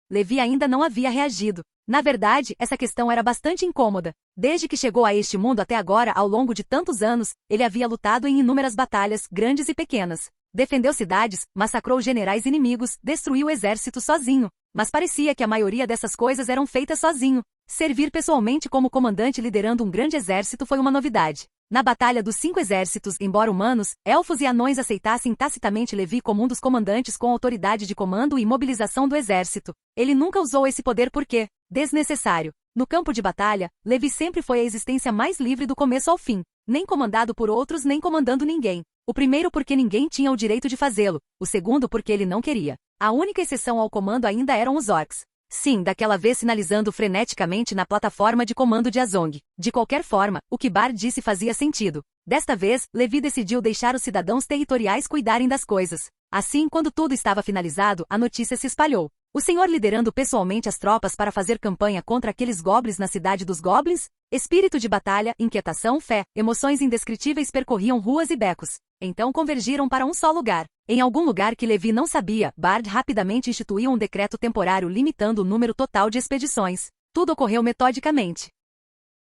Levi ainda não havia reagido. Na verdade, essa questão era bastante incômoda. Desde que chegou a este mundo até agora, ao longo de tantos anos, ele havia lutado em inúmeras batalhas, grandes e pequenas. Defendeu cidades, massacrou generais inimigos, destruiu exércitos sozinho. Mas parecia que a maioria dessas coisas eram feitas sozinho. Servir pessoalmente como comandante liderando um grande exército foi uma novidade. Na Batalha dos 5 Exércitos, embora humanos, elfos e anões aceitassem tacitamente Levi como um dos comandantes com autoridade de comando e mobilização do exército, ele nunca usou esse poder porque, desnecessário. No campo de batalha, Levi sempre foi a existência mais livre do começo ao fim, nem comandado por outros nem comandando ninguém. O primeiro porque ninguém tinha o direito de fazê-lo, o segundo porque ele não queria. A única exceção ao comando ainda eram os orcs. Sim, daquela vez sinalizando freneticamente na plataforma de comando de Azong. De qualquer forma, o que Bard disse fazia sentido. Desta vez, Levi decidiu deixar os cidadãos territoriais cuidarem das coisas. Assim, quando tudo estava finalizado, a notícia se espalhou. O senhor liderando pessoalmente as tropas para fazer campanha contra aqueles goblins na cidade dos goblins? Espírito de batalha, inquietação, fé, emoções indescritíveis percorriam ruas e becos. Então convergiram para um só lugar. Em algum lugar que Levi não sabia, Bard rapidamente instituiu um decreto temporário limitando o número total de expedições. Tudo ocorreu metodicamente.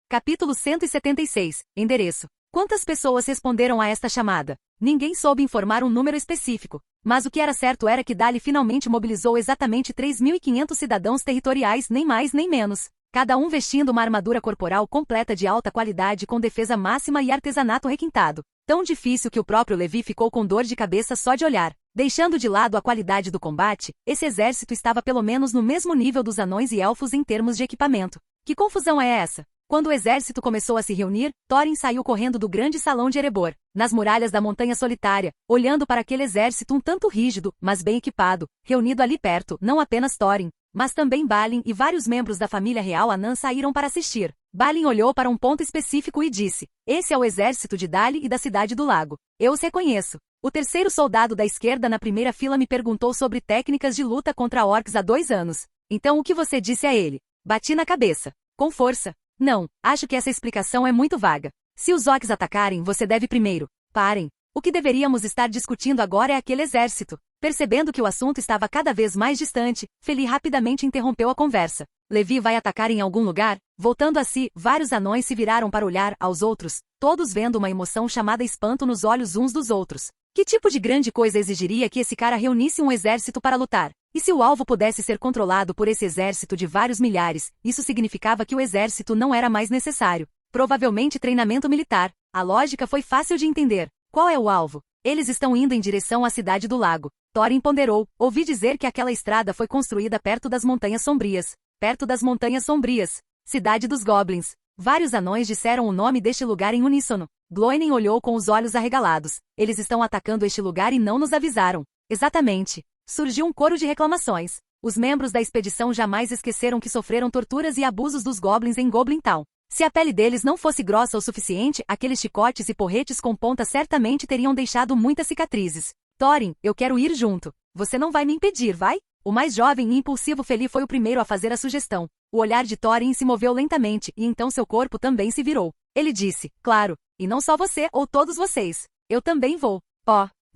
Capítulo 176. Endereço. Quantas pessoas responderam a esta chamada? Ninguém soube informar um número específico. Mas o que era certo era que Dali finalmente mobilizou exatamente 3.500 cidadãos territoriais, nem mais nem menos. Cada um vestindo uma armadura corporal completa de alta qualidade com defesa máxima e artesanato requintado. Tão difícil que o próprio Levi ficou com dor de cabeça só de olhar. Deixando de lado a qualidade do combate, esse exército estava pelo menos no mesmo nível dos anões e elfos em termos de equipamento. Que confusão é essa? Quando o exército começou a se reunir, Thorin saiu correndo do grande salão de Erebor, nas muralhas da Montanha Solitária, olhando para aquele exército um tanto rígido, mas bem equipado, reunido ali perto. Não apenas Thorin, mas também Balin e vários membros da família real anã saíram para assistir. Balin olhou para um ponto específico e disse: "Esse é o exército de Dali e da Cidade do Lago. Eu os reconheço." O terceiro soldado da esquerda na primeira fila me perguntou sobre técnicas de luta contra orcs há 2 anos. "Então o que você disse a ele?" Bati na cabeça. Com força. "Não, acho que essa explicação é muito vaga. Se os orcs atacarem, você deve primeiro." "Parem. O que deveríamos estar discutindo agora é aquele exército." Percebendo que o assunto estava cada vez mais distante, Feli rapidamente interrompeu a conversa. "Levi vai atacar em algum lugar?" Voltando a si, vários anões se viraram para olhar aos outros, todos vendo uma emoção chamada espanto nos olhos uns dos outros. Que tipo de grande coisa exigiria que esse cara reunisse um exército para lutar? E se o alvo pudesse ser controlado por esse exército de vários milhares, isso significava que o exército não era mais necessário. Provavelmente treinamento militar. A lógica foi fácil de entender. Qual é o alvo? Eles estão indo em direção à Cidade do Lago. Thorin ponderou. Ouvi dizer que aquela estrada foi construída perto das Montanhas Sombrias. Perto das Montanhas Sombrias. Cidade dos Goblins. Vários anões disseram o nome deste lugar em uníssono. Gloinen olhou com os olhos arregalados. Eles estão atacando este lugar e não nos avisaram. Exatamente. Surgiu um coro de reclamações. Os membros da expedição jamais esqueceram que sofreram torturas e abusos dos goblins em Goblin Town. Se a pele deles não fosse grossa o suficiente, aqueles chicotes e porretes com ponta certamente teriam deixado muitas cicatrizes. "Thorin, eu quero ir junto. Você não vai me impedir, vai?" O mais jovem e impulsivo Feli foi o primeiro a fazer a sugestão. O olhar de Thorin se moveu lentamente e então seu corpo também se virou. Ele disse: "Claro, e não só você ou todos vocês. Eu também vou."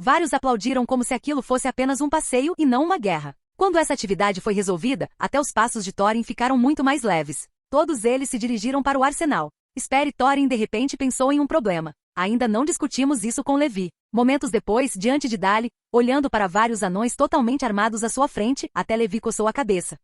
Vários aplaudiram como se aquilo fosse apenas um passeio e não uma guerra. Quando essa atividade foi resolvida, até os passos de Thorin ficaram muito mais leves. Todos eles se dirigiram para o arsenal. "Espere." Thorin de repente pensou em um problema. "Ainda não discutimos isso com Levi." Momentos depois, diante de Dali, olhando para vários anões totalmente armados à sua frente, até Levi coçou a cabeça.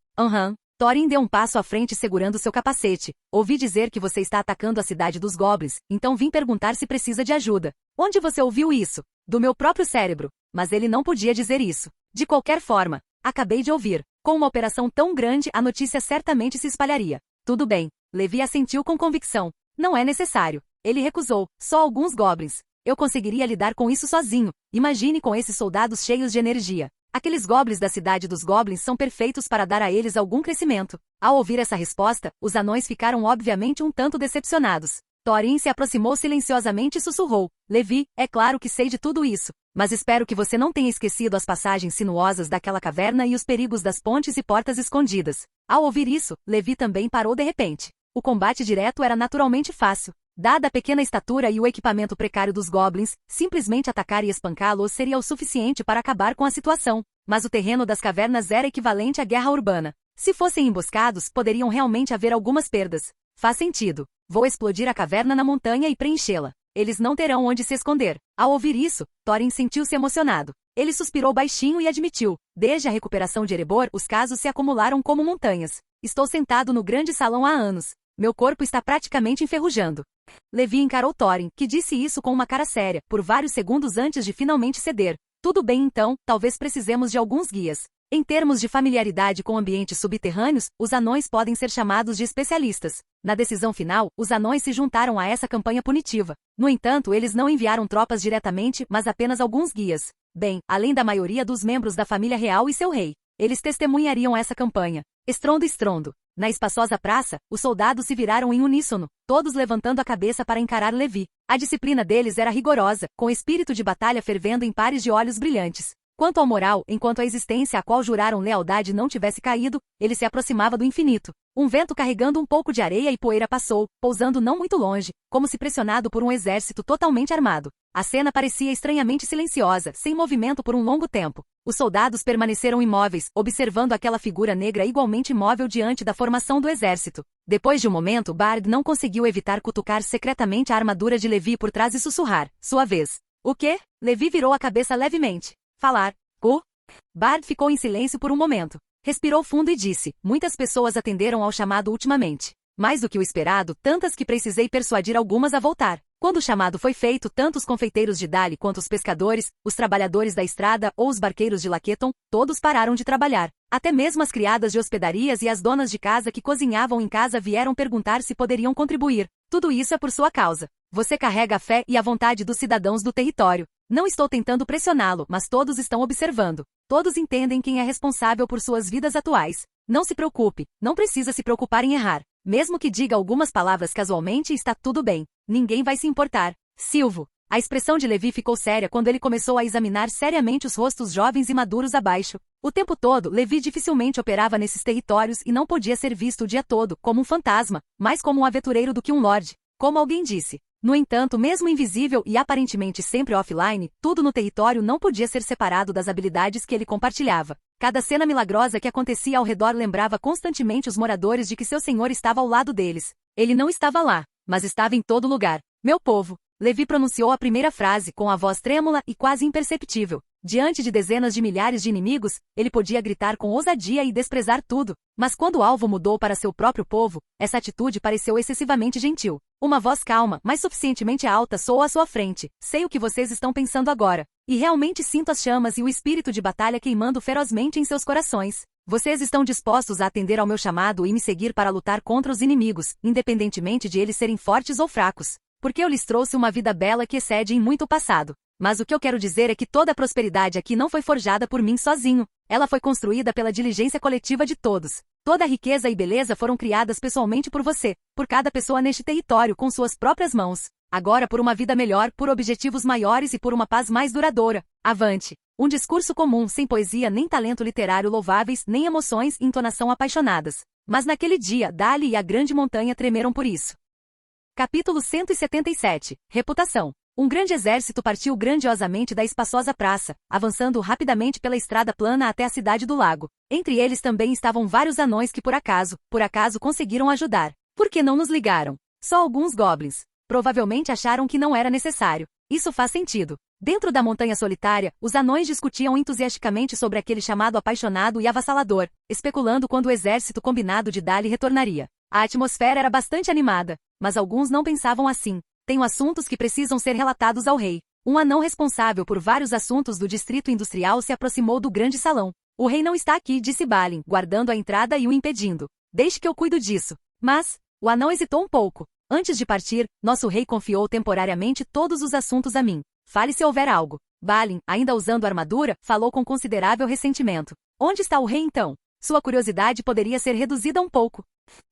Thorin deu um passo à frente segurando seu capacete. "Ouvi dizer que você está atacando a cidade dos goblins, então vim perguntar se precisa de ajuda." "Onde você ouviu isso?" "Do meu próprio cérebro." Mas ele não podia dizer isso. De qualquer forma, acabei de ouvir. Com uma operação tão grande, a notícia certamente se espalharia. "Tudo bem." Levi assentiu com convicção. "Não é necessário." Ele recusou. "Só alguns goblins. Eu conseguiria lidar com isso sozinho. Imagine com esses soldados cheios de energia. Aqueles goblins da cidade dos goblins são perfeitos para dar a eles algum crescimento." Ao ouvir essa resposta, os anões ficaram obviamente um tanto decepcionados. Thorin se aproximou silenciosamente e sussurrou: Levi, é claro que sei de tudo isso, mas espero que você não tenha esquecido as passagens sinuosas daquela caverna e os perigos das pontes e portas escondidas. Ao ouvir isso, Levi também parou de repente. O combate direto era naturalmente fácil. Dada a pequena estatura e o equipamento precário dos goblins, simplesmente atacar e espancá-los seria o suficiente para acabar com a situação. Mas o terreno das cavernas era equivalente à guerra urbana. Se fossem emboscados, poderiam realmente haver algumas perdas. Faz sentido. Vou explodir a caverna na montanha e preenchê-la. Eles não terão onde se esconder. Ao ouvir isso, Thorin sentiu-se emocionado. Ele suspirou baixinho e admitiu: desde a recuperação de Erebor, os casos se acumularam como montanhas. Estou sentado no grande salão há anos. Meu corpo está praticamente enferrujando. Levi encarou Thorin, que disse isso com uma cara séria, por vários segundos antes de finalmente ceder. Tudo bem então, talvez precisemos de alguns guias. Em termos de familiaridade com ambientes subterrâneos, os anões podem ser chamados de especialistas. Na decisão final, os anões se juntaram a essa campanha punitiva. No entanto, eles não enviaram tropas diretamente, mas apenas alguns guias. Bem, além da maioria dos membros da família real e seu rei. Eles testemunhariam essa campanha. Estrondo, estrondo. Na espaçosa praça, os soldados se viraram em uníssono, todos levantando a cabeça para encarar Levi. A disciplina deles era rigorosa, com espírito de batalha fervendo em pares de olhos brilhantes. Quanto ao moral, enquanto a existência a qual juraram lealdade não tivesse caído, ele se aproximava do infinito. Um vento carregando um pouco de areia e poeira passou, pousando não muito longe, como se pressionado por um exército totalmente armado. A cena parecia estranhamente silenciosa, sem movimento por um longo tempo. Os soldados permaneceram imóveis, observando aquela figura negra igualmente imóvel diante da formação do exército. Depois de um momento, Bard não conseguiu evitar cutucar secretamente a armadura de Levi por trás e sussurrar: sua vez. O quê? Levi virou a cabeça levemente. Falar. Bard ficou em silêncio por um momento. Respirou fundo e disse: muitas pessoas atenderam ao chamado ultimamente. Mais do que o esperado, tantas que precisei persuadir algumas a voltar. Quando o chamado foi feito, tanto os confeiteiros de Dali quanto os pescadores, os trabalhadores da estrada ou os barqueiros de Laqueton, todos pararam de trabalhar. Até mesmo as criadas de hospedarias e as donas de casa que cozinhavam em casa vieram perguntar se poderiam contribuir. Tudo isso é por sua causa. Você carrega a fé e a vontade dos cidadãos do território. Não estou tentando pressioná-lo, mas todos estão observando. Todos entendem quem é responsável por suas vidas atuais. Não se preocupe, não precisa se preocupar em errar. Mesmo que diga algumas palavras casualmente, está tudo bem. Ninguém vai se importar. Silvo. A expressão de Levi ficou séria quando ele começou a examinar seriamente os rostos jovens e maduros abaixo. O tempo todo, Levi dificilmente operava nesses territórios e não podia ser visto o dia todo, como um fantasma, mais como um aventureiro do que um lorde. Como alguém disse. No entanto, mesmo invisível e aparentemente sempre offline, tudo no território não podia ser separado das habilidades que ele compartilhava. Cada cena milagrosa que acontecia ao redor lembrava constantemente os moradores de que seu senhor estava ao lado deles. Ele não estava lá, mas estava em todo lugar. Meu povo. Levi pronunciou a primeira frase com a voz trêmula e quase imperceptível. Diante de dezenas de milhares de inimigos, ele podia gritar com ousadia e desprezar tudo. Mas quando o alvo mudou para seu próprio povo, essa atitude pareceu excessivamente gentil. Uma voz calma, mas suficientemente alta soou à sua frente. Sei o que vocês estão pensando agora. E realmente sinto as chamas e o espírito de batalha queimando ferozmente em seus corações. Vocês estão dispostos a atender ao meu chamado e me seguir para lutar contra os inimigos, independentemente de eles serem fortes ou fracos. Porque eu lhes trouxe uma vida bela que excede em muito o passado. Mas o que eu quero dizer é que toda a prosperidade aqui não foi forjada por mim sozinho. Ela foi construída pela diligência coletiva de todos. Toda a riqueza e beleza foram criadas pessoalmente por você, por cada pessoa neste território com suas próprias mãos. Agora por uma vida melhor, por objetivos maiores e por uma paz mais duradoura. Avante! Um discurso comum, sem poesia nem talento literário louváveis, nem emoções e entonação apaixonadas. Mas naquele dia, Dali e a grande montanha tremeram por isso. Capítulo 177. Reputação. Um grande exército partiu grandiosamente da espaçosa praça, avançando rapidamente pela estrada plana até a cidade do lago. Entre eles também estavam vários anões que por acaso conseguiram ajudar. Por que não nos ligaram? Só alguns goblins. Provavelmente acharam que não era necessário. Isso faz sentido. Dentro da montanha solitária, os anões discutiam entusiasticamente sobre aquele chamado apaixonado e avassalador, especulando quando o exército combinado de Dali retornaria. A atmosfera era bastante animada, mas alguns não pensavam assim. Tenho assuntos que precisam ser relatados ao rei. Um anão responsável por vários assuntos do distrito industrial se aproximou do grande salão. O rei não está aqui, disse Balin, guardando a entrada e o impedindo. Deixe que eu cuido disso. Mas, o anão hesitou um pouco. Antes de partir, nosso rei confiou temporariamente todos os assuntos a mim. Fale se houver algo. Balin, ainda usando armadura, falou com considerável ressentimento. Onde está o rei então? Sua curiosidade poderia ser reduzida um pouco.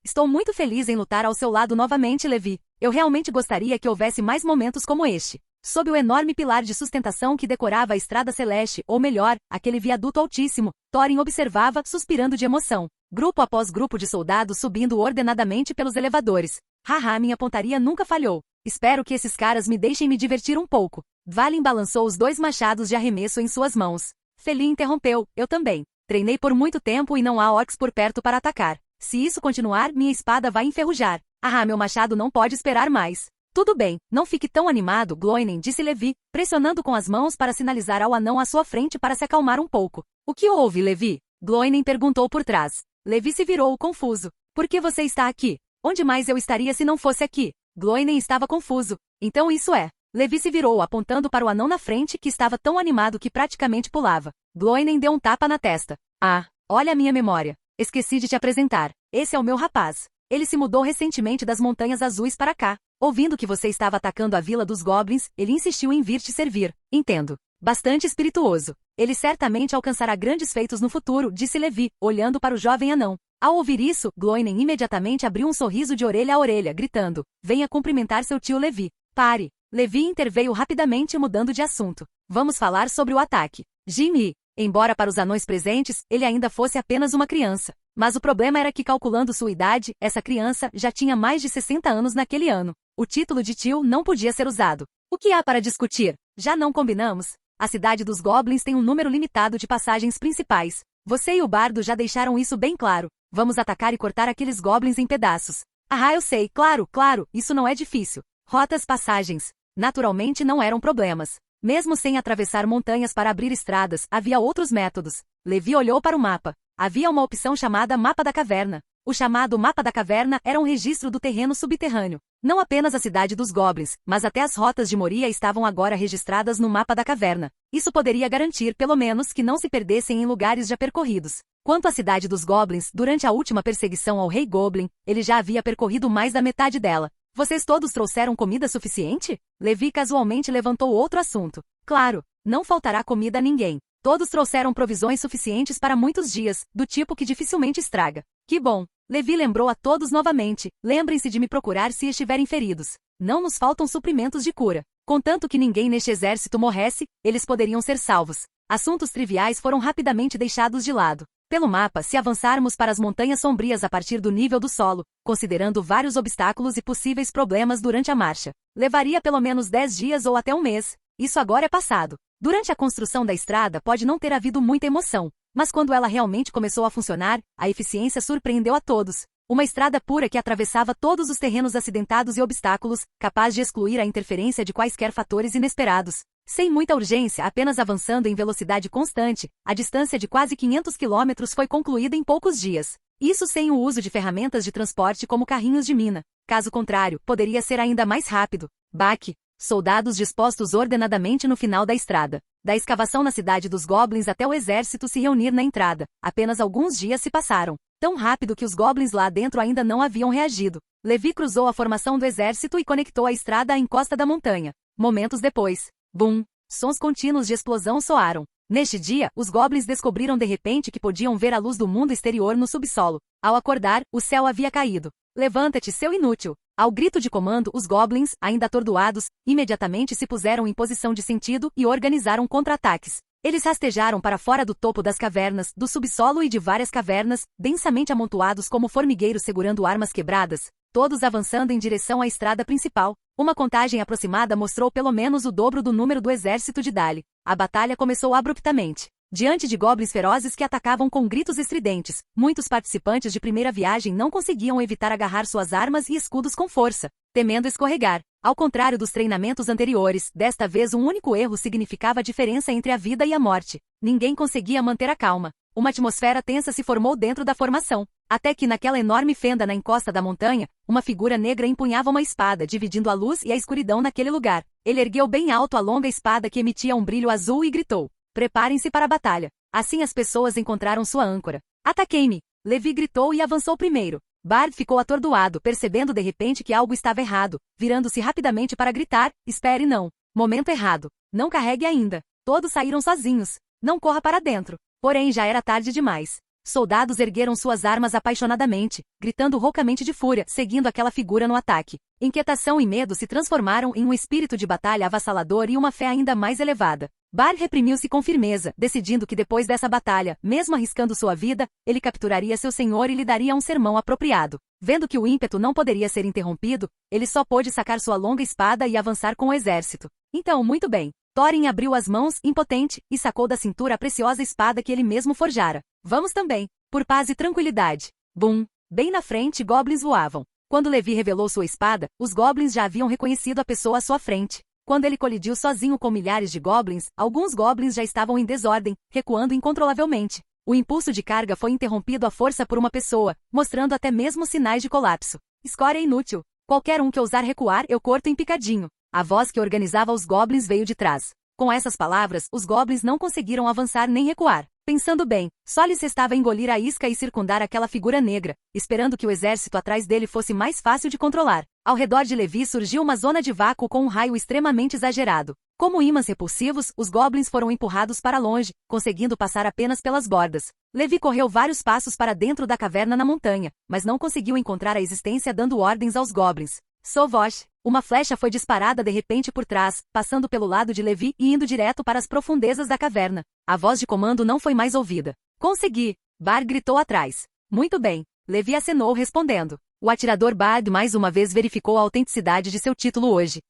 Estou muito feliz em lutar ao seu lado novamente, Levi. Eu realmente gostaria que houvesse mais momentos como este. Sob o enorme pilar de sustentação que decorava a Estrada Celeste, ou melhor, aquele viaduto altíssimo, Thorin observava, suspirando de emoção. Grupo após grupo de soldados subindo ordenadamente pelos elevadores. Haha, minha pontaria nunca falhou. Espero que esses caras me deixem me divertir um pouco. Dvalin balançou os 2 machados de arremesso em suas mãos. Felin interrompeu, eu também. Treinei por muito tempo e não há orcs por perto para atacar. Se isso continuar, minha espada vai enferrujar. Ah, meu machado não pode esperar mais. Tudo bem, não fique tão animado, Gloinen, disse Levi, pressionando com as mãos para sinalizar ao anão à sua frente para se acalmar um pouco. O que houve, Levi? Gloinen perguntou por trás. Levi se virou confuso. Por que você está aqui? Onde mais eu estaria se não fosse aqui? Gloinen estava confuso. Então isso é. Levi se virou apontando para o anão na frente que estava tão animado que praticamente pulava. Gloinen deu um tapa na testa. Ah, olha a minha memória. Esqueci de te apresentar. Esse é o meu rapaz. Ele se mudou recentemente das Montanhas Azuis para cá. Ouvindo que você estava atacando a Vila dos Goblins, ele insistiu em vir te servir. Entendo. Bastante espirituoso. Ele certamente alcançará grandes feitos no futuro, disse Levi, olhando para o jovem anão. Ao ouvir isso, Gloinen imediatamente abriu um sorriso de orelha a orelha, gritando, venha cumprimentar seu tio Levi. Pare. Levi interveio rapidamente mudando de assunto. Vamos falar sobre o ataque. Jimmy. Embora para os anões presentes, ele ainda fosse apenas uma criança. Mas o problema era que, calculando sua idade, essa criança já tinha mais de 60 anos naquele ano. O título de tio não podia ser usado. O que há para discutir? Já não combinamos? A cidade dos Goblins tem um número limitado de passagens principais. Você e o bardo já deixaram isso bem claro. Vamos atacar e cortar aqueles Goblins em pedaços. Ah, eu sei, claro, isso não é difícil. Rotas, passagens. Naturalmente não eram problemas. Mesmo sem atravessar montanhas para abrir estradas, havia outros métodos. Levi olhou para o mapa. Havia uma opção chamada Mapa da Caverna. O chamado Mapa da Caverna era um registro do terreno subterrâneo. Não apenas a cidade dos Goblins, mas até as rotas de Moria estavam agora registradas no Mapa da Caverna. Isso poderia garantir, pelo menos, que não se perdessem em lugares já percorridos. Quanto à cidade dos Goblins, durante a última perseguição ao Rei Goblin, ele já havia percorrido mais da metade dela. Vocês todos trouxeram comida suficiente? Levi casualmente levantou outro assunto. Claro, não faltará comida a ninguém. Todos trouxeram provisões suficientes para muitos dias, do tipo que dificilmente estraga. Que bom. Levi lembrou a todos novamente. Lembrem-se de me procurar se estiverem feridos. Não nos faltam suprimentos de cura. Contanto que ninguém neste exército morresse, eles poderiam ser salvos. Assuntos triviais foram rapidamente deixados de lado. Pelo mapa, se avançarmos para as Montanhas Sombrias a partir do nível do solo, considerando vários obstáculos e possíveis problemas durante a marcha, levaria pelo menos 10 dias ou até um mês. Isso agora é passado. Durante a construção da estrada pode não ter havido muita emoção, mas quando ela realmente começou a funcionar, a eficiência surpreendeu a todos. Uma estrada pura que atravessava todos os terrenos acidentados e obstáculos, capaz de excluir a interferência de quaisquer fatores inesperados. Sem muita urgência, apenas avançando em velocidade constante, a distância de quase 500 quilômetros foi concluída em poucos dias. Isso sem o uso de ferramentas de transporte como carrinhos de mina. Caso contrário, poderia ser ainda mais rápido. Baque. Soldados dispostos ordenadamente no final da estrada. Da escavação na cidade dos Goblins até o exército se reunir na entrada, apenas alguns dias se passaram. Tão rápido que os Goblins lá dentro ainda não haviam reagido. Levi cruzou a formação do exército e conectou a estrada à encosta da montanha. Momentos depois. Bum! Sons contínuos de explosão soaram. Neste dia, os Goblins descobriram de repente que podiam ver a luz do mundo exterior no subsolo. Ao acordar, o céu havia caído. Levanta-te, seu inútil! Ao grito de comando, os Goblins, ainda atordoados, imediatamente se puseram em posição de sentido e organizaram contra-ataques. Eles rastejaram para fora do topo das cavernas, do subsolo e de várias cavernas, densamente amontoados como formigueiros segurando armas quebradas, todos avançando em direção à estrada principal. Uma contagem aproximada mostrou pelo menos o dobro do número do exército de Dali. A batalha começou abruptamente. Diante de goblins ferozes que atacavam com gritos estridentes, muitos participantes de primeira viagem não conseguiam evitar agarrar suas armas e escudos com força, temendo escorregar. Ao contrário dos treinamentos anteriores, desta vez um único erro significava a diferença entre a vida e a morte. Ninguém conseguia manter a calma. Uma atmosfera tensa se formou dentro da formação, até que naquela enorme fenda na encosta da montanha, uma figura negra empunhava uma espada dividindo a luz e a escuridão naquele lugar. Ele ergueu bem alto a longa espada que emitia um brilho azul e gritou: "Preparem-se para a batalha." Assim as pessoas encontraram sua âncora. "Ataquei-me!" Levi gritou e avançou primeiro. Bard ficou atordoado, percebendo de repente que algo estava errado, virando-se rapidamente para gritar: "Espere, não! Momento errado! Não carregue ainda!" Todos saíram sozinhos. "Não corra para dentro!" Porém já era tarde demais. Soldados ergueram suas armas apaixonadamente, gritando roucamente de fúria, seguindo aquela figura no ataque. Inquietação e medo se transformaram em um espírito de batalha avassalador e uma fé ainda mais elevada. Bar reprimiu-se com firmeza, decidindo que depois dessa batalha, mesmo arriscando sua vida, ele capturaria seu senhor e lhe daria um sermão apropriado. Vendo que o ímpeto não poderia ser interrompido, ele só pôde sacar sua longa espada e avançar com o exército. Então, muito bem. Thorin abriu as mãos, impotente, e sacou da cintura a preciosa espada que ele mesmo forjara. Vamos também. Por paz e tranquilidade. Bum! Bem na frente, goblins voavam. Quando Levi revelou sua espada, os goblins já haviam reconhecido a pessoa à sua frente. Quando ele colidiu sozinho com milhares de goblins, alguns goblins já estavam em desordem, recuando incontrolavelmente. O impulso de carga foi interrompido à força por uma pessoa, mostrando até mesmo sinais de colapso. Escória inútil. Qualquer um que ousar recuar, eu corto em picadinho. A voz que organizava os goblins veio de trás. Com essas palavras, os goblins não conseguiram avançar nem recuar. Pensando bem, só lhes restava engolir a isca e circundar aquela figura negra, esperando que o exército atrás dele fosse mais fácil de controlar. Ao redor de Levi surgiu uma zona de vácuo com um raio extremamente exagerado. Como ímãs repulsivos, os goblins foram empurrados para longe, conseguindo passar apenas pelas bordas. Levi correu vários passos para dentro da caverna na montanha, mas não conseguiu encontrar a existência dando ordens aos goblins. Sovosh! Uma flecha foi disparada de repente por trás, passando pelo lado de Levi e indo direto para as profundezas da caverna. A voz de comando não foi mais ouvida. Consegui! Bar gritou atrás. Muito bem. Levi acenou respondendo. O atirador Bard mais uma vez verificou a autenticidade de seu título hoje.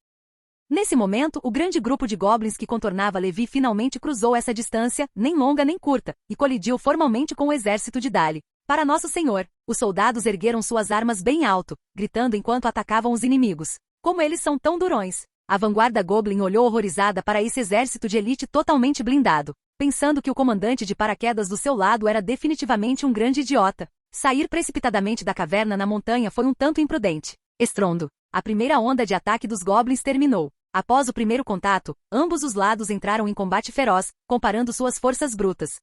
Nesse momento, o grande grupo de goblins que contornava Levi finalmente cruzou essa distância, nem longa nem curta, e colidiu formalmente com o exército de Dali. Para Nosso Senhor, os soldados ergueram suas armas bem alto, gritando enquanto atacavam os inimigos. Como eles são tão durões! A vanguarda Goblin olhou horrorizada para esse exército de elite totalmente blindado, pensando que o comandante de paraquedas do seu lado era definitivamente um grande idiota. Sair precipitadamente da caverna na montanha foi um tanto imprudente. Estrondo. A primeira onda de ataque dos Goblins terminou. Após o primeiro contato, ambos os lados entraram em combate feroz, comparando suas forças brutas.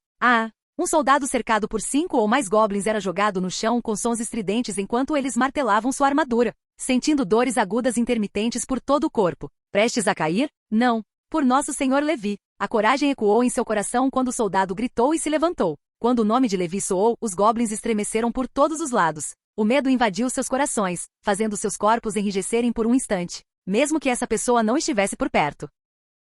Um soldado cercado por 5 ou mais goblins era jogado no chão com sons estridentes enquanto eles martelavam sua armadura, sentindo dores agudas intermitentes por todo o corpo. Prestes a cair? Não. Por Nosso Senhor Levi. A coragem ecoou em seu coração quando o soldado gritou e se levantou. Quando o nome de Levi soou, os goblins estremeceram por todos os lados. O medo invadiu seus corações, fazendo seus corpos enrijecerem por um instante, mesmo que essa pessoa não estivesse por perto.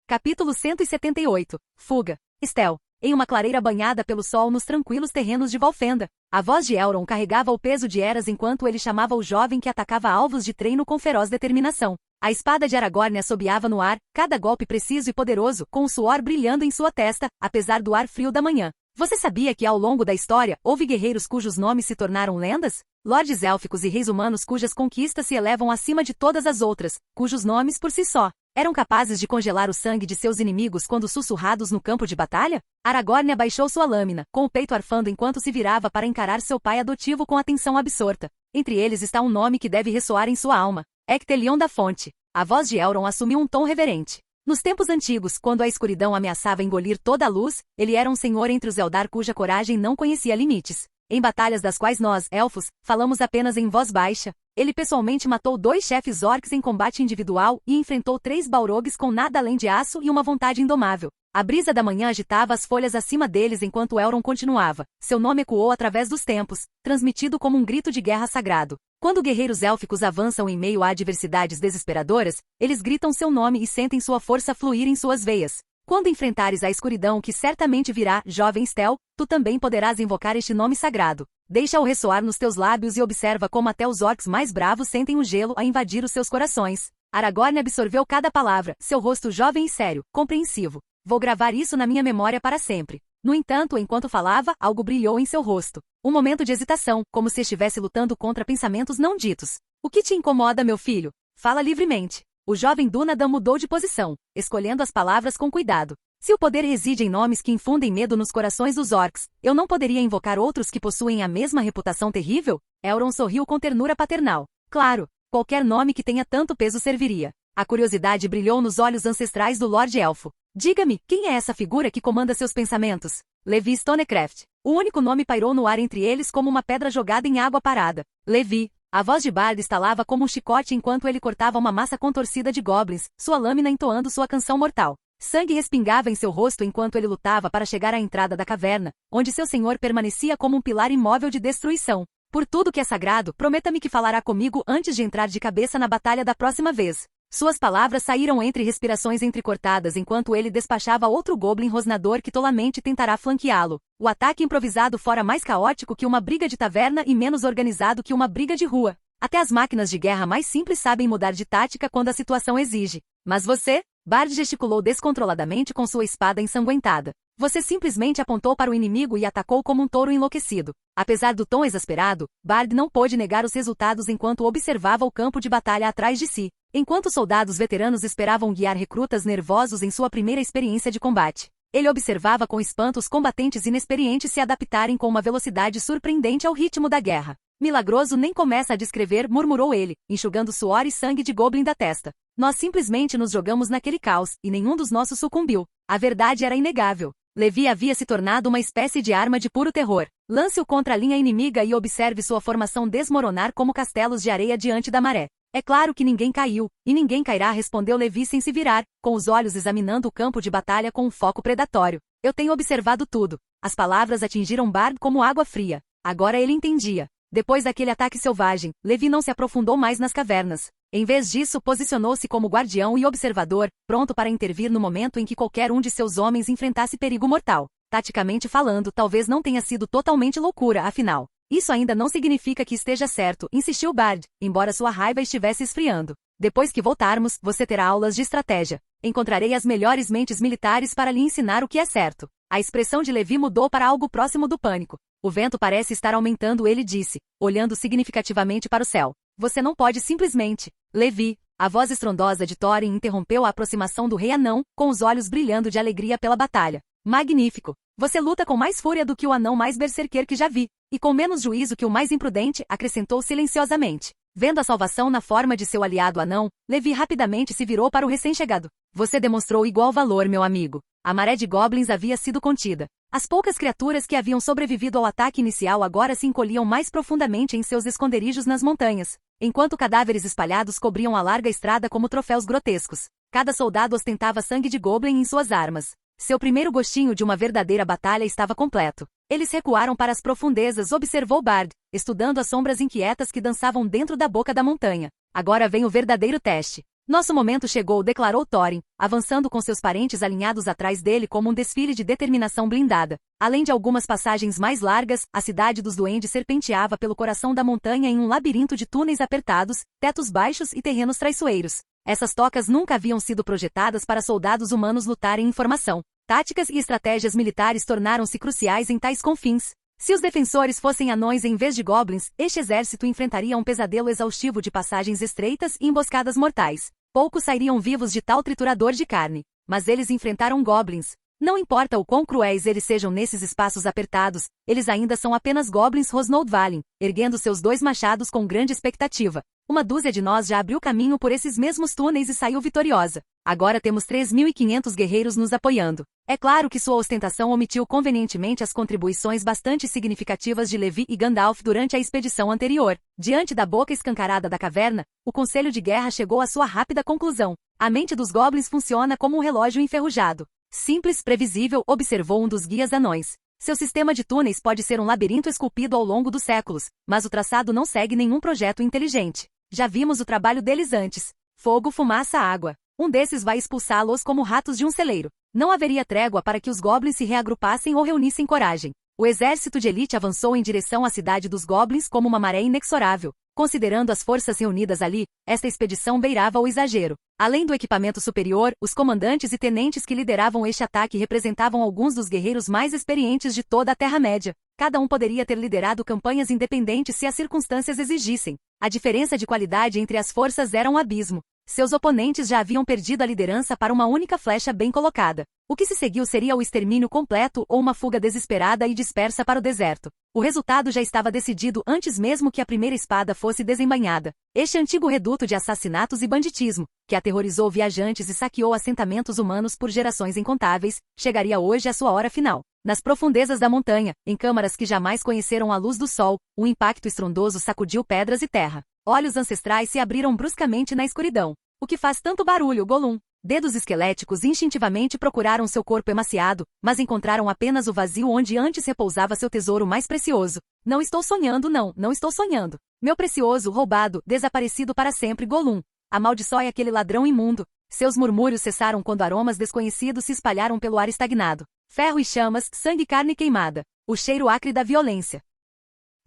Capítulo 178. Fuga. Estel. Em uma clareira banhada pelo sol nos tranquilos terrenos de Valfenda, a voz de Elrond carregava o peso de Eras enquanto ele chamava o jovem que atacava alvos de treino com feroz determinação. A espada de Aragorn assobiava no ar, cada golpe preciso e poderoso, com o suor brilhando em sua testa, apesar do ar frio da manhã. Você sabia que ao longo da história, houve guerreiros cujos nomes se tornaram lendas? Lordes élficos e reis humanos cujas conquistas se elevam acima de todas as outras, cujos nomes por si só eram capazes de congelar o sangue de seus inimigos quando sussurrados no campo de batalha? Aragorn abaixou sua lâmina, com o peito arfando enquanto se virava para encarar seu pai adotivo com atenção absorta. Entre eles está um nome que deve ressoar em sua alma. Ectelion da Fonte. A voz de Elrond assumiu um tom reverente. Nos tempos antigos, quando a escuridão ameaçava engolir toda a luz, ele era um senhor entre os Eldar cuja coragem não conhecia limites. Em batalhas das quais nós, elfos, falamos apenas em voz baixa, ele pessoalmente matou 2 chefes orcs em combate individual e enfrentou 3 balrogs com nada além de aço e uma vontade indomável. A brisa da manhã agitava as folhas acima deles enquanto Elrond continuava. Seu nome ecoou através dos tempos, transmitido como um grito de guerra sagrado. Quando guerreiros élficos avançam em meio a adversidades desesperadoras, eles gritam seu nome e sentem sua força fluir em suas veias. Quando enfrentares a escuridão que certamente virá, jovem Estel, tu também poderás invocar este nome sagrado. Deixa-o ressoar nos teus lábios e observa como até os orcs mais bravos sentem o gelo a invadir os seus corações. Aragorn absorveu cada palavra, seu rosto jovem e sério, compreensivo. Vou gravar isso na minha memória para sempre. No entanto, enquanto falava, algo brilhou em seu rosto. Um momento de hesitação, como se estivesse lutando contra pensamentos não ditos. O que te incomoda, meu filho? Fala livremente. O jovem Dúnadan mudou de posição, escolhendo as palavras com cuidado. Se o poder reside em nomes que infundem medo nos corações dos orcs, eu não poderia invocar outros que possuem a mesma reputação terrível? Elrond sorriu com ternura paternal. Claro, qualquer nome que tenha tanto peso serviria. A curiosidade brilhou nos olhos ancestrais do Lorde Elfo. Diga-me, quem é essa figura que comanda seus pensamentos? Levi Stonecraft. O único nome pairou no ar entre eles como uma pedra jogada em água parada. Levi. A voz de Bard estalava como um chicote enquanto ele cortava uma massa contorcida de goblins, sua lâmina entoando sua canção mortal. Sangue respingava em seu rosto enquanto ele lutava para chegar à entrada da caverna, onde seu senhor permanecia como um pilar imóvel de destruição. Por tudo que é sagrado, prometa-me que falará comigo antes de entrar de cabeça na batalha da próxima vez. Suas palavras saíram entre respirações entrecortadas enquanto ele despachava outro goblin rosnador que tolamente tentará flanqueá-lo. O ataque improvisado fora mais caótico que uma briga de taverna e menos organizado que uma briga de rua. Até as máquinas de guerra mais simples sabem mudar de tática quando a situação exige. Mas você? Bard gesticulou descontroladamente com sua espada ensanguentada. Você simplesmente apontou para o inimigo e atacou como um touro enlouquecido. Apesar do tom exasperado, Bard não pôde negar os resultados enquanto observava o campo de batalha atrás de si, enquanto soldados veteranos esperavam guiar recrutas nervosos em sua primeira experiência de combate. Ele observava com espanto os combatentes inexperientes se adaptarem com uma velocidade surpreendente ao ritmo da guerra. Milagroso nem começa a descrever, murmurou ele, enxugando suor e sangue de goblin da testa. Nós simplesmente nos jogamos naquele caos, e nenhum dos nossos sucumbiu. A verdade era inegável. Levi havia se tornado uma espécie de arma de puro terror. Lance-o contra a linha inimiga e observe sua formação desmoronar como castelos de areia diante da maré. É claro que ninguém caiu, e ninguém cairá, respondeu Levi sem se virar, com os olhos examinando o campo de batalha com um foco predatório. Eu tenho observado tudo. As palavras atingiram Bard como água fria. Agora ele entendia. Depois daquele ataque selvagem, Levi não se aprofundou mais nas cavernas. Em vez disso, posicionou-se como guardião e observador, pronto para intervir no momento em que qualquer um de seus homens enfrentasse perigo mortal. Taticamente falando, talvez não tenha sido totalmente loucura, afinal. Isso ainda não significa que esteja certo, insistiu Bard, embora sua raiva estivesse esfriando. Depois que voltarmos, você terá aulas de estratégia. Encontrarei as melhores mentes militares para lhe ensinar o que é certo. A expressão de Levi mudou para algo próximo do pânico. O vento parece estar aumentando, ele disse, olhando significativamente para o céu. Você não pode simplesmente... Levi, a voz estrondosa de Thorin interrompeu a aproximação do rei anão, com os olhos brilhando de alegria pela batalha. Magnífico! Você luta com mais fúria do que o anão mais berserker que já vi, e com menos juízo que o mais imprudente, acrescentou silenciosamente. Vendo a salvação na forma de seu aliado anão, Levi rapidamente se virou para o recém-chegado. Você demonstrou igual valor, meu amigo. A maré de goblins havia sido contida. As poucas criaturas que haviam sobrevivido ao ataque inicial agora se encolhiam mais profundamente em seus esconderijos nas montanhas, enquanto cadáveres espalhados cobriam a larga estrada como troféus grotescos. Cada soldado ostentava sangue de goblin em suas armas. Seu primeiro gostinho de uma verdadeira batalha estava completo. Eles recuaram para as profundezas, observou Bard, estudando as sombras inquietas que dançavam dentro da boca da montanha. Agora vem o verdadeiro teste. Nosso momento chegou, declarou Thorin, avançando com seus parentes alinhados atrás dele como um desfile de determinação blindada. Além de algumas passagens mais largas, a cidade dos duendes serpenteava pelo coração da montanha em um labirinto de túneis apertados, tetos baixos e terrenos traiçoeiros. Essas tocas nunca haviam sido projetadas para soldados humanos lutarem em formação. Táticas e estratégias militares tornaram-se cruciais em tais confins. Se os defensores fossem anões em vez de goblins, este exército enfrentaria um pesadelo exaustivo de passagens estreitas e emboscadas mortais. Poucos sairiam vivos de tal triturador de carne. Mas eles enfrentaram goblins. Não importa o quão cruéis eles sejam nesses espaços apertados, eles ainda são apenas goblins, rosnou Dvalin, erguendo seus 2 machados com grande expectativa. Uma dúzia de nós já abriu caminho por esses mesmos túneis e saiu vitoriosa. Agora temos 3.500 guerreiros nos apoiando. É claro que sua ostentação omitiu convenientemente as contribuições bastante significativas de Levi e Gandalf durante a expedição anterior. Diante da boca escancarada da caverna, o Conselho de Guerra chegou à sua rápida conclusão. A mente dos goblins funciona como um relógio enferrujado. Simples, previsível, observou um dos guias anões. Seu sistema de túneis pode ser um labirinto esculpido ao longo dos séculos, mas o traçado não segue nenhum projeto inteligente. Já vimos o trabalho deles antes. Fogo, fumaça, água. Um desses vai expulsá-los como ratos de um celeiro. Não haveria trégua para que os goblins se reagrupassem ou reunissem coragem. O exército de elite avançou em direção à cidade dos goblins como uma maré inexorável. Considerando as forças reunidas ali, esta expedição beirava o exagero. Além do equipamento superior, os comandantes e tenentes que lideravam este ataque representavam alguns dos guerreiros mais experientes de toda a Terra-média. Cada um poderia ter liderado campanhas independentes se as circunstâncias exigissem. A diferença de qualidade entre as forças era um abismo. Seus oponentes já haviam perdido a liderança para uma única flecha bem colocada. O que se seguiu seria o extermínio completo ou uma fuga desesperada e dispersa para o deserto. O resultado já estava decidido antes mesmo que a primeira espada fosse desembainhada. Este antigo reduto de assassinatos e banditismo, que aterrorizou viajantes e saqueou assentamentos humanos por gerações incontáveis, chegaria hoje à sua hora final. Nas profundezas da montanha, em câmaras que jamais conheceram a luz do sol, um impacto estrondoso sacudiu pedras e terra. Olhos ancestrais se abriram bruscamente na escuridão. O que faz tanto barulho, Gollum? Dedos esqueléticos instintivamente procuraram seu corpo emaciado, mas encontraram apenas o vazio onde antes repousava seu tesouro mais precioso. Não estou sonhando, não estou sonhando. Meu precioso, roubado, desaparecido para sempre, Gollum. Amaldiçoe aquele ladrão imundo. Seus murmúrios cessaram quando aromas desconhecidos se espalharam pelo ar estagnado. Ferro e chamas, sangue e carne queimada. O cheiro acre da violência.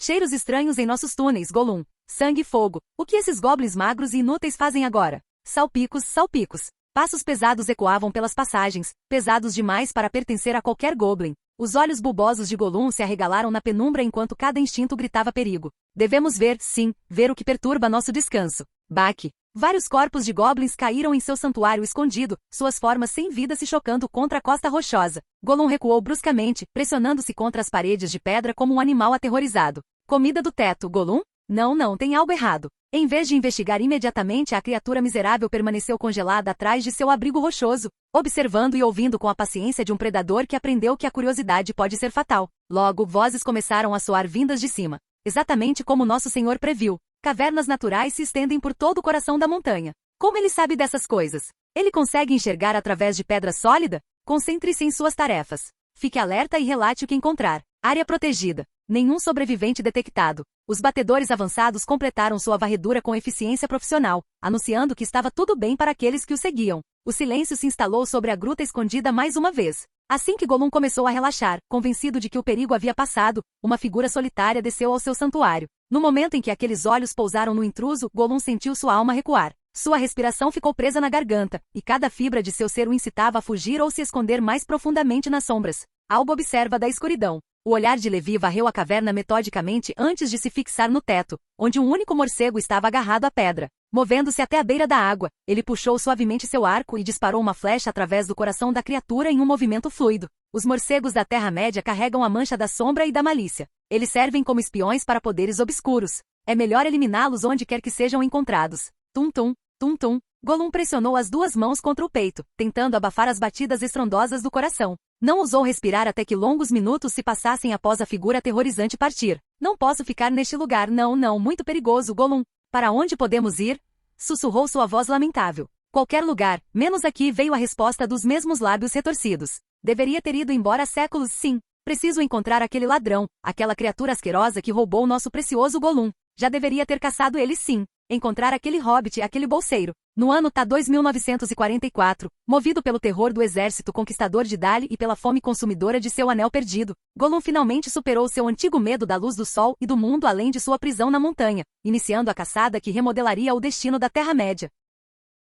Cheiros estranhos em nossos túneis, Gollum. Sangue e fogo. O que esses goblins magros e inúteis fazem agora? Salpicos, salpicos. Passos pesados ecoavam pelas passagens, pesados demais para pertencer a qualquer goblin. Os olhos bulbosos de Gollum se arregalaram na penumbra enquanto cada instinto gritava perigo. Devemos ver, sim, ver o que perturba nosso descanso. Baque. Vários corpos de goblins caíram em seu santuário escondido, suas formas sem vida se chocando contra a costa rochosa. Gollum recuou bruscamente, pressionando-se contra as paredes de pedra como um animal aterrorizado. Comida do teto, Gollum? Não, tem algo errado. Em vez de investigar imediatamente, a criatura miserável permaneceu congelada atrás de seu abrigo rochoso, observando e ouvindo com a paciência de um predador que aprendeu que a curiosidade pode ser fatal. Logo, vozes começaram a soar vindas de cima. Exatamente como nosso Senhor previu. Cavernas naturais se estendem por todo o coração da montanha. Como ele sabe dessas coisas? Ele consegue enxergar através de pedra sólida? Concentre-se em suas tarefas. Fique alerta e relate o que encontrar. Área protegida. Nenhum sobrevivente detectado. Os batedores avançados completaram sua varredura com eficiência profissional, anunciando que estava tudo bem para aqueles que o seguiam. O silêncio se instalou sobre a gruta escondida mais uma vez. Assim que Gollum começou a relaxar, convencido de que o perigo havia passado, uma figura solitária desceu ao seu santuário. No momento em que aqueles olhos pousaram no intruso, Gollum sentiu sua alma recuar. Sua respiração ficou presa na garganta, e cada fibra de seu ser o incitava a fugir ou se esconder mais profundamente nas sombras. Algo observa da escuridão. O olhar de Levi varreu a caverna metodicamente antes de se fixar no teto, onde um único morcego estava agarrado à pedra. Movendo-se até a beira da água, ele puxou suavemente seu arco e disparou uma flecha através do coração da criatura em um movimento fluido. Os morcegos da Terra-média carregam a mancha da sombra e da malícia. Eles servem como espiões para poderes obscuros. É melhor eliminá-los onde quer que sejam encontrados. Tum-tum, tum-tum. Gollum pressionou as duas mãos contra o peito, tentando abafar as batidas estrondosas do coração. Não ousou respirar até que longos minutos se passassem após a figura aterrorizante partir. Não posso ficar neste lugar, não, muito perigoso, Gollum. Para onde podemos ir? Sussurrou sua voz lamentável. Qualquer lugar, menos aqui, veio a resposta dos mesmos lábios retorcidos. Deveria ter ido embora há séculos, sim. Preciso encontrar aquele ladrão, aquela criatura asquerosa que roubou nosso precioso Gollum. Já deveria ter caçado ele, sim. Encontrar aquele hobbit, aquele bolseiro. No ano tá 2944, movido pelo terror do exército conquistador de Dali e pela fome consumidora de seu anel perdido, Gollum finalmente superou seu antigo medo da luz do sol e do mundo além de sua prisão na montanha, iniciando a caçada que remodelaria o destino da Terra-média.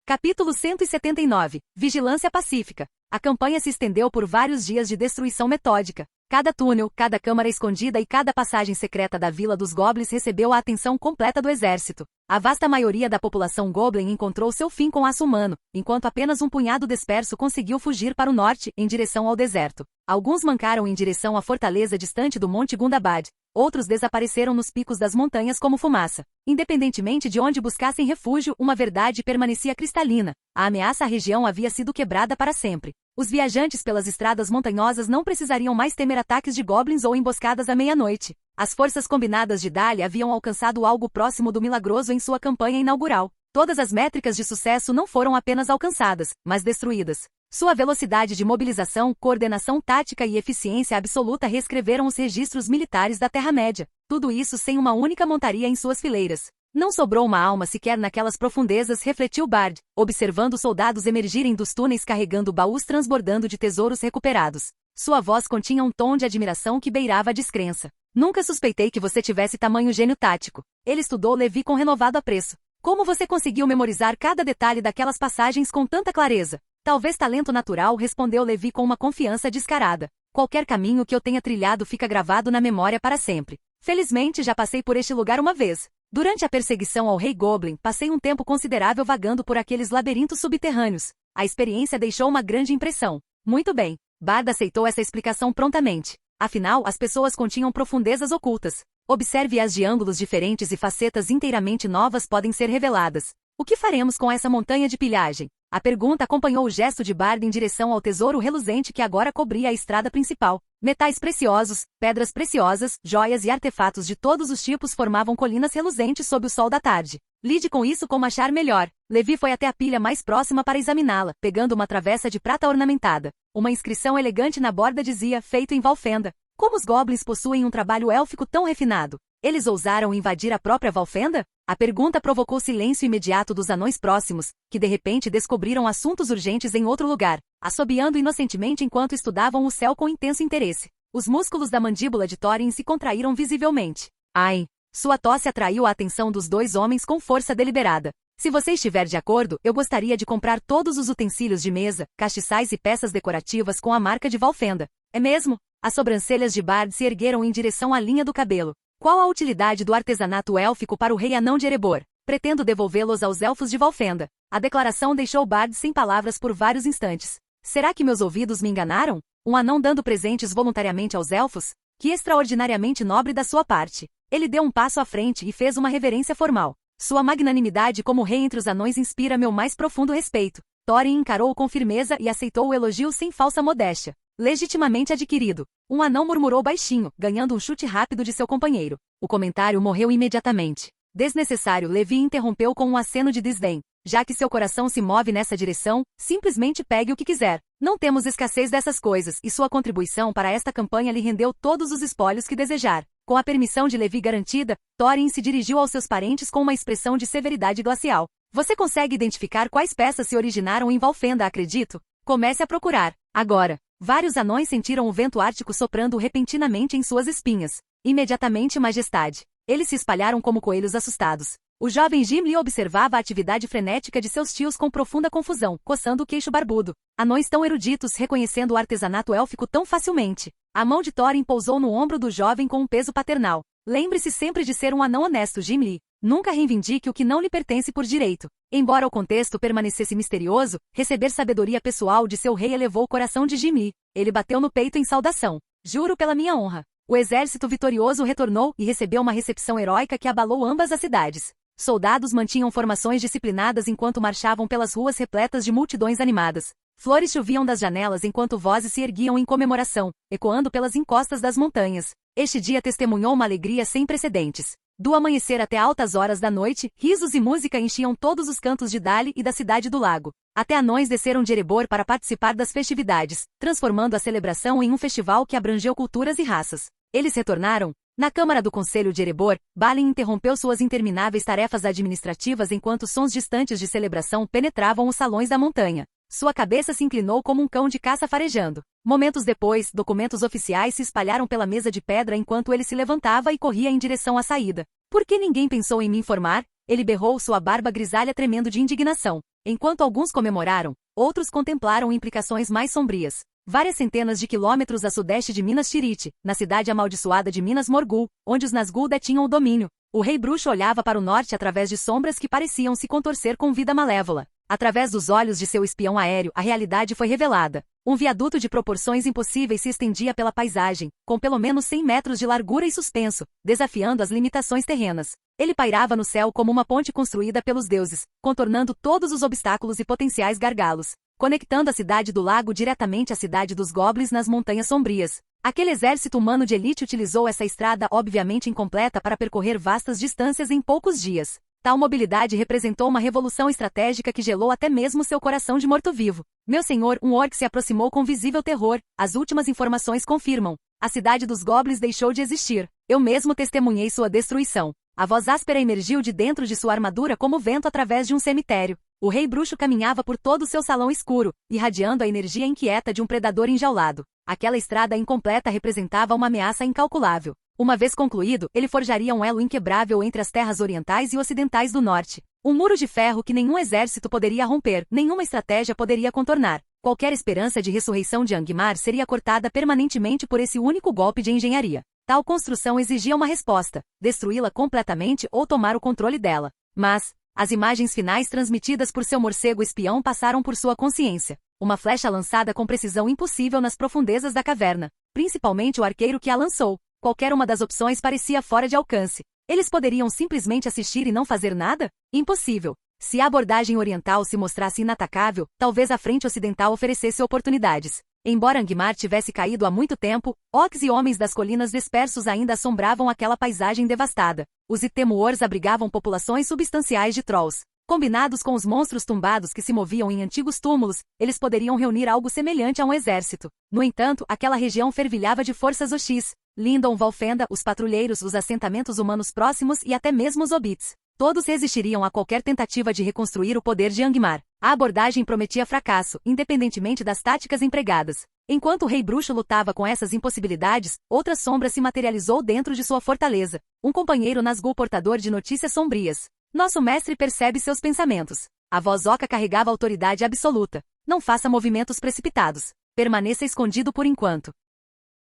Capítulo 179. Vigilância pacífica. A campanha se estendeu por vários dias de destruição metódica. Cada túnel, cada câmara escondida e cada passagem secreta da Vila dos Goblins recebeu a atenção completa do exército. A vasta maioria da população Goblin encontrou seu fim com aço humano, enquanto apenas um punhado disperso conseguiu fugir para o norte, em direção ao deserto. Alguns mancaram em direção à fortaleza distante do Monte Gundabad. Outros desapareceram nos picos das montanhas como fumaça. Independentemente de onde buscassem refúgio, uma verdade permanecia cristalina. A ameaça à região havia sido quebrada para sempre. Os viajantes pelas estradas montanhosas não precisariam mais temer ataques de goblins ou emboscadas à meia-noite. As forças combinadas de Dali haviam alcançado algo próximo do milagroso em sua campanha inaugural. Todas as métricas de sucesso não foram apenas alcançadas, mas destruídas. Sua velocidade de mobilização, coordenação tática e eficiência absoluta reescreveram os registros militares da Terra-média. Tudo isso sem uma única montaria em suas fileiras. Não sobrou uma alma sequer naquelas profundezas, refletiu Bard, observando soldados emergirem dos túneis carregando baús transbordando de tesouros recuperados. Sua voz continha um tom de admiração que beirava a descrença. Nunca suspeitei que você tivesse tamanho gênio tático. Ele estudou Levi com renovado apreço. Como você conseguiu memorizar cada detalhe daquelas passagens com tanta clareza? Talvez talento natural, respondeu Levi com uma confiança descarada. Qualquer caminho que eu tenha trilhado fica gravado na memória para sempre. Felizmente já passei por este lugar uma vez. Durante a perseguição ao Rei Goblin, passei um tempo considerável vagando por aqueles labirintos subterrâneos. A experiência deixou uma grande impressão. Muito bem. Bard aceitou essa explicação prontamente. Afinal, as pessoas continham profundezas ocultas. Observe-as de ângulos diferentes e facetas inteiramente novas podem ser reveladas. O que faremos com essa montanha de pilhagem? A pergunta acompanhou o gesto de Bard em direção ao tesouro reluzente que agora cobria a estrada principal. Metais preciosos, pedras preciosas, joias e artefatos de todos os tipos formavam colinas reluzentes sob o sol da tarde. Lide com isso como achar melhor. Levi foi até a pilha mais próxima para examiná-la, pegando uma travessa de prata ornamentada. Uma inscrição elegante na borda dizia, feito em Valfenda. Como os goblins possuem um trabalho élfico tão refinado? Eles ousaram invadir a própria Valfenda? A pergunta provocou silêncio imediato dos anões próximos, que de repente descobriram assuntos urgentes em outro lugar, assobiando inocentemente enquanto estudavam o céu com intenso interesse. Os músculos da mandíbula de Thorin se contraíram visivelmente. Ai! Sua tosse atraiu a atenção dos dois homens com força deliberada. Se você estiver de acordo, eu gostaria de comprar todos os utensílios de mesa, castiçais e peças decorativas com a marca de Valfenda. É mesmo? As sobrancelhas de Bard se ergueram em direção à linha do cabelo. Qual a utilidade do artesanato élfico para o rei anão de Erebor? Pretendo devolvê-los aos elfos de Valfenda. A declaração deixou Bard sem palavras por vários instantes. Será que meus ouvidos me enganaram? Um anão dando presentes voluntariamente aos elfos? Que extraordinariamente nobre da sua parte. Ele deu um passo à frente e fez uma reverência formal. Sua magnanimidade como rei entre os anões inspira meu mais profundo respeito. Thorin encarou-o com firmeza e aceitou o elogio sem falsa modéstia. Legitimamente adquirido. Um anão murmurou baixinho, ganhando um chute rápido de seu companheiro. O comentário morreu imediatamente. Desnecessário, Levi interrompeu com um aceno de desdém. Já que seu coração se move nessa direção, simplesmente pegue o que quiser. Não temos escassez dessas coisas, e sua contribuição para esta campanha lhe rendeu todos os espólios que desejar. Com a permissão de Levi garantida, Thorin se dirigiu aos seus parentes com uma expressão de severidade glacial. Você consegue identificar quais peças se originaram em Valfenda, acredito? Comece a procurar. Agora. Vários anões sentiram o vento ártico soprando repentinamente em suas espinhas. Imediatamente, majestade. Eles se espalharam como coelhos assustados. O jovem Gimli observava a atividade frenética de seus tios com profunda confusão, coçando o queixo barbudo. Anões tão eruditos reconhecendo o artesanato élfico tão facilmente. A mão de Thorin pousou no ombro do jovem com um peso paternal. Lembre-se sempre de ser um anão honesto, Gimli. Nunca reivindique o que não lhe pertence por direito. Embora o contexto permanecesse misterioso, receber sabedoria pessoal de seu rei elevou o coração de Gimli. Ele bateu no peito em saudação. Juro pela minha honra. O exército vitorioso retornou e recebeu uma recepção heróica que abalou ambas as cidades. Soldados mantinham formações disciplinadas enquanto marchavam pelas ruas repletas de multidões animadas. Flores choviam das janelas enquanto vozes se erguiam em comemoração, ecoando pelas encostas das montanhas. Este dia testemunhou uma alegria sem precedentes. Do amanhecer até altas horas da noite, risos e música enchiam todos os cantos de Dali e da cidade do lago. Até anões desceram de Erebor para participar das festividades, transformando a celebração em um festival que abrangeu culturas e raças. Eles retornaram. Na Câmara do Conselho de Erebor, Balin interrompeu suas intermináveis tarefas administrativas enquanto sons distantes de celebração penetravam os salões da montanha. Sua cabeça se inclinou como um cão de caça farejando. Momentos depois, documentos oficiais se espalharam pela mesa de pedra enquanto ele se levantava e corria em direção à saída. Por que ninguém pensou em me informar? Ele berrou, sua barba grisalha tremendo de indignação. Enquanto alguns comemoraram, outros contemplaram implicações mais sombrias. Várias centenas de quilômetros a sudeste de Minas Tirith, na cidade amaldiçoada de Minas Morgul, onde os Nazgûl detinham o domínio, o rei bruxo olhava para o norte através de sombras que pareciam se contorcer com vida malévola. Através dos olhos de seu espião aéreo, a realidade foi revelada. Um viaduto de proporções impossíveis se estendia pela paisagem, com pelo menos 100 metros de largura e suspenso, desafiando as limitações terrenas. Ele pairava no céu como uma ponte construída pelos deuses, contornando todos os obstáculos e potenciais gargalos, conectando a cidade do lago diretamente à cidade dos goblins nas montanhas sombrias. Aquele exército humano de elite utilizou essa estrada obviamente incompleta para percorrer vastas distâncias em poucos dias. Tal mobilidade representou uma revolução estratégica que gelou até mesmo seu coração de morto-vivo. Meu senhor, um orc se aproximou com visível terror. As últimas informações confirmam. A cidade dos goblins deixou de existir. Eu mesmo testemunhei sua destruição. A voz áspera emergiu de dentro de sua armadura como vento através de um cemitério. O rei bruxo caminhava por todo o seu salão escuro, irradiando a energia inquieta de um predador enjaulado. Aquela estrada incompleta representava uma ameaça incalculável. Uma vez concluído, ele forjaria um elo inquebrável entre as terras orientais e ocidentais do norte. Um muro de ferro que nenhum exército poderia romper, nenhuma estratégia poderia contornar. Qualquer esperança de ressurreição de Angmar seria cortada permanentemente por esse único golpe de engenharia. Tal construção exigia uma resposta, destruí-la completamente ou tomar o controle dela. Mas, as imagens finais transmitidas por seu morcego espião passaram por sua consciência. Uma flecha lançada com precisão impossível nas profundezas da caverna. Principalmente o arqueiro que a lançou. Qualquer uma das opções parecia fora de alcance. Eles poderiam simplesmente assistir e não fazer nada? Impossível. Se a abordagem oriental se mostrasse inatacável, talvez a frente ocidental oferecesse oportunidades. Embora Angmar tivesse caído há muito tempo, orcs e homens das colinas dispersos ainda assombravam aquela paisagem devastada. Os Itemuors abrigavam populações substanciais de trolls. Combinados com os monstros tumbados que se moviam em antigos túmulos, eles poderiam reunir algo semelhante a um exército. No entanto, aquela região fervilhava de forças Oxis. Lindon Valfenda, os patrulheiros, os assentamentos humanos próximos e até mesmo os hobbits. Todos resistiriam a qualquer tentativa de reconstruir o poder de Angmar. A abordagem prometia fracasso, independentemente das táticas empregadas. Enquanto o Rei Bruxo lutava com essas impossibilidades, outra sombra se materializou dentro de sua fortaleza. Um companheiro Nazgûl portador de notícias sombrias. Nosso mestre percebe seus pensamentos. A voz oca carregava autoridade absoluta. Não faça movimentos precipitados. Permaneça escondido por enquanto.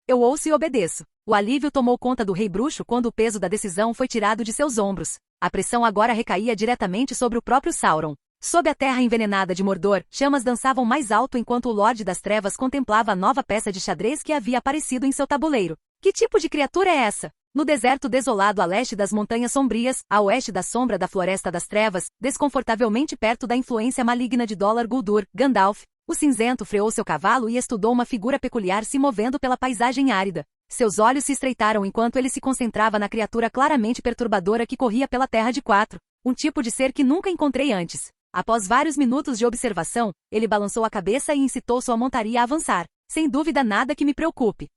Eu ouço e obedeço. O alívio tomou conta do Rei Bruxo quando o peso da decisão foi tirado de seus ombros. A pressão agora recaía diretamente sobre o próprio Sauron. Sob a terra envenenada de Mordor, chamas dançavam mais alto enquanto o Lorde das Trevas contemplava a nova peça de xadrez que havia aparecido em seu tabuleiro. Que tipo de criatura é essa? No deserto desolado a leste das Montanhas Sombrias, a oeste da sombra da Floresta das Trevas, desconfortavelmente perto da influência maligna de Dólar Guldur, Gandalf, o cinzento freou seu cavalo e estudou uma figura peculiar se movendo pela paisagem árida. Seus olhos se estreitaram enquanto ele se concentrava na criatura claramente perturbadora que corria pela Terra de Quatro, um tipo de ser que nunca encontrei antes. Após vários minutos de observação, ele balançou a cabeça e incitou sua montaria a avançar. Sem dúvida nada que me preocupe.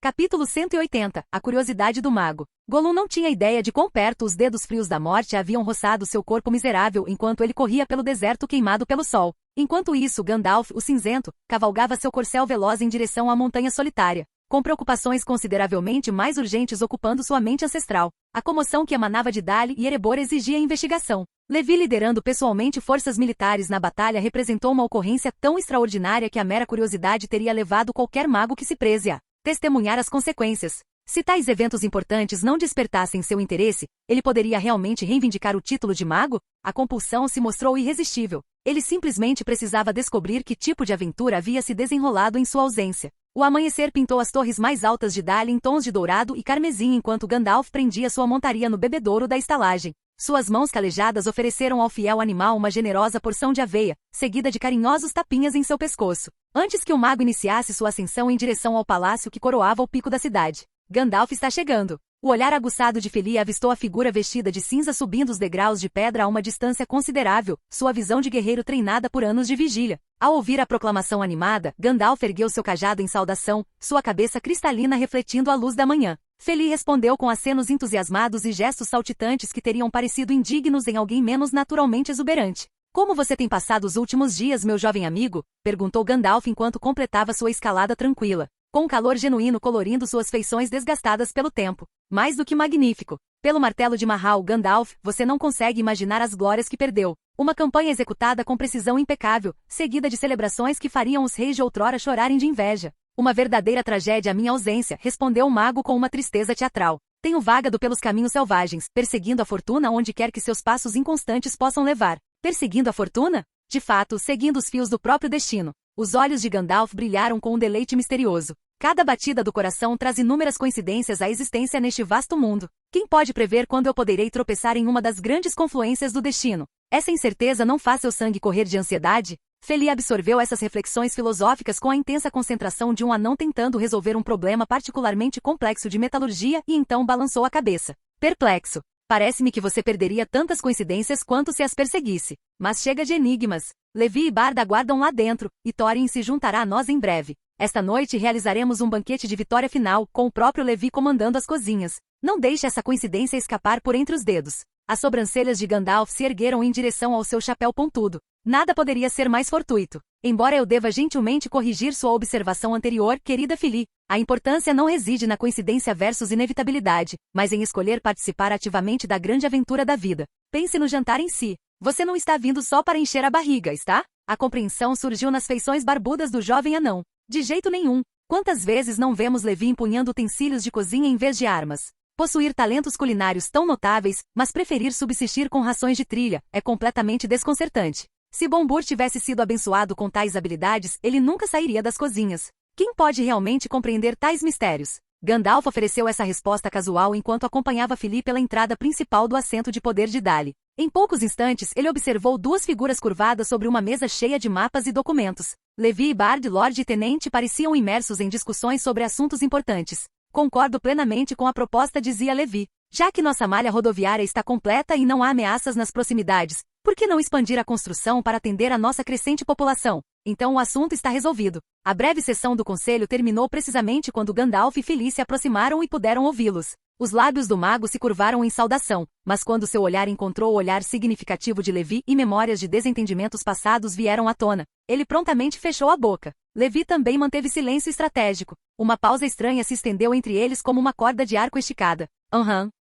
Capítulo 180. A curiosidade do mago. Gollum não tinha ideia de quão perto os dedos frios da morte haviam roçado seu corpo miserável enquanto ele corria pelo deserto queimado pelo sol. Enquanto isso, Gandalf, o cinzento, cavalgava seu corcel veloz em direção à montanha solitária, com preocupações consideravelmente mais urgentes ocupando sua mente ancestral. A comoção que emanava de Dali e Erebor exigia investigação. Levi liderando pessoalmente forças militares na batalha representou uma ocorrência tão extraordinária que a mera curiosidade teria levado qualquer mago que se preze a testemunhar as consequências. Se tais eventos importantes não despertassem seu interesse, ele poderia realmente reivindicar o título de mago? A compulsão se mostrou irresistível. Ele simplesmente precisava descobrir que tipo de aventura havia se desenrolado em sua ausência. O amanhecer pintou as torres mais altas de Dali em tons de dourado e carmesim enquanto Gandalf prendia sua montaria no bebedouro da estalagem. Suas mãos calejadas ofereceram ao fiel animal uma generosa porção de aveia, seguida de carinhosos tapinhas em seu pescoço. Antes que o mago iniciasse sua ascensão em direção ao palácio que coroava o pico da cidade. Gandalf está chegando. O olhar aguçado de Fili avistou a figura vestida de cinza subindo os degraus de pedra a uma distância considerável, sua visão de guerreiro treinada por anos de vigília. Ao ouvir a proclamação animada, Gandalf ergueu seu cajado em saudação, sua cabeça cristalina refletindo a luz da manhã. Feli respondeu com acenos entusiasmados e gestos saltitantes que teriam parecido indignos em alguém menos naturalmente exuberante. Como você tem passado os últimos dias, meu jovem amigo? Perguntou Gandalf enquanto completava sua escalada tranquila, com um calor genuíno colorindo suas feições desgastadas pelo tempo. Mais do que magnífico. Pelo martelo de Mahal, Gandalf, você não consegue imaginar as glórias que perdeu. Uma campanha executada com precisão impecável, seguida de celebrações que fariam os reis de outrora chorarem de inveja. Uma verdadeira tragédia a minha ausência, respondeu o mago com uma tristeza teatral. Tenho vagado pelos caminhos selvagens, perseguindo a fortuna onde quer que seus passos inconstantes possam levar. Perseguindo a fortuna? De fato, seguindo os fios do próprio destino. Os olhos de Gandalf brilharam com um deleite misterioso. Cada batida do coração traz inúmeras coincidências à existência neste vasto mundo. Quem pode prever quando eu poderei tropeçar em uma das grandes confluências do destino? Essa incerteza não faz seu sangue correr de ansiedade? Feli absorveu essas reflexões filosóficas com a intensa concentração de um anão tentando resolver um problema particularmente complexo de metalurgia e então balançou a cabeça. Perplexo. Parece-me que você perderia tantas coincidências quanto se as perseguisse. Mas chega de enigmas. Levi e Bard aguardam lá dentro, e Thorin se juntará a nós em breve. Esta noite realizaremos um banquete de vitória final, com o próprio Levi comandando as cozinhas. Não deixe essa coincidência escapar por entre os dedos. As sobrancelhas de Gandalf se ergueram em direção ao seu chapéu pontudo. Nada poderia ser mais fortuito. Embora eu deva gentilmente corrigir sua observação anterior, querida Fili, a importância não reside na coincidência versus inevitabilidade, mas em escolher participar ativamente da grande aventura da vida. Pense no jantar em si. Você não está vindo só para encher a barriga, está? A compreensão surgiu nas feições barbudas do jovem anão. De jeito nenhum. Quantas vezes não vemos Levi empunhando utensílios de cozinha em vez de armas? Possuir talentos culinários tão notáveis, mas preferir subsistir com rações de trilha, é completamente desconcertante. Se Bombur tivesse sido abençoado com tais habilidades, ele nunca sairia das cozinhas. Quem pode realmente compreender tais mistérios? Gandalf ofereceu essa resposta casual enquanto acompanhava Fili pela entrada principal do assento de poder de Dali. Em poucos instantes, ele observou duas figuras curvadas sobre uma mesa cheia de mapas e documentos. Levi e Bard, Lorde e Tenente, pareciam imersos em discussões sobre assuntos importantes. Concordo plenamente com a proposta, dizia Levi. Já que nossa malha rodoviária está completa e não há ameaças nas proximidades, por que não expandir a construção para atender a nossa crescente população? Então o assunto está resolvido. A breve sessão do conselho terminou precisamente quando Gandalf e Fili se aproximaram e puderam ouvi-los. Os lábios do mago se curvaram em saudação, mas quando seu olhar encontrou o olhar significativo de Levi e memórias de desentendimentos passados vieram à tona, ele prontamente fechou a boca. Levi também manteve silêncio estratégico. Uma pausa estranha se estendeu entre eles como uma corda de arco esticada.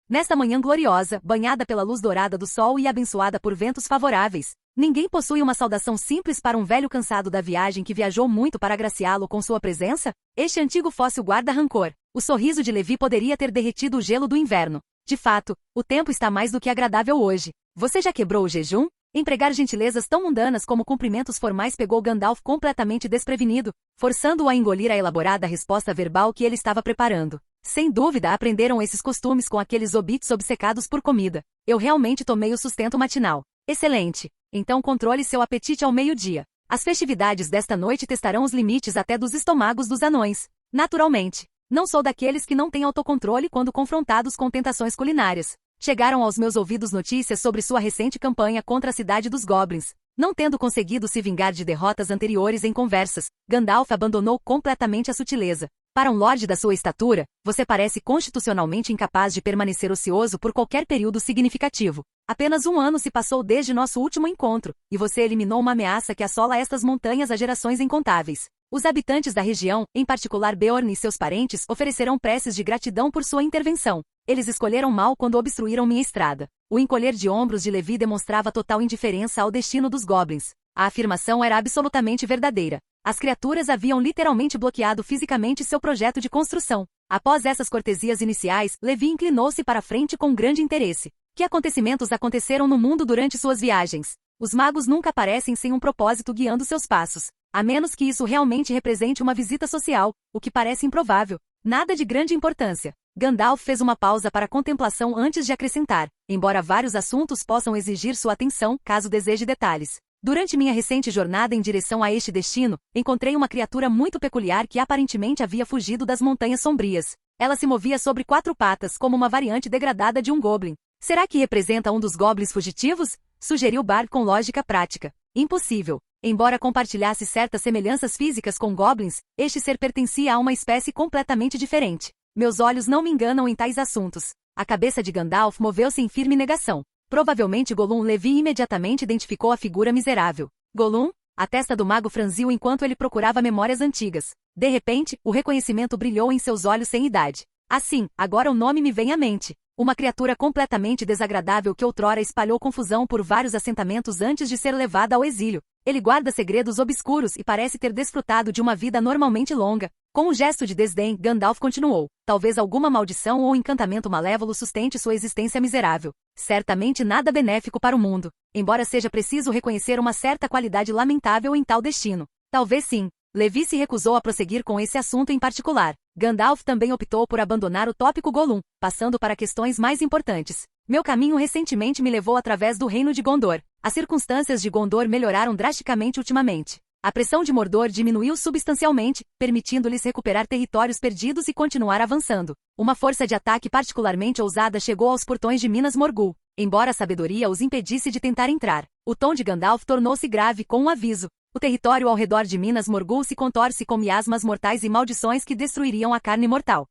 Nesta manhã gloriosa, banhada pela luz dourada do sol e abençoada por ventos favoráveis, ninguém possui uma saudação simples para um velho cansado da viagem que viajou muito para agraciá-lo com sua presença? Este antigo fóssil guarda rancor. O sorriso de Levi poderia ter derretido o gelo do inverno. De fato, o tempo está mais do que agradável hoje. Você já quebrou o jejum? Empregar gentilezas tão mundanas como cumprimentos formais pegou Gandalf completamente desprevenido, forçando-o a engolir a elaborada resposta verbal que ele estava preparando. Sem dúvida aprenderam esses costumes com aqueles hobbits obcecados por comida. Eu realmente tomei o sustento matinal. Excelente. Então controle seu apetite ao meio-dia. As festividades desta noite testarão os limites até dos estômagos dos anões. Naturalmente. Não sou daqueles que não têm autocontrole quando confrontados com tentações culinárias. Chegaram aos meus ouvidos notícias sobre sua recente campanha contra a cidade dos Goblins. Não tendo conseguido se vingar de derrotas anteriores em conversas, Gandalf abandonou completamente a sutileza. Para um lorde da sua estatura, você parece constitucionalmente incapaz de permanecer ocioso por qualquer período significativo. Apenas 1 ano se passou desde nosso último encontro, e você eliminou uma ameaça que assola estas montanhas há gerações incontáveis. Os habitantes da região, em particular Beorn e seus parentes, oferecerão preces de gratidão por sua intervenção. Eles escolheram mal quando obstruíram minha estrada. O encolher de ombros de Levi demonstrava total indiferença ao destino dos goblins. A afirmação era absolutamente verdadeira. As criaturas haviam literalmente bloqueado fisicamente seu projeto de construção. Após essas cortesias iniciais, Levi inclinou-se para a frente com grande interesse. Que acontecimentos aconteceram no mundo durante suas viagens? Os magos nunca aparecem sem um propósito guiando seus passos. A menos que isso realmente represente uma visita social, o que parece improvável. Nada de grande importância. Gandalf fez uma pausa para contemplação antes de acrescentar, embora vários assuntos possam exigir sua atenção, caso deseje detalhes. Durante minha recente jornada em direção a este destino, encontrei uma criatura muito peculiar que aparentemente havia fugido das Montanhas Sombrias. Ela se movia sobre 4 patas como uma variante degradada de um goblin. Será que representa um dos goblins fugitivos? Sugeriu Bard com lógica prática. Impossível. Embora compartilhasse certas semelhanças físicas com goblins, este ser pertencia a uma espécie completamente diferente. Meus olhos não me enganam em tais assuntos. A cabeça de Gandalf moveu-se em firme negação. Provavelmente Gollum. Levi imediatamente identificou a figura miserável. Gollum? A testa do mago franziu enquanto ele procurava memórias antigas. De repente, o reconhecimento brilhou em seus olhos sem idade. Assim, agora o nome me vem à mente. Uma criatura completamente desagradável que outrora espalhou confusão por vários assentamentos antes de ser levada ao exílio. Ele guarda segredos obscuros e parece ter desfrutado de uma vida normalmente longa. Com um gesto de desdém, Gandalf continuou. Talvez alguma maldição ou encantamento malévolo sustente sua existência miserável. Certamente nada benéfico para o mundo. Embora seja preciso reconhecer uma certa qualidade lamentável em tal destino. Talvez sim. Levi se recusou a prosseguir com esse assunto em particular. Gandalf também optou por abandonar o tópico Gollum, passando para questões mais importantes. Meu caminho recentemente me levou através do reino de Gondor. As circunstâncias de Gondor melhoraram drasticamente ultimamente. A pressão de Mordor diminuiu substancialmente, permitindo-lhes recuperar territórios perdidos e continuar avançando. Uma força de ataque particularmente ousada chegou aos portões de Minas Morgul, embora a sabedoria os impedisse de tentar entrar. O tom de Gandalf tornou-se grave com um aviso. O território ao redor de Minas Morgul se contorce com miasmas mortais e maldições que destruiriam a carne mortal.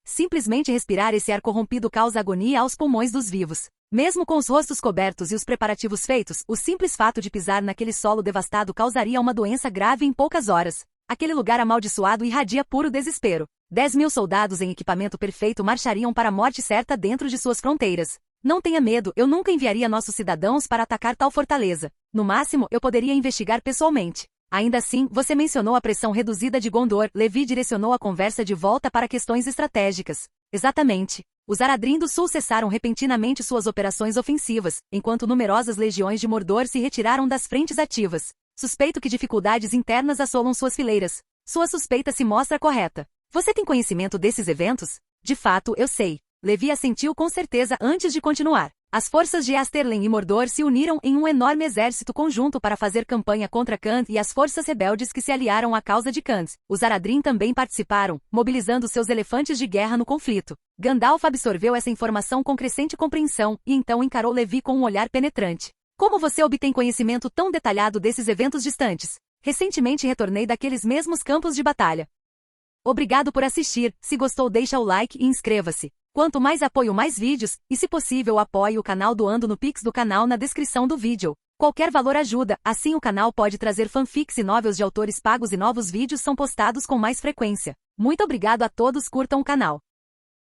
Simplesmente respirar esse ar corrompido causa agonia aos pulmões dos vivos. Mesmo com os rostos cobertos e os preparativos feitos, o simples fato de pisar naquele solo devastado causaria uma doença grave em poucas horas. Aquele lugar amaldiçoado irradia puro desespero. 10.000 soldados em equipamento perfeito marchariam para a morte certa dentro de suas fronteiras. Não tenha medo, eu nunca enviaria nossos cidadãos para atacar tal fortaleza. No máximo, eu poderia investigar pessoalmente. Ainda assim, você mencionou a pressão reduzida de Gondor. Levi direcionou a conversa de volta para questões estratégicas. Exatamente. Os Aradrim do Sul cessaram repentinamente suas operações ofensivas, enquanto numerosas legiões de Mordor se retiraram das frentes ativas. Suspeito que dificuldades internas assolam suas fileiras. Sua suspeita se mostra correta. Você tem conhecimento desses eventos? De fato, eu sei. Levi assentiu com certeza antes de continuar. As forças de Asterlen e Mordor se uniram em um enorme exército conjunto para fazer campanha contra Khand e as forças rebeldes que se aliaram à causa de Khand. Os Aradrin também participaram, mobilizando seus elefantes de guerra no conflito. Gandalf absorveu essa informação com crescente compreensão e então encarou Levi com um olhar penetrante. Como você obtém conhecimento tão detalhado desses eventos distantes? Recentemente retornei daqueles mesmos campos de batalha. Obrigado por assistir, se gostou deixa o like e inscreva-se. Quanto mais apoio mais vídeos, e se possível apoie o canal doando no Pix do canal na descrição do vídeo. Qualquer valor ajuda, assim o canal pode trazer fanfics e novels de autores pagos e novos vídeos são postados com mais frequência. Muito obrigado a todos, curtam o canal.